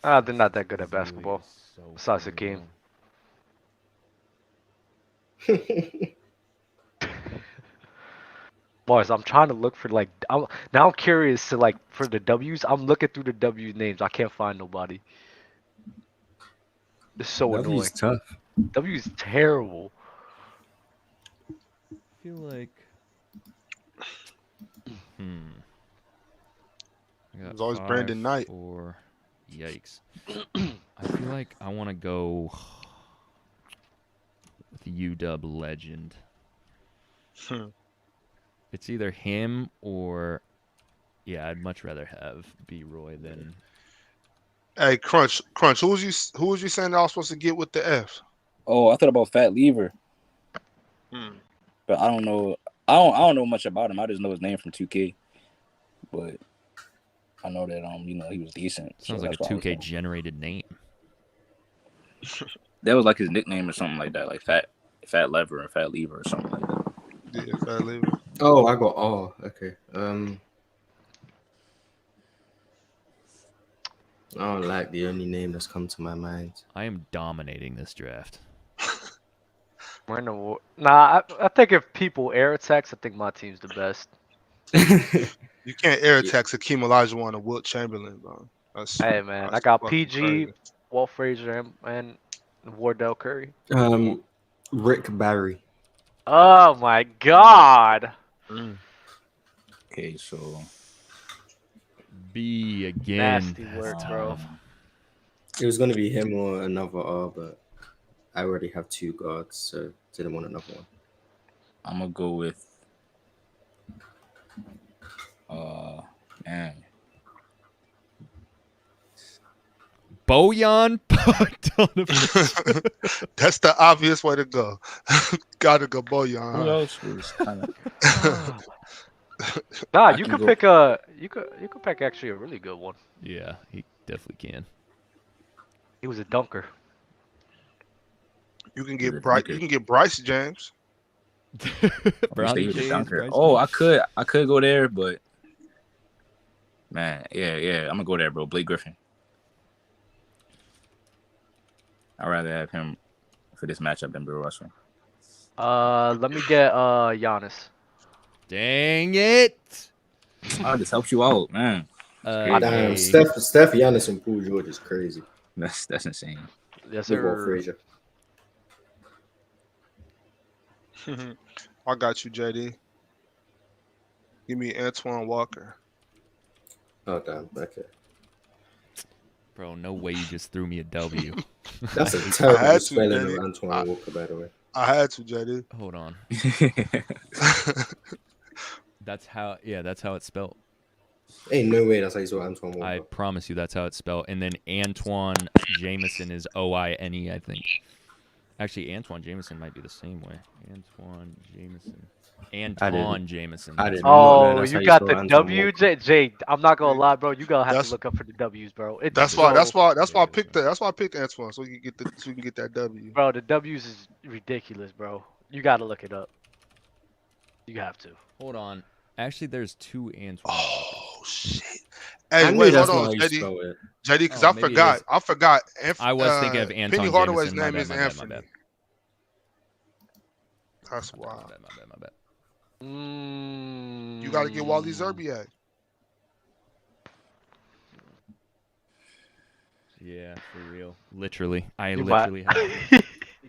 They're not that good at basketball. Besides Hakeem. Boys, I'm trying to look for now I'm curious to for the W's. I'm looking through the W names. I can't find nobody. It's so annoying. W's tough. W is terrible. I feel like. There's always Brandon Knight. Yikes. I feel like I want to go with UW legend. It's either him or, yeah, I'd much rather have B. Roy than. Hey, Crunch. Who was you saying I was supposed to get with the F? Oh, I thought about Fat Lever, Hmm. but I don't know. I don't know much about him. I just know his name from 2K, but I know that he was decent. Sounds so like a that's why I was 2K saying. generated name. That was like his nickname or something like that, like Fat Lever or Fat Lever or something like that. Yeah, Fat Lever. Oh, I got R. Okay. I don't like the only name that's come to my mind. I am dominating this draft. We're in the war. Nah, I think if people air attacks, I think my team's the best. You can't air attack Hakeem Olajuwon and Wilt Chamberlain, bro. Hey man, I that's got fucking PG, crazy. Walt Frazier, and Wardell Curry. Rick Barry. Oh my God. Okay, so B again. Nasty work, bro. It was going to be him or another R, but I already have 2 guards, so didn't want another one. I'm gonna go with man. Bojan Bogdanovic. That's the obvious way to go. Gotta go Who Bojan. else was kind of? Nah, I you can could go- pick a you could pick actually a really good one. Yeah, he definitely can. He was a dunker. You can He's a get Bryce. dunker. You can get Bryce James. Brownie He was a James, dunker. Bryce Oh, James. I could go there, but man, yeah, I'm gonna go there, bro. Blake Griffin. I'd rather have him for this matchup than Bill Russell. Let me get Giannis. Dang it. Oh, this helps you out, man. Uh, Damn, A. Steph, Giannis, and Paul George is crazy. That's insane. Yes, With Walt sir. Frazier. I got you, JD. Give me Antoine Walker. Oh, damn. Okay. Bro, no way you just threw me a W. That's a I terrible had to, spelling of Danny. Antoine Walker, by the way. I had to, JD. Hold on. That's how it's spelled. Ain't no way that's how you saw Antoine Walker. I promise you that's how it's spelled. And then Antoine Jameson is O-I-N-E, I think. Actually, Antoine Jameson might be the same way. Antoine Jameson. Antoine Jameson. I didn't. Oh, That's how you you got spell the Antoine W, Walker. Jay. I'm not gonna lie, bro. You gotta have That's- to look up for the W's, bro. It's That's so- why I picked that. That's why I picked Antoine so we can get that W. Bro, the W's is ridiculous, bro. You gotta look it up. You have to. Hold on. Actually, there's 2 Antoine. Oh shit! I Hey, knew wait, that's hold not on, how you JD. spell it. JD, because Oh, I maybe it forgot. is. I forgot. I was thinking of Penny Anton Hardaway's Jameson. My name bad, is my bad, my Anthony. bad. That's My wild. bad, my bad. You got to get Wally Zerbiak. Yeah, for real. Literally. I You literally might- have.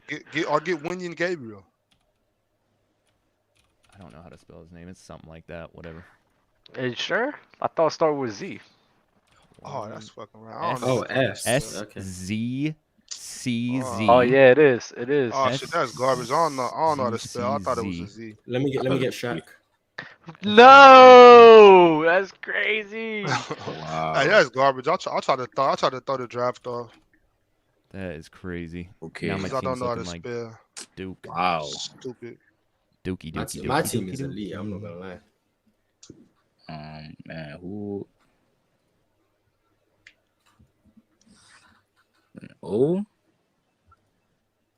Get Winyon Gabriel. I don't know how to spell his name. It's something like that. Whatever. Are you sure? I thought it started with Z. Oh, that's fucking right. I don't know Oh, what S. S Okay. Z C Z. Oh yeah, it is. It is. Oh shit, that's garbage. I don't know how to spell. I thought it was a Z. Let me get Shaq. No, that's crazy. Wow. Hey, that's garbage. I try to throw the draft off That is crazy. Okay. Now my because I don't team's know how to looking like spell. Duke. Wow. Stupid. Dookie, My, dookie, my dookie, team dookie, is dookie. elite. I'm not gonna lie. Man, who? Oh,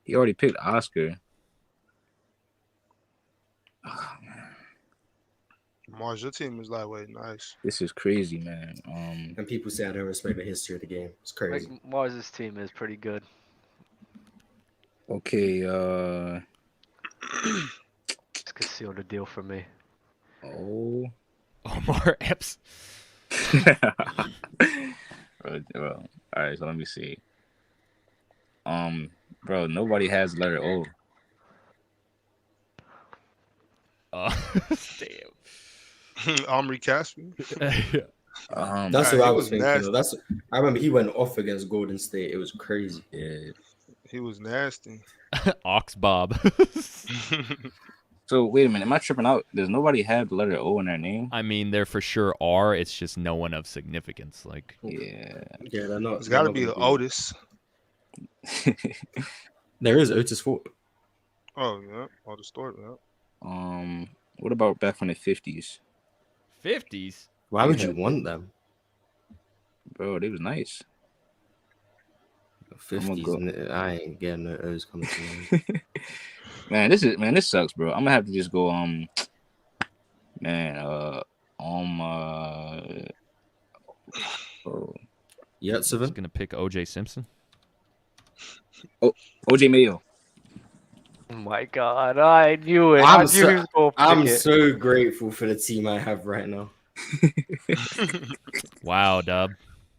he already picked Oscar. Oh, man, Mars, your team is lightweight. Nice. this is crazy, man. And people say I don't respect the history of the game. It's crazy. Like, Mars' team is pretty good. Okay. Just could seal the deal for me. Oh. Omar Epps. Well, all right. So let me see. Bro, nobody has letter O. Damn. Omri Caspi. That's Hey, what I he was was thinking nasty. of. I remember he went off against Golden State. It was crazy. Yeah. He was nasty. Ox Bob. So wait a minute, am I tripping out? Does nobody have the letter O in their name? I mean, there for sure are. It's just no one of significance. Like, Yeah. Yeah, they're not. It's got to they're be not an gonna Otis. There is Otis Fort. Oh yeah, Otis Thorpe. Yeah. What about back from the 50s? 50s. Why would Yeah. you want them? Bro, they was nice. 50s. I ain't getting no O's coming to me. Man, this sucks, bro. I'm gonna have to just go Yeah, I'm Seven. gonna pick OJ Simpson. OJ Mayo. Oh my God, I knew it. I'm I knew so- he was gonna pick I'm it. so grateful for the team I have right now. Wow, Dub.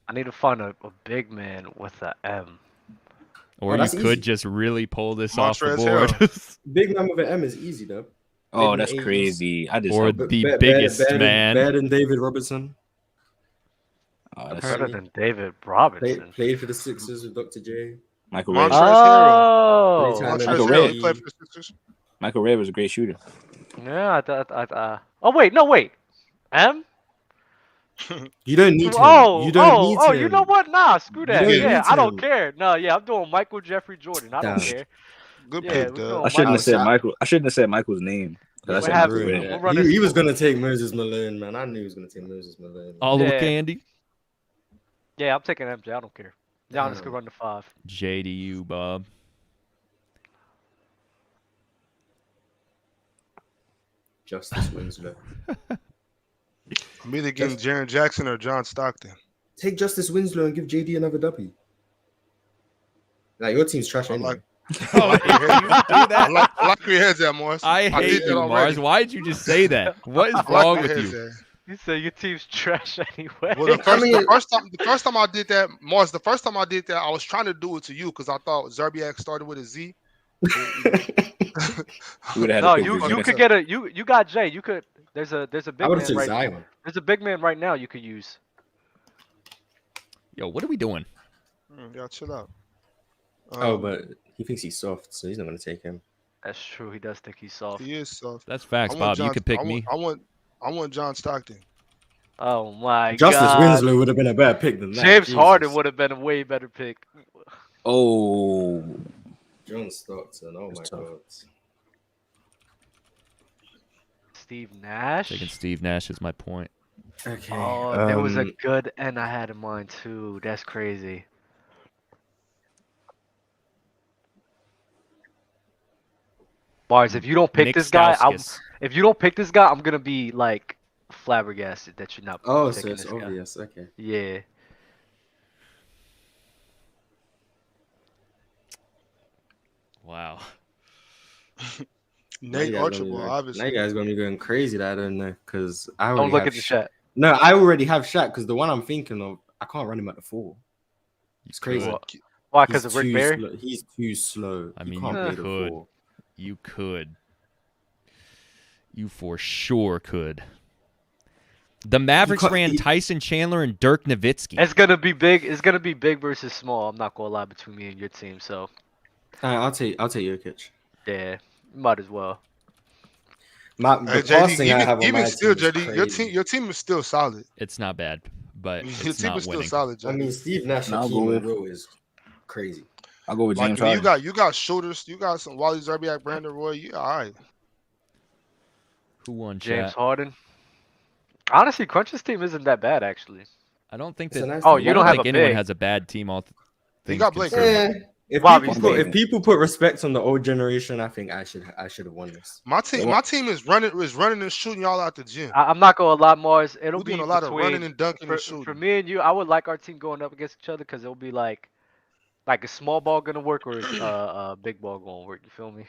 I need to find a big man with a M. Or Oh, you that's could easy. just really pull this off the Montrezl board. Big man with an M is easy though. Oh, Mid in that's 80s. crazy. I just Or helped. the biggest man. Better than David Robertson. Oh, that's Better Apparently. than David Robinson. Played for the Sixers with Dr. J. Michael Red. Oh, Three-time Michael Montrezl Red. Harrell, he played for the Sixers. Michael Red was a great shooter. yeah. Oh wait, no wait. M. You don't need him. Oh, You don't need him. You know what? Nah, screw that. don't Yeah, need I don't him. care. No, yeah, I'm doing Michael Jeffrey Jordan. I don't Damn. care. Good Yeah, pick, we're Dub. doing I shouldn't have said Outside- Michael. I shouldn't have said Michael's name. 'Cause I What said happened? Michael We'll Red. run this- He was gonna take Moses Malone, man. I knew he was gonna take Moses Malone. Oliver Yeah. Candy. Yeah, I'm taking MJ. I don't care. Giannis Damn. could run the 5. JDU, Bob. Justice Winslow. I'm either getting Jaren Jackson or John Stockton. Take Justice Winslow and give JD another W. Like your team's trash I anyway. like- Oh, you do I that? like where your head's at, Morris. I did hate that you, already. Mars. Why did you just say that? What is I like wrong where with your head's you? at. You say your team's trash anyway. Well, the first time I did that, Mars, the first time I did that, I was trying to do it to you because I thought Zerbiak started with a Z. You would have had No, to pick you Virginia. could get a you got Jay. You could there's a I big would man have took right Zion. there's a big man right now you could use. Yo, what are we doing? Y'all chill out. Oh, but he thinks he's soft, so he's not gonna take him. That's true. He does think he's soft. He is soft. That's facts, I want Bob. You John- could pick I me. want John Stockton. Oh my Justice god. Winslow would have been a better pick than that. James Jesus. Harden would have been a way better pick. Oh, John Stockton. Oh my That's tough. god. Steve Nash. Taking Steve Nash is my point. Okay. Oh, there was a good end I had in mind too. That's crazy. Bars, if you don't pick Nick this guy, Stauskas. if you don't pick this guy, I'm gonna be like flabbergasted that you're not Oh, so picking it's this guy. obvious. Okay. Yeah. Wow. Nate Now you guys Archibald, gonna be- obviously. Now you guys gonna be going crazy that I don't know because I already Don't look have at the Shaq. chat. No, I already have Shaq because the one I'm thinking of, I can't run him at the 4. It's crazy. What? Why? He's Because of Rick too Barry? slow. He's too slow. I He mean, can't you play the could. 4. You could. You for sure could. The Mavericks can't- ran he- Tyson Chandler and Dirk Nowitzki. It's gonna be big. It's gonna be big versus small. I'm not gonna lie between me and your team. So I'll take Jokic. yeah, might as well. The Hey, passing JD, I have on even my still, team is JD, crazy. your team is still solid. It's not bad, but Your it's team not is still winning. solid, I JD. mean, Steve Nash I'll and go with- Will is crazy. I'll go with Like, James I mean, Harden. you got shooters. You got some Wally Zerbiak, Brandon Roy. You all right? Who won, James chat? Harden. Honestly, Crunch's team isn't that bad actually. I don't think It's a that. nice Oh, team. you I don't have think a anyone big. has a bad team. All things got Blake considered. Yeah. If Bobby, if people put respect on the old generation, I think I should have won this. My team is running and shooting y'all out the gym. I'm not gonna lie, Mars. It'll We're be doing a lot of between running and dunking for, and shooting. for me and you. I would like our team going up against each other because it'll be like a small ball gonna work or is a big ball gonna work. You feel me?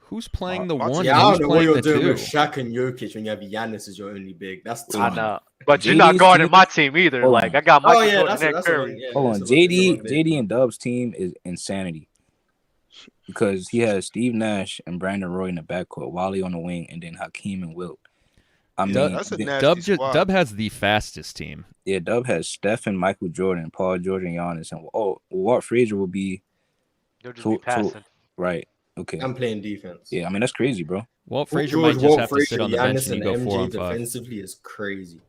Who's playing the my one? Yeah, and I who's don't know what playing you're the doing two? with Shaq and Jokic when you have Giannis as your only big. That's too I much. know, but you're JD's not guarding team- my team either. Hold Like on. I got Michael Oh yeah, Jordan and that's Curry. yeah, Hold on, that's a lot big. JD and Dub's team is insanity because he has Steve Nash and Brandon Roy in the backcourt, Wally on the wing, and then Hakeem and Wilt. I mean, That's a then- nasty squad. Dub has the fastest team. yeah, Dub has Steph and Michael Jordan, Paul George and Giannis, and Walt Frazier will be They'll just So- be so- passing. right. Okay, I'm playing defense. yeah, I mean that's crazy, bro. Walt Paul Frazier George, might just Walt have to Frazier, sit on the bench Giannis, and you and go 4 MJ on 5. defensively is crazy.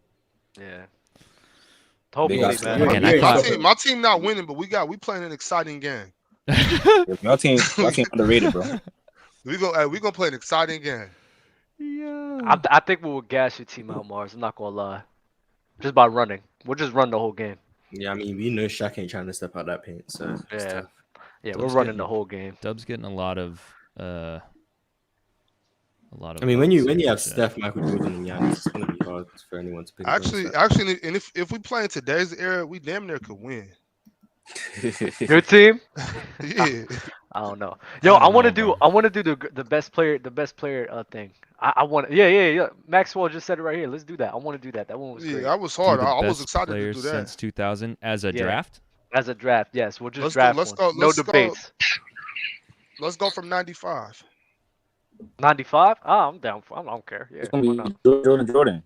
Yeah. Big Hopefully, ass man. team. Again, You I ain't thought- stopping. My team not winning, but we playing an exciting game. Y'all team underrated, bro. We gonna play an exciting game. Yeah. I think we will gas your team out, Mars. I'm not gonna lie. Just by running, we'll just run the whole game. Yeah, I mean, we know Shaq ain't trying to step out that paint, so it's Yeah. tough. Yeah, Dub's we're running getting- the whole game. Dub's getting a lot of. I mean, when you have yeah. Steph, Michael Jordan, and Giannis, it's gonna be hard for anyone to pick. Actually, and if we play in today's era, we damn near could win. Your team? Yeah. I don't know. Yo, I I don't want to know, do. bro. I want to do the best player thing. I want. Yeah. Maxwell just said it right here. Let's do that. I want to do that. That one was great. Yeah, that was Do hard. the I was best excited to players do that. since 2000 as a Yeah. draft. As a draft, yes. We'll just Let's draft let's one. go. No Let's go. debates. Let's go from 95. 95? Oh, I'm down for. I don't care. Yeah, It's gonna why be not? Jordan.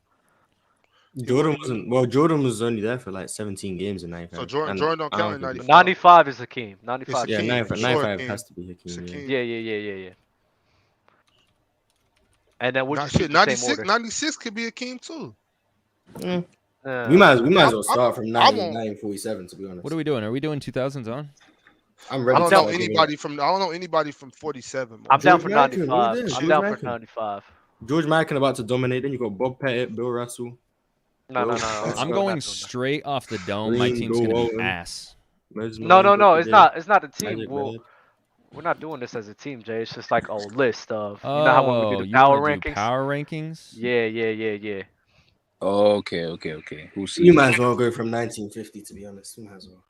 Jordan was only there for like 17 games in 95. So Jordan don't I count don't in think 95. 95 is Hakeem. 95. It's Yeah, Hakeem, 95, for sure, 95 Hakeem. has to be It's Hakeem. Hakeem. Yeah. And then we'll Nah, just keep shit, the same 96, order. 96 could be Hakeem too. Yeah. We might as well start from I won't- 1947, to be honest. What are we doing? Are we doing 2000s on? I'm I ready don't to know start giving anybody from. I don't know anybody from 47. I'm down for George Mikan, who's 95. there? I'm George down for Mikan. 95. George Mikan about to dominate. Then you got Bob Pettit, Bill Russell. No. Well, I'm we're not going doing that. straight off the dome. My Green, team's Bill gonna be Walton. ass. Moses No. Malone, It's Dr. not. It's not a team. Magic We're not doing this as a team, Jay. It's just like a list of. You know how when we do the you power wanna do rankings? power rankings? Yeah. Okay. Who's You might as well go from 1950, to be honest. You might as well.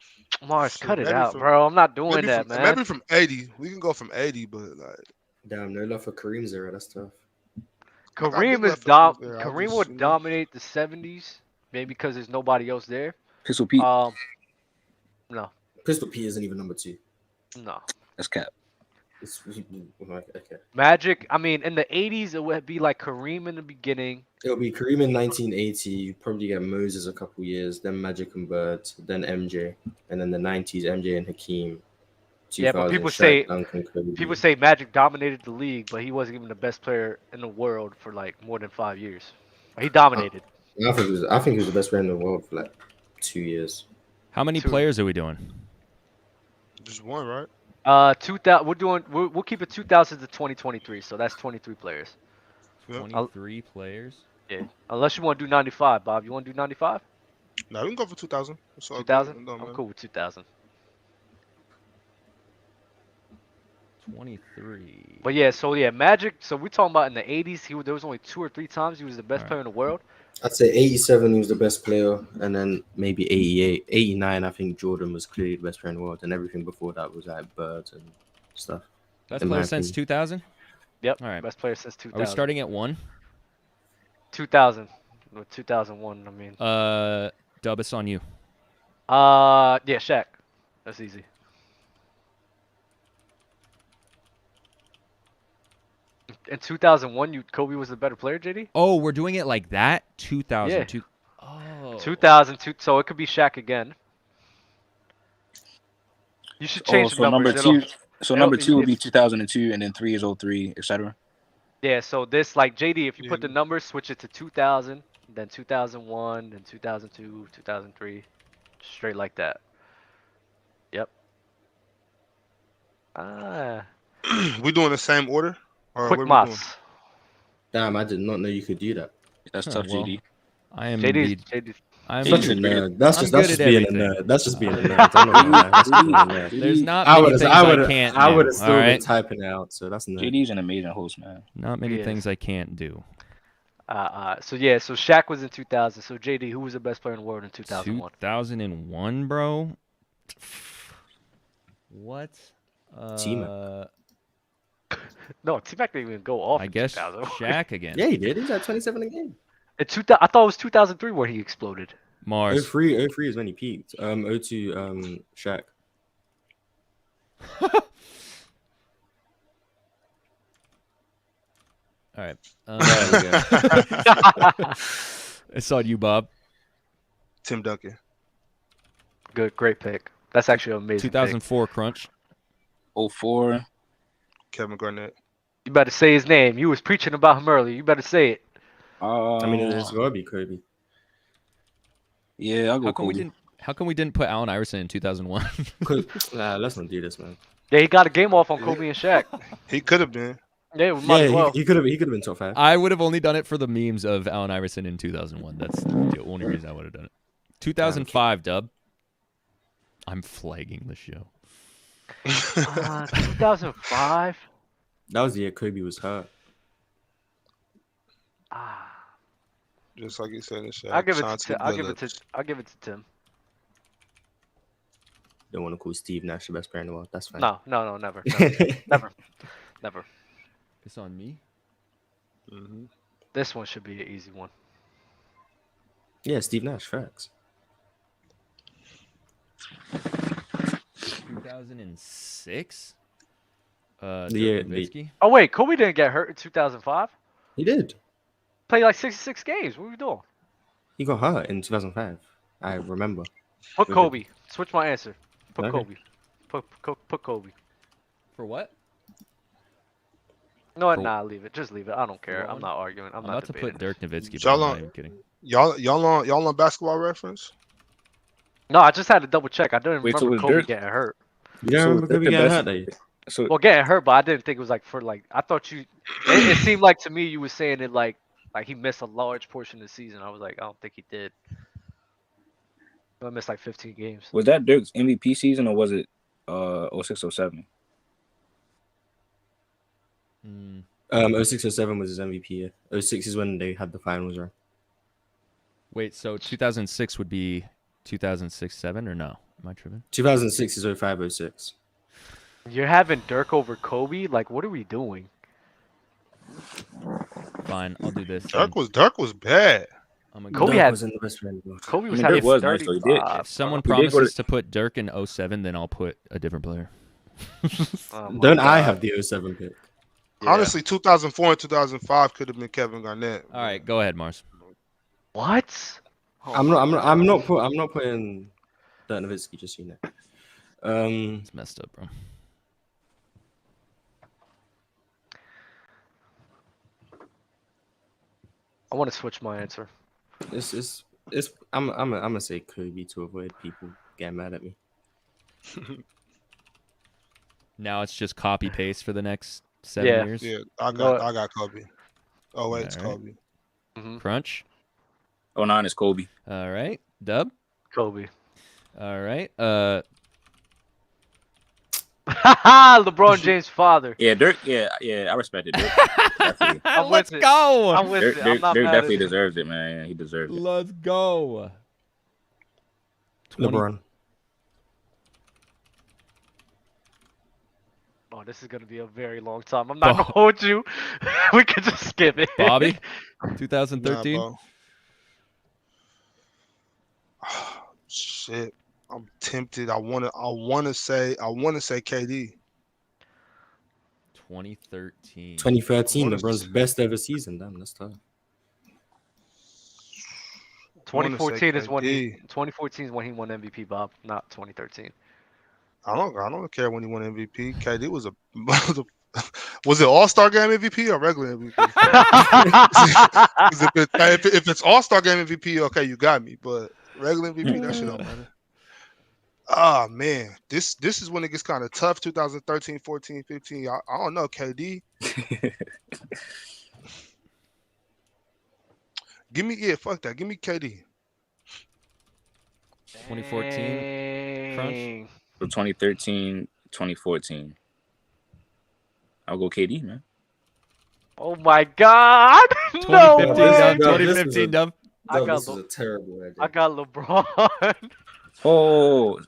Mars, Shit, cut it maybe out, from- bro. I'm not doing Maybe that, from, man. maybe from 80. We can go from 80, but like Damn, no love for Kareem's era. That's tough. got Kareem big is love for Kareem there. I Kareem just, would you know. dominate the 70s, maybe because there's nobody else there. Pistol Pete? No. Pistol Pete isn't even number 2. No. That's cap. Okay. Magic, I mean, in the 80s, it would be like Kareem in the beginning. It'll be Kareem in 1980. You probably get Moses a couple years, then Magic and Bird, then MJ, and then the 90s MJ and Hakeem. Yeah, but 2000, people Shaq, Duncan, Kobe. People say Magic dominated the league, but he wasn't even the best player in the world for like more than 5 years. He dominated. I think he was the best player in the world for like 2 years. How many Two. players are we doing? Just one, right? 2000. We'll keep it 2000 to 2023, so that's 23 players. Yep. 23 players. Yeah, unless you want to do 95, Bob. You want to do 95? Nah, we can go for 2000. 2000. I'm cool with 2000. 23. But yeah, Magic. So we're talking about in the 80s. There was only 2 or 3 times he was the best player in the world. I'd say 87 he was the best player, and then maybe 88, 89 I think Jordan was clearly the best player in the world, and everything before that was like Birds and stuff. Best in my player since opinion. 2000? Yep. All right. Best player since 2000. Are we starting at 1? 2000. 2001. I mean. Dub, it's on you. Yeah, Shaq. That's easy. In 2001, Kobe was the better player, JD? Oh, we're doing it like that? 2000. Yeah. Oh. 2002, so it could be Shaq again. You should change the so numbers. number 2. So number 2 would be if- 2002, and then 3 is 03, etc. Yeah, so this, like, JD, if you put Yeah. the numbers, switch it to 2000, then 2001, then 2002, 2003, straight like that. Yep. We doing the same order? Or Quick what we doing? maths. Damn, I did not know you could do that. That's Huh, tough, well, JD. I am JD's. I'm Such a good. nerd. That's I'm just good that's just at being a everything. nerd. That's just being a nerd. I'm not gonna lie. That's just being a nerd. There's not I many would things have I can't I do. would have still all been right? typing it out. So that's nerd. JD's an amazing host, man. Not many He things is. I can't do. So Shaq was in 2000. So JD, who was the best player in the world in 2001? 2001, bro. What? T-Mac. No, T-Mac didn't even go off. I in guess 2000. Shaq again. Yeah, he did. He's at 27 a game. I thought it was 2003 where he exploded. Mars. 03 is when he peaked. 02 Shaq. All right. There we go. It's on you, Bob. Tim Duncan. Good, great pick. That's actually an amazing. 2004 Crunch. 04. Kevin Garnett. Pick. You better say his name. You was preaching about him earlier. You better say it. I mean, it's gotta be Kobe. Yeah, I'll go How come we Kobe. didn't? How come we didn't put Allen Iverson in 2001? Nah, let's not do this, man. Yeah, he got a game off on Kobe and Shaq. He could have been. Yeah, we might as well. he could have been top 5. I would have only done it for the memes of Allen Iverson in 2001. That's the only reason I would have done it. 2005, Dub. I'm flagging the show. 2005. That was the year Kobe was hurt. Just like you said in Shaq. I'll give it Chauncey to. I'll give it Billups. to. I'll give it to Tim. Don't want to call Steve Nash the best player in the world. That's fine. No, never, never. It's on me. Mhm. This one should be an easy one. Yeah, Steve Nash. Facts. 2006. Yeah, Dirk Nowitzki. Oh wait, Kobe didn't get hurt in 2005. he did. Played like 66 games. What are we doing? He got hurt in 2005. I remember. Put With Kobe. Switch my answer. Put Okay. Kobe. Put Kobe. For what? No, For- nah, leave it. Just leave it. I don't care. what I'm one? not arguing. I'm I'm not about to debating. put Dirk Nowitzki, Y'all but I'm on- not even kidding. Y'all on Basketball Reference? No, I just had to double check. I didn't Wait, so remember was Kobe Dirk- getting hurt. You don't So remember Dirk Kobe the getting best- hurt, though? So Well, getting hurt, but I didn't think it was like for like. I thought you. It seemed like to me you were saying it like he missed a large portion of the season. I was like, I don't think he did. I missed like 15 games. was that Dirk's MVP season or was it 06-07? 06-07 was his MVP year. 06 is when they had the finals, right? Wait, so 2006 would be 2006-07 or no? Am I tripping? 2006 is 05-06. You're having Dirk over Kobe. Like, what are we doing? Fine, I'll do this. Dirk was bad. I'm gonna Kobe go. had- wasn't the best friend. Kobe was mean, having Dirk was nice, though. He did. 35. If someone We did go to- promises to put Dirk in 07, then I'll put a different player. Oh my Don't I God. have the 07 pick? Yeah. Honestly, 2004 and 2005 could have been Kevin Garnett. All right, go ahead, Mars. What? Oh I'm my not. God. I'm not putting Dirk Nowitzki, just so you know. It's messed up, bro. I want to switch my answer. It's. I'm gonna say Kobe to avoid people getting mad at me. Now it's just copy paste for the next 7 Yeah. years. Yeah, No. I got Kobe. Oh wait, it's All right. Kobe. Mhm. Crunch. 09 is Kobe. All right. Dub. Kobe. All right. LeBron James' father. Yeah, Dirk. Yeah, I respect it. Dirk. Definitely. I'm Let's with it. go. I'm with Dirk, it. I'm Dirk, not Dirk mad definitely at it. deserves it, man. He deserves it. Let's go. 20 LeBron. Oh, this is gonna be a very long time. I'm not gonna hold you. We could just skip it. Bobby. Nah, 2013. bro. Shit, I'm tempted. I wanna say KD. 2013. 2013, What is- LeBron's best ever season. Damn, that's tough. 2014 is when he. KD. 2014 is when he won MVP, Bob, not 2013. I don't care when he won MVP. KD was was it All-Star Game MVP or regular MVP? 'Cause if it's All-Star Game MVP, okay, you got me. But regular MVP, that shit don't matter. Ah man, this is when it gets kind of tough. 2013, 14, 15. I don't know, KD. Fuck that. Give me KD. 2014. Crunch. Dang. So 2013, 2014. I'll go KD, man. Oh my God! No 2015 way! dub. No, this 2015 was a- dub. I No, got this is a terrible idea. I got LeBron. Oh,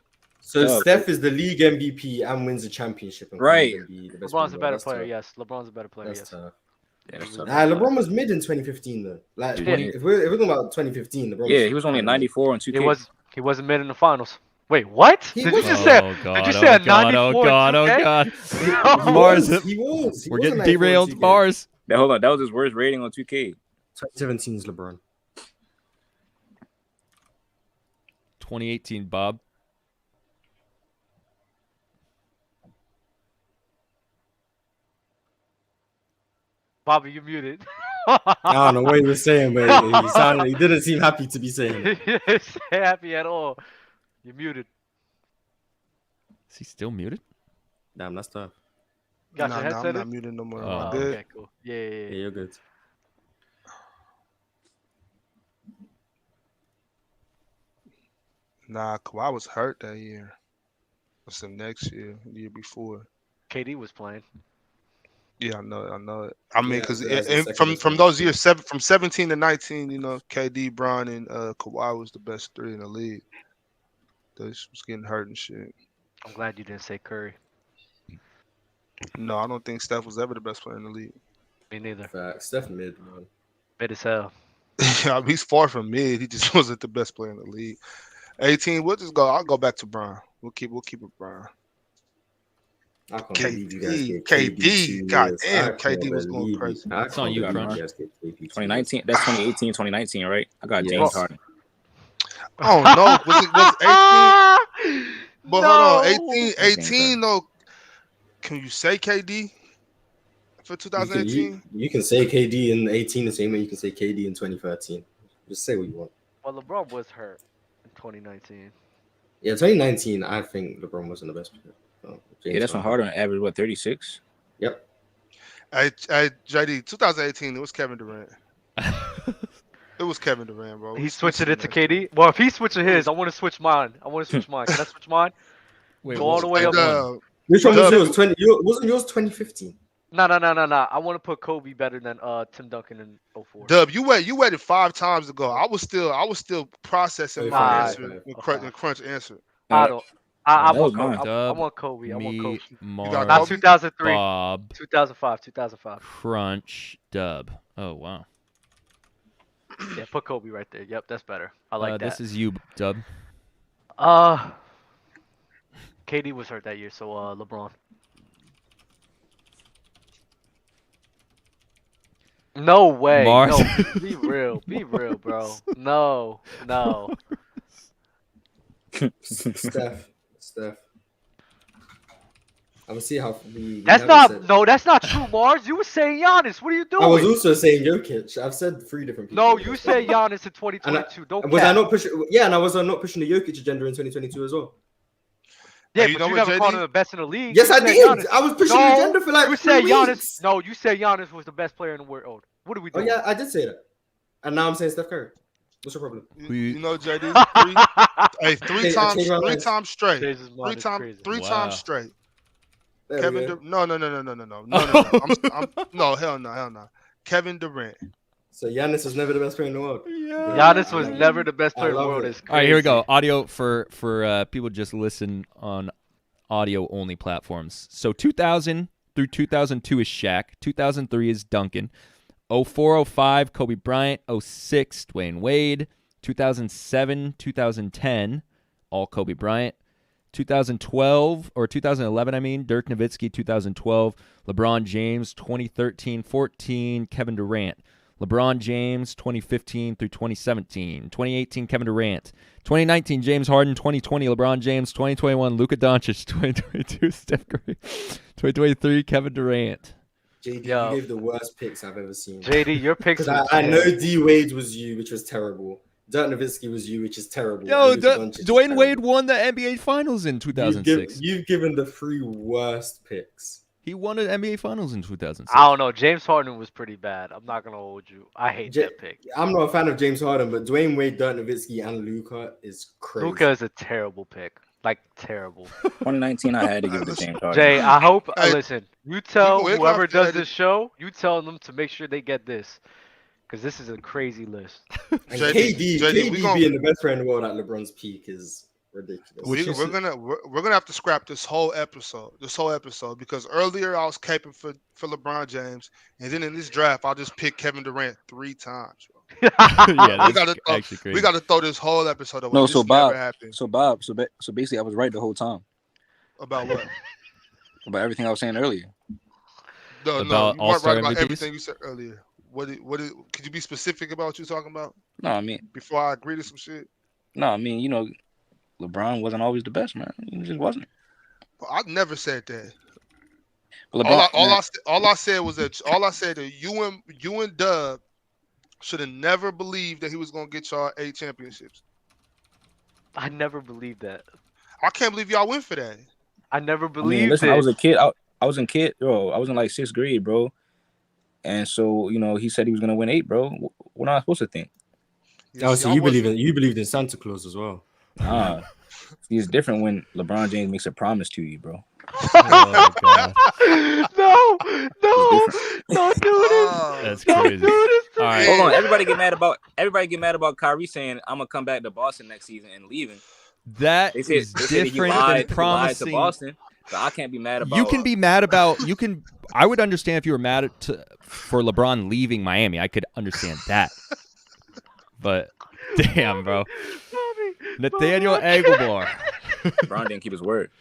So Oh, Steph is the league MVP and wins the championship. And Right. can be the best LeBron's a player. better That's player. tough. Yes, LeBron's a better player. That's Yes. tough. yeah, that's tough. LeBron was mid in 2015 though. Like Yeah. if we're talking about 2015, LeBron. Yeah, he was only a 94 and 2K. He wasn't mid in the finals. Wait, what? He Did you was. just say? Oh god. Did you say a Oh god. Oh 94 god. Oh 2K? god. He Mars. was. He was. He We're was getting a 94 derailed. 2K. Mars. Now, hold on, that was his worst rating on 2K. 2017 is LeBron. 2018. Bob. Bobby, you muted. I don't know what he was saying, but he didn't seem happy to be saying it. He didn't say happy at all. You muted. Is he still muted? Damn, that's tough. Got your I'm headset not in? muted no more. Oh, I'm good. Okay, cool. Yeah, yeah, Yeah, yeah. you're good. Nah, Kawhi was hurt that year. What's the next year? The year before. KD was playing. Yeah, I know it. I mean, Yeah, because that's the from second best those player. years, from 17 to 19, KD, Bron, and Kawhi was the best three in the league. They was getting hurt and shit. I'm glad you didn't say Curry. No, I don't think Steph was ever the best player in the league. Me neither. Facts. Steph mid, man. Mid as hell. Yeah, he's far from mid. He just wasn't the best player in the league. 18, we'll just go. I'll go back to Bron. We'll keep it Bron. I can't believe you guys gave KD, 2 years. goddamn, I KD can't was going believe crazy. it. I It's on can't you, believe Crunch. you guys gave KD 2 years. 2019. That's 2018, 2019, right? I got Yes. James Harden. I don't know. Was 18? But hold on, No. 18 though. Can you say KD for 2018? You can say KD in 18 the same way you can say KD in 2013. Just say what you want. Well, LeBron was hurt in 2019. Yeah, 2019, I think LeBron wasn't the best player. Yeah, that's when Harden averaged what 36. Yep. JD, 2018, it was Kevin Durant. It was Kevin Durant, bro. He's switching it to KD. Well, if he's switching his, I want to switch mine. Can I switch mine? Wait, Go all the way up. Which one was Dub. yours? Wasn't yours 2015? No. I want to put Kobe better than Tim Duncan in 04. Dub, you waited 5 times ago. I was still processing my Nah, answer when Crunch answered. I don't. I That was want mine. Kobe. I Dub, want Kobe. me, got Not Kobe? 2003. Bob, 2005. Crunch, Dub. Oh wow. Yeah, put Kobe right there. Yep, that's better. I like that. This is you, Dub. KD was hurt that year, so LeBron. No way. Mars. No, be real, bro. No. Steph. I'm gonna see how we. That's haven't not. said- No, that's not true, Mars. You were saying Giannis. What are you doing? I was also saying Jokic. I've said 3 different people. No, you said Giannis in 2022. Don't Was I cap. not pushing? Yeah, and I was not pushing the Jokic agenda in 2022 as well. Yeah, Hey, you but know you what, never called JD? him the best in the league. Yes, You I said did. Giannis. I was pushing the No, agenda for like you 3 said Giannis. weeks. No, you said Giannis was the best player in the world. What are we Oh doing? yeah, I did say that. And now I'm saying Steph Curry. What's your problem? You know, JD, Hey, I three changed my mind. times straight. Jesus, man, it's crazy. Three Wow. times straight. There we Kevin go. No. No, hell no. Kevin Durant. So Giannis was never the best player in the world. Giannis was never the best player in the love world. it. It's All right, here we crazy. go. Audio for people just listen on audio only platforms. So 2000 through 2002 is Shaq. 2003 is Duncan. 04-05 Kobe Bryant. 06 Dwayne Wade. 2007 2010 all Kobe Bryant. 2012 or 2011 I mean Dirk Nowitzki. 2012 LeBron James. 2013-14 Kevin Durant. LeBron James 2015 through 2017. 2018 Kevin Durant. 2019 James Harden. 2020 LeBron James. 2021 Luka Doncic. 2022 Steph Curry. 2023 Kevin Durant. JD, Yo. you gave the worst picks I've ever seen. JD, your picks. Because I know D Wade was you, which was terrible. Dirk Nowitzki was you, which is terrible. Yo, and Luka Doncic is Dwayne terrible. Wade won the NBA Finals in 2006. You've given the 3 worst picks. He won the NBA Finals in 2006. I don't know. James Harden was pretty bad. I'm not gonna hold you. I hate that pick. I'm not a fan of James Harden, but Dwayne Wade, Dirk Nowitzki, and Luka is crazy. Luka is a terrible pick. Like terrible. 2019, I had to give it to James Harden. Jay, I hope. Hey, listen, you tell we're whoever gonna- does this show, you tell them to make sure they get this, because this is a crazy list. And JD, KD we gonna- being the best player in the world at LeBron's peak is ridiculous. We're gonna have to scrap this whole episode because earlier I was caping for LeBron James, and then in this draft I'll just pick Kevin Durant 3 times. Bro. Yeah, we gotta that's actually crazy. We gotta throw this whole episode away. No, This so never Bob, happened. so basically, I was right the whole time About what? about everything I was saying earlier. No, About you weren't All-Star right about MVPs? everything you said earlier. Could you be specific about what you're talking about No, I mean, before I agree to some shit? you know, LeBron wasn't always the best, man. He just wasn't. I never said that. But LeBron, All I said that you and Dub should have never believed that he was gonna get y'all 8 championships. I never believed that. I can't believe y'all went for that. I never I believed mean, listen, it. I was a kid. I was in kid, bro. I was in like 6th grade, bro. And so, he said he was gonna win 8, bro. What am I supposed to think? Oh, so Y'all you wasn't- believed in Santa Claus as well. It's different when LeBron James makes a promise to you, bro. Oh, God. No, don't do this. That's Don't crazy. do this to All me. right. Hold on, everybody get mad about Kyrie saying I'm gonna come back to Boston next season and leaving. That They said is that you different than lied to promising. Boston, so I can't be mad about. You can be mad about. I would understand if you were mad for LeBron leaving Miami. I could understand that. But damn, bro. Nathaniel Aguilar. LeBron didn't keep his word.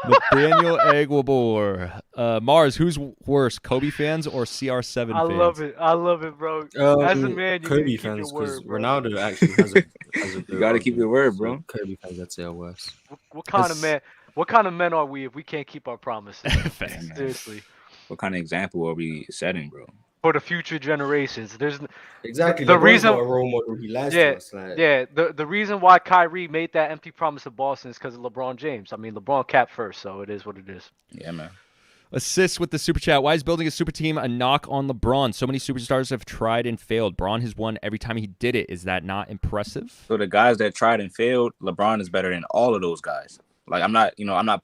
Nathaniel Aguilar. Mars, who's worse, Kobe fans or CR7 I fans? love it. I love it, bro. As a man, you Kobe need to keep your fans, word, because bro. Ronaldo actually has a You gotta keep your word, bro. Kobe fans, I'd say, are worse. What kind of man? What kind of men are we if we can't keep our promises? Facts. man. Seriously, What kind of example are we setting, bro? for the future generations. There's Exactly. the LeBron's reason. not a role model. He lies Yeah, to us. Like, yeah. The reason why Kyrie made that empty promise to Boston is because of LeBron James. I mean, LeBron capped first, so it is what it is. Yeah, man. Assists with the super chat. Why is building a super team a knock on LeBron? So many superstars have tried and failed. Braun has won every time he did it. Is that not impressive? So the guys that tried and failed, LeBron is better than all of those guys. Like I'm not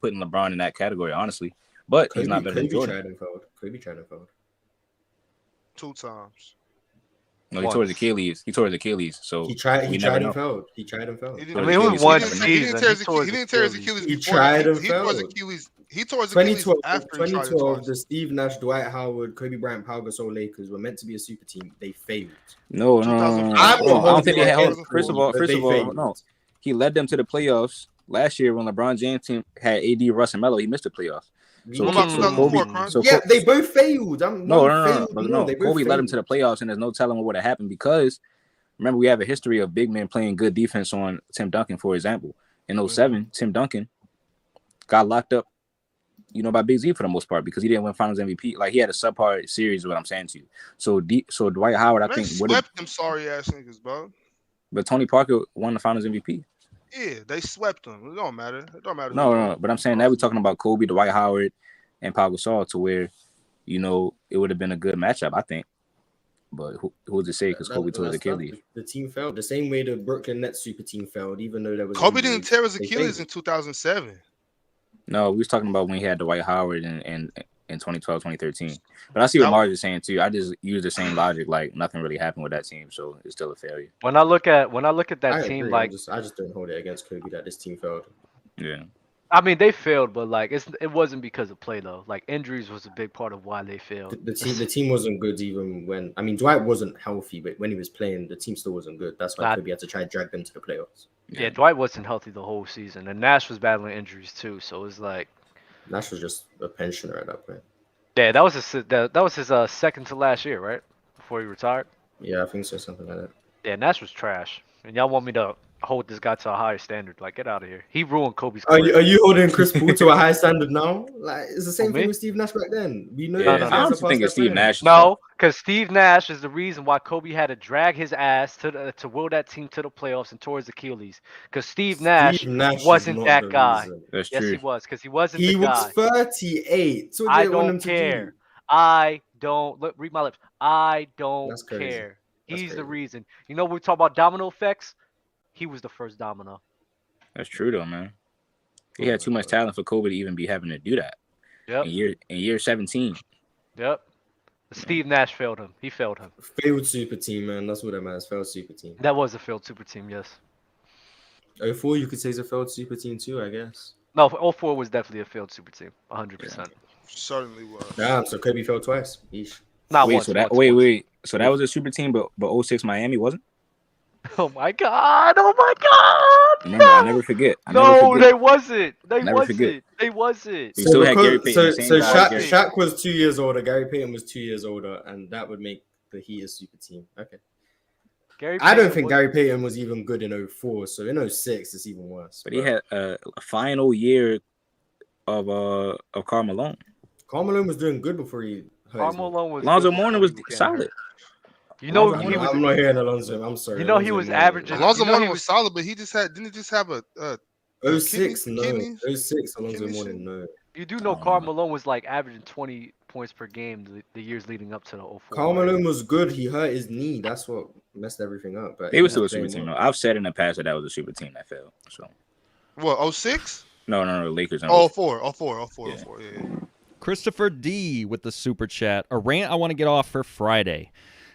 putting LeBron in that category, honestly. But he's not better than Jordan. Kobe tried and failed. 2 times. No, he tore his Achilles. So He tried we never and know. failed. He tried and failed. He I didn't- mean, it was He one didn't- season. He didn't tear his Achilles He before. tried and He tore his failed. Achilles. He tore his Achilles 2012, after he tried it 2012, twice. the Steve Nash, Dwight Howard, Kobe Bryant, Pau Gasol Lakers were meant to be a super team. They failed. No. 2004. I I'm not don't holding think they it had. against First of Kobe, all, but they failed. no. He led them to the playoffs last year when LeBron James team had AD, Russ, and Melo. He missed the playoffs. So, What about so 2004, Kobe, Crunch? so Yeah, they both failed. No. They both Kobe led him failed. to the playoffs, and there's no telling what would have happened because remember we have a history of big men playing good defense on Tim Duncan, for example. In 07, Tim Duncan got locked up, by Big Z for the most part because he didn't win Finals MVP. Like he had a subpar series, is what I'm saying to you. So Dwight Howard, I They think, swept them sorry ass niggas, bro. but Tony Parker won the Finals MVP. Yeah, they swept them. It don't matter. It don't matter. No. But I'm saying that we're talking about Kobe, Dwight Howard, and Pau Gasol to where, it would have been a good matchup, I think. But who's to say? Because Kobe tore his Achilles. The team failed the same way the Brooklyn Nets super team failed, even though there was Kobe injuries. didn't tear his They Achilles failed. in 2007. No, we was talking about when he had Dwight Howard in 2012, 2013. But I see what Marge is saying too. I just use the same logic. Like nothing really happened with that team, so it's still a failure. When I look at that I team, agree. like I just don't hold it against Kobe that this team failed. Yeah. I mean, they failed, but like it wasn't because of play though. Like injuries was a big part of why they failed. The team wasn't good even when Dwight wasn't healthy, but when he was playing, the team still wasn't good. That's why Kobe had to try to drag them to the playoffs. Yeah, Dwight wasn't healthy the whole season, and Nash was battling injuries too. So it was like Nash was just a pensioner at that point. yeah, that was his second to last year, right? Before he retired. Yeah, I think so, something like that. Yeah, Nash was trash, and y'all want me to hold this guy to a higher standard? Like, get out of here. He ruined Kobe's Are career. you holding Chris Paul to a high standard now? Like it's the same For thing me? with Steve Nash back then. We know. Yeah, no, I no. don't think it's Steve Nash. No, because Steve Nash is the reason why Kobe had to drag his ass to will that team to the playoffs and tore his Achilles. Because Steve Nash is wasn't not that the guy. reason. That's Yes, true. he was, because he wasn't He the was guy. 38. So I they want him don't to care. do. I don't look. Read my lips. I don't That's crazy. care. That's He's the crazy. reason. You know, we talk about domino effects. He was the first domino. That's true though, man. He had too much talent for Kobe to even be having to do that. Yep. In year 17. Yep. Steve Nash failed him. He failed him. Failed super team, man. That's what that matters. Failed super team. That was a failed super team, yes. 04, you could say is a failed super team too, I guess. No, 04 was definitely a failed super team. 100%. Certainly was. Damn, so Kobe failed twice. Yeesh. Not Wait, once. so that once. So that was a super team, but 06 Miami wasn't? Oh my god! Oh my god! Remember, I never forget. No, they wasn't. They Never wasn't. forget. They wasn't. We still had Gary Payton. the same guy, Gary. Shaq was 2 years older. Gary Payton was 2 years older, and that would make the Heat a super team. Okay. I don't think Gary Payton was even good in 04, so in 06 it's even worse. But he had a final year of Karl Malone. Karl Malone was doing good before he hurt. Karl Malone was. Lonzo good Mourning before was he solid. You know, I'm he was. not hearing Alonzo. I'm sorry. You know, he was averaging. Alonzo you know, Mourning he was solid, but didn't he just have a 06, no. kidney? 06, Alonzo kidney Mourning, shit? no. You do know Karl Malone was like averaging 20 points per game the years leading up to the 04. Karl Malone was good. He hurt his knee. That's what messed everything up. But They were still a super team. No, I've said in the past that was a super team that failed. So What, 06? no, Lakers. Oh, 04, Yeah. yeah. Christopher D with the super chat. A rant I want to get off for Friday.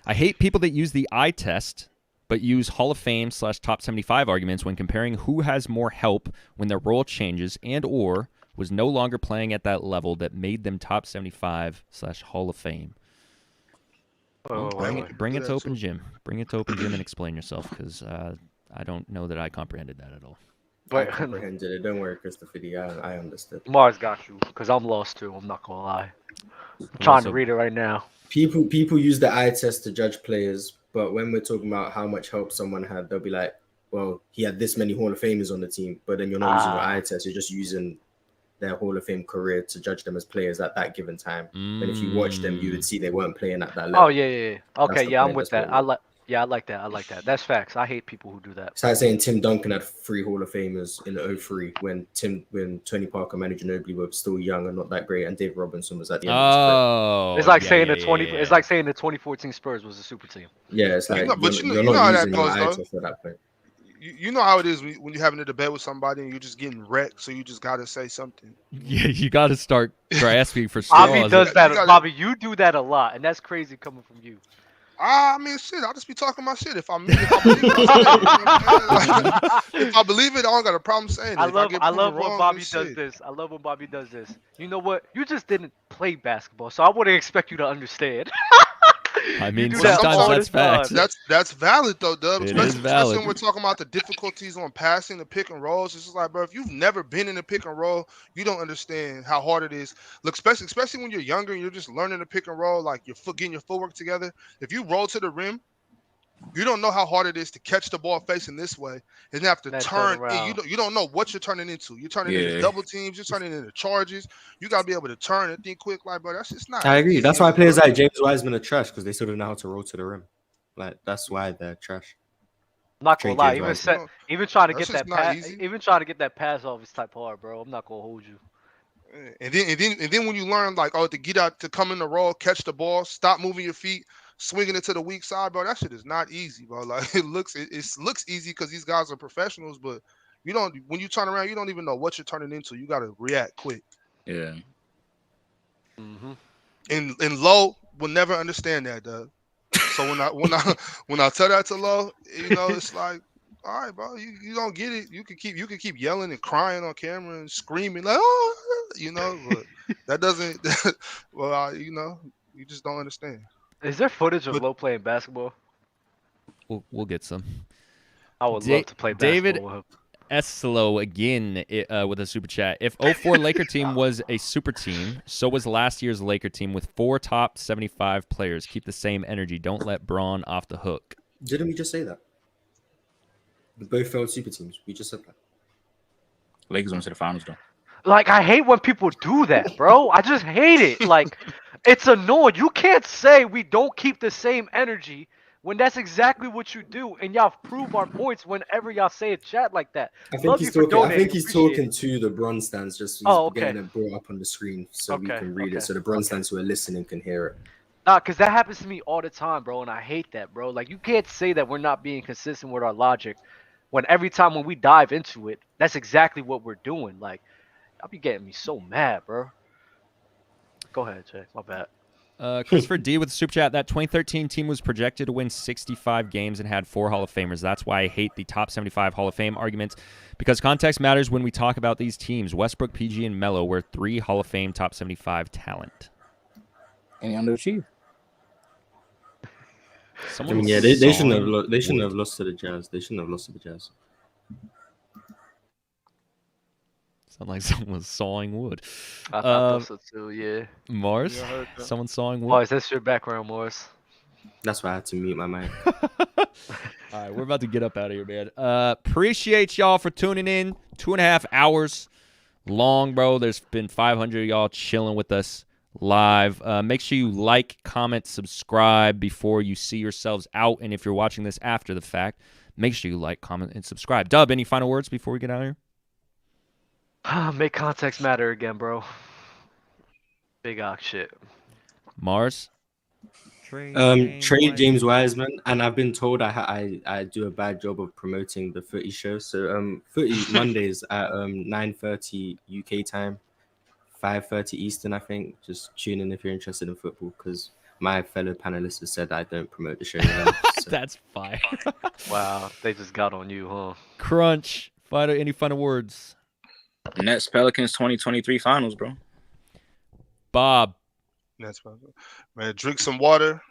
I hate people that use the eye test, but use Hall of Fame / top 75 arguments when comparing who has more help when their role changes and or was no longer playing at that level that made them top 75 / Hall of Fame. Bring it to Open Gym. Bring it to Open Gym and explain yourself, because I don't know that I comprehended that at all. But comprehended it. Don't worry, Christopher D. I understood. Mars got you, because I'm lost too. I'm not going to lie. I'm Well, trying so- to read it right now. People use the eye test to judge players, but when we're talking about how much help someone had, they'll be like, well, he had this many Hall of Famers on the team, but then you're not using your eye test. You're just using their Hall of Fame career to judge them as players at that given time. And if you watch them, you would see they weren't playing at that level. Oh, yeah. Okay, the yeah, I'm point, with that's that. what I like that. That's facts. I hate people who do that. It's like saying Tim Duncan had 3 Hall of Famers in the 03 when Tony Parker, Manu Ginobili were still young and not that great, and David Robinson was at the end of his career. Oh, It's like yeah, saying yeah, the 20. yeah, It's yeah. like saying the 2014 Spurs was a super team. Yeah, it's like you're you know not how that using your goes, eye though. test at that point. You know how it is when you're having a debate with somebody and you're just getting wrecked, so you just gotta say something. Yeah, you got to start grasping for straws. Bobby does You that. gotta- Bobby, you do that a lot, and that's crazy coming from you. I mean, shit. I'll just be talking my shit. If I believe it, if I believe it, I don't got a problem saying it. I If love get when proven wrong, Bobby then does shit. this. I love when Bobby does this. You know what? You just didn't play basketball, so I wouldn't expect you to understand. I You mean, do that sometimes all that's the time. facts. That's valid though, Dub. It Especially, is valid. especially when we're talking about the difficulties on passing the pick and rolls. It's just like, bro, if you've never been in a pick and roll, you don't understand how hard it is. Look, especially when you're younger and you're just learning to pick and roll, like getting your footwork together. If you roll to the rim, you don't know how hard it is to catch the ball facing this way and have to Then turn. turn And around. you don't know what you're turning into. You're turning into Yeah. double teams. You're turning into charges. You gotta be able to turn and think quick, like, bro. That's just not. I agree. easy, That's why bro. players like James Wiseman are trash, because they still don't know how to roll to the rim. Like, that's why they're trash. I'm not gonna Trade lie. James Even Wiseman. even trying to That's get that just not pass, easy. even trying to get that pass off is type hard, bro. I'm not gonna hold you. And then when you learn, like, oh, to get out, to come in the roll, catch the ball, stop moving your feet, swinging it to the weak side, bro. That shit is not easy, bro. Like, it looks easy because these guys are professionals, but you don't. When you turn around, you don't even know what you're turning into. You gotta react quick. Yeah. Mm-hmm. And Low will never understand that, Doug. So when I tell that to Low, you know, it's like, all right, bro, you don't get it. You can keep yelling and crying on camera and screaming like, oh, you know, but that doesn't. Well, you know, you just don't understand. Is there footage of But- Low playing basketball? We'll get some. I would Da- love to play David- basketball with him. Eslo again with a super chat. If 04 Laker team was a super team, so was last year's Laker team with 4 top 75 players. Keep the same energy. Don't let Braun off the hook. Didn't we just say that? Both failed super teams. We just said that. Lakers went to the finals though. Like, I hate when people do that, bro. I just hate it. Like, it's annoying. You can't say we don't keep the same energy when that's exactly what you do, and y'all prove our points whenever y'all say a chat like that. I think Love he's you for talking. I donating. think he's Appreciate talking it. to the bronze stands. Just he's Oh, okay. getting it brought up on the screen so we Okay, can read okay, it, so the bronze stands who are listening can hear it. Nah, because that happens to me all the time, bro, and I hate that, bro. Like, you can't say that we're not being consistent with our logic when every time when we dive into it, that's exactly what we're doing. Like, I'll be getting me so mad, bro. Go ahead, Jay. My bad. Christopher D with the super chat. That 2013 team was projected to win 65 games and had 4 Hall of Famers. That's why I hate the top 75 Hall of Fame arguments, because context matters when we talk about these teams. Westbrook, PG, and Melo were 3 Hall of Fame top 75 talent. And he underachieved. I mean, yeah, they shouldn't have. They shouldn't have lost to the Jazz. They shouldn't have lost to the Jazz. Sound like someone was sawing wood. I thought so too, yeah. Mars? Yeah, I heard that. Someone sawing wood? Morris, that's your background, Morris. That's why I had to mute my mic. All right, we're about to get up out of here, man. Appreciate y'all for tuning in. 2.5 hours long, bro. There's been 500 of y'all chilling with us live. Make sure you like, comment, subscribe before you see yourselves out. And if you're watching this after the fact, make sure you like, comment, and subscribe. Dub, any final words before we get out of here? Make context matter again, bro. Big ox shit. Mars? Trade James Wiseman, and I've been told I do a bad job of promoting the Footy show. So Footy Mondays at 9:30 UK time, 5:30 Eastern. I think. Just tune in if you're interested in football, because my fellow panelists have said I don't promote the show. So. That's fine. Wow, they just got on you, huh? Crunch. Any final words? Nets Pelicans 2023 finals, bro. Bob. That's fine. Man, drink some water,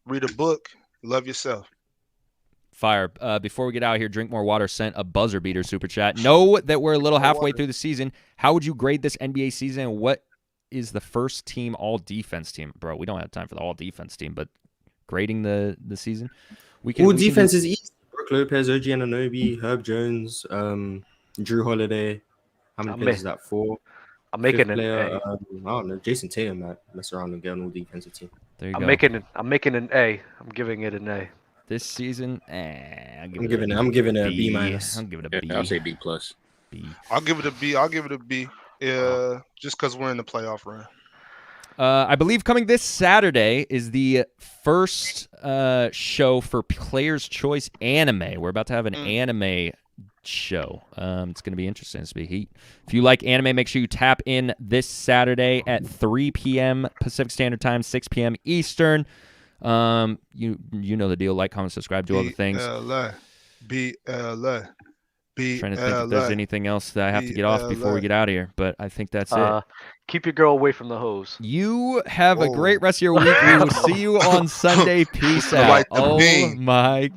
read a book, love yourself. Fire. Before we get out of here, Drink More Water sent a buzzer beater super chat. Know that we're a little halfway through the season. How would you grade this NBA season? And what is the first team all defense team? Bro, we don't have time for the all defense team, but grading the season? All defense is easy. Brook Lopez, OG Anunoby, Herb Jones, Drew Holiday. How many players is that? 4. I'm making an player, A. I don't know. Jason Tatum might mess around and get an all defensive team. There you I'm go. making an A. I'm giving it an A. This season, I'm giving it a B minus. I'll give it a B. I'll say B plus. B. I'll give it a B. Just because we're in the playoff run. I believe coming this Saturday is the first show for Players' Choice Anime. We're about to have an anime show. It's going to be interesting. It's going to be heat. If you like anime, make sure you tap in this Saturday at 3 p.m. Pacific Standard Time, 6 p.m. Eastern. You know the deal. Like, comment, subscribe, do all the things. BLA. Trying to think if there's anything else that I have to get off before we get out of here, but I think that's it. Keep your girl away from the hose. You have a great rest of your week. We will see you on Sunday. Peace out. Oh my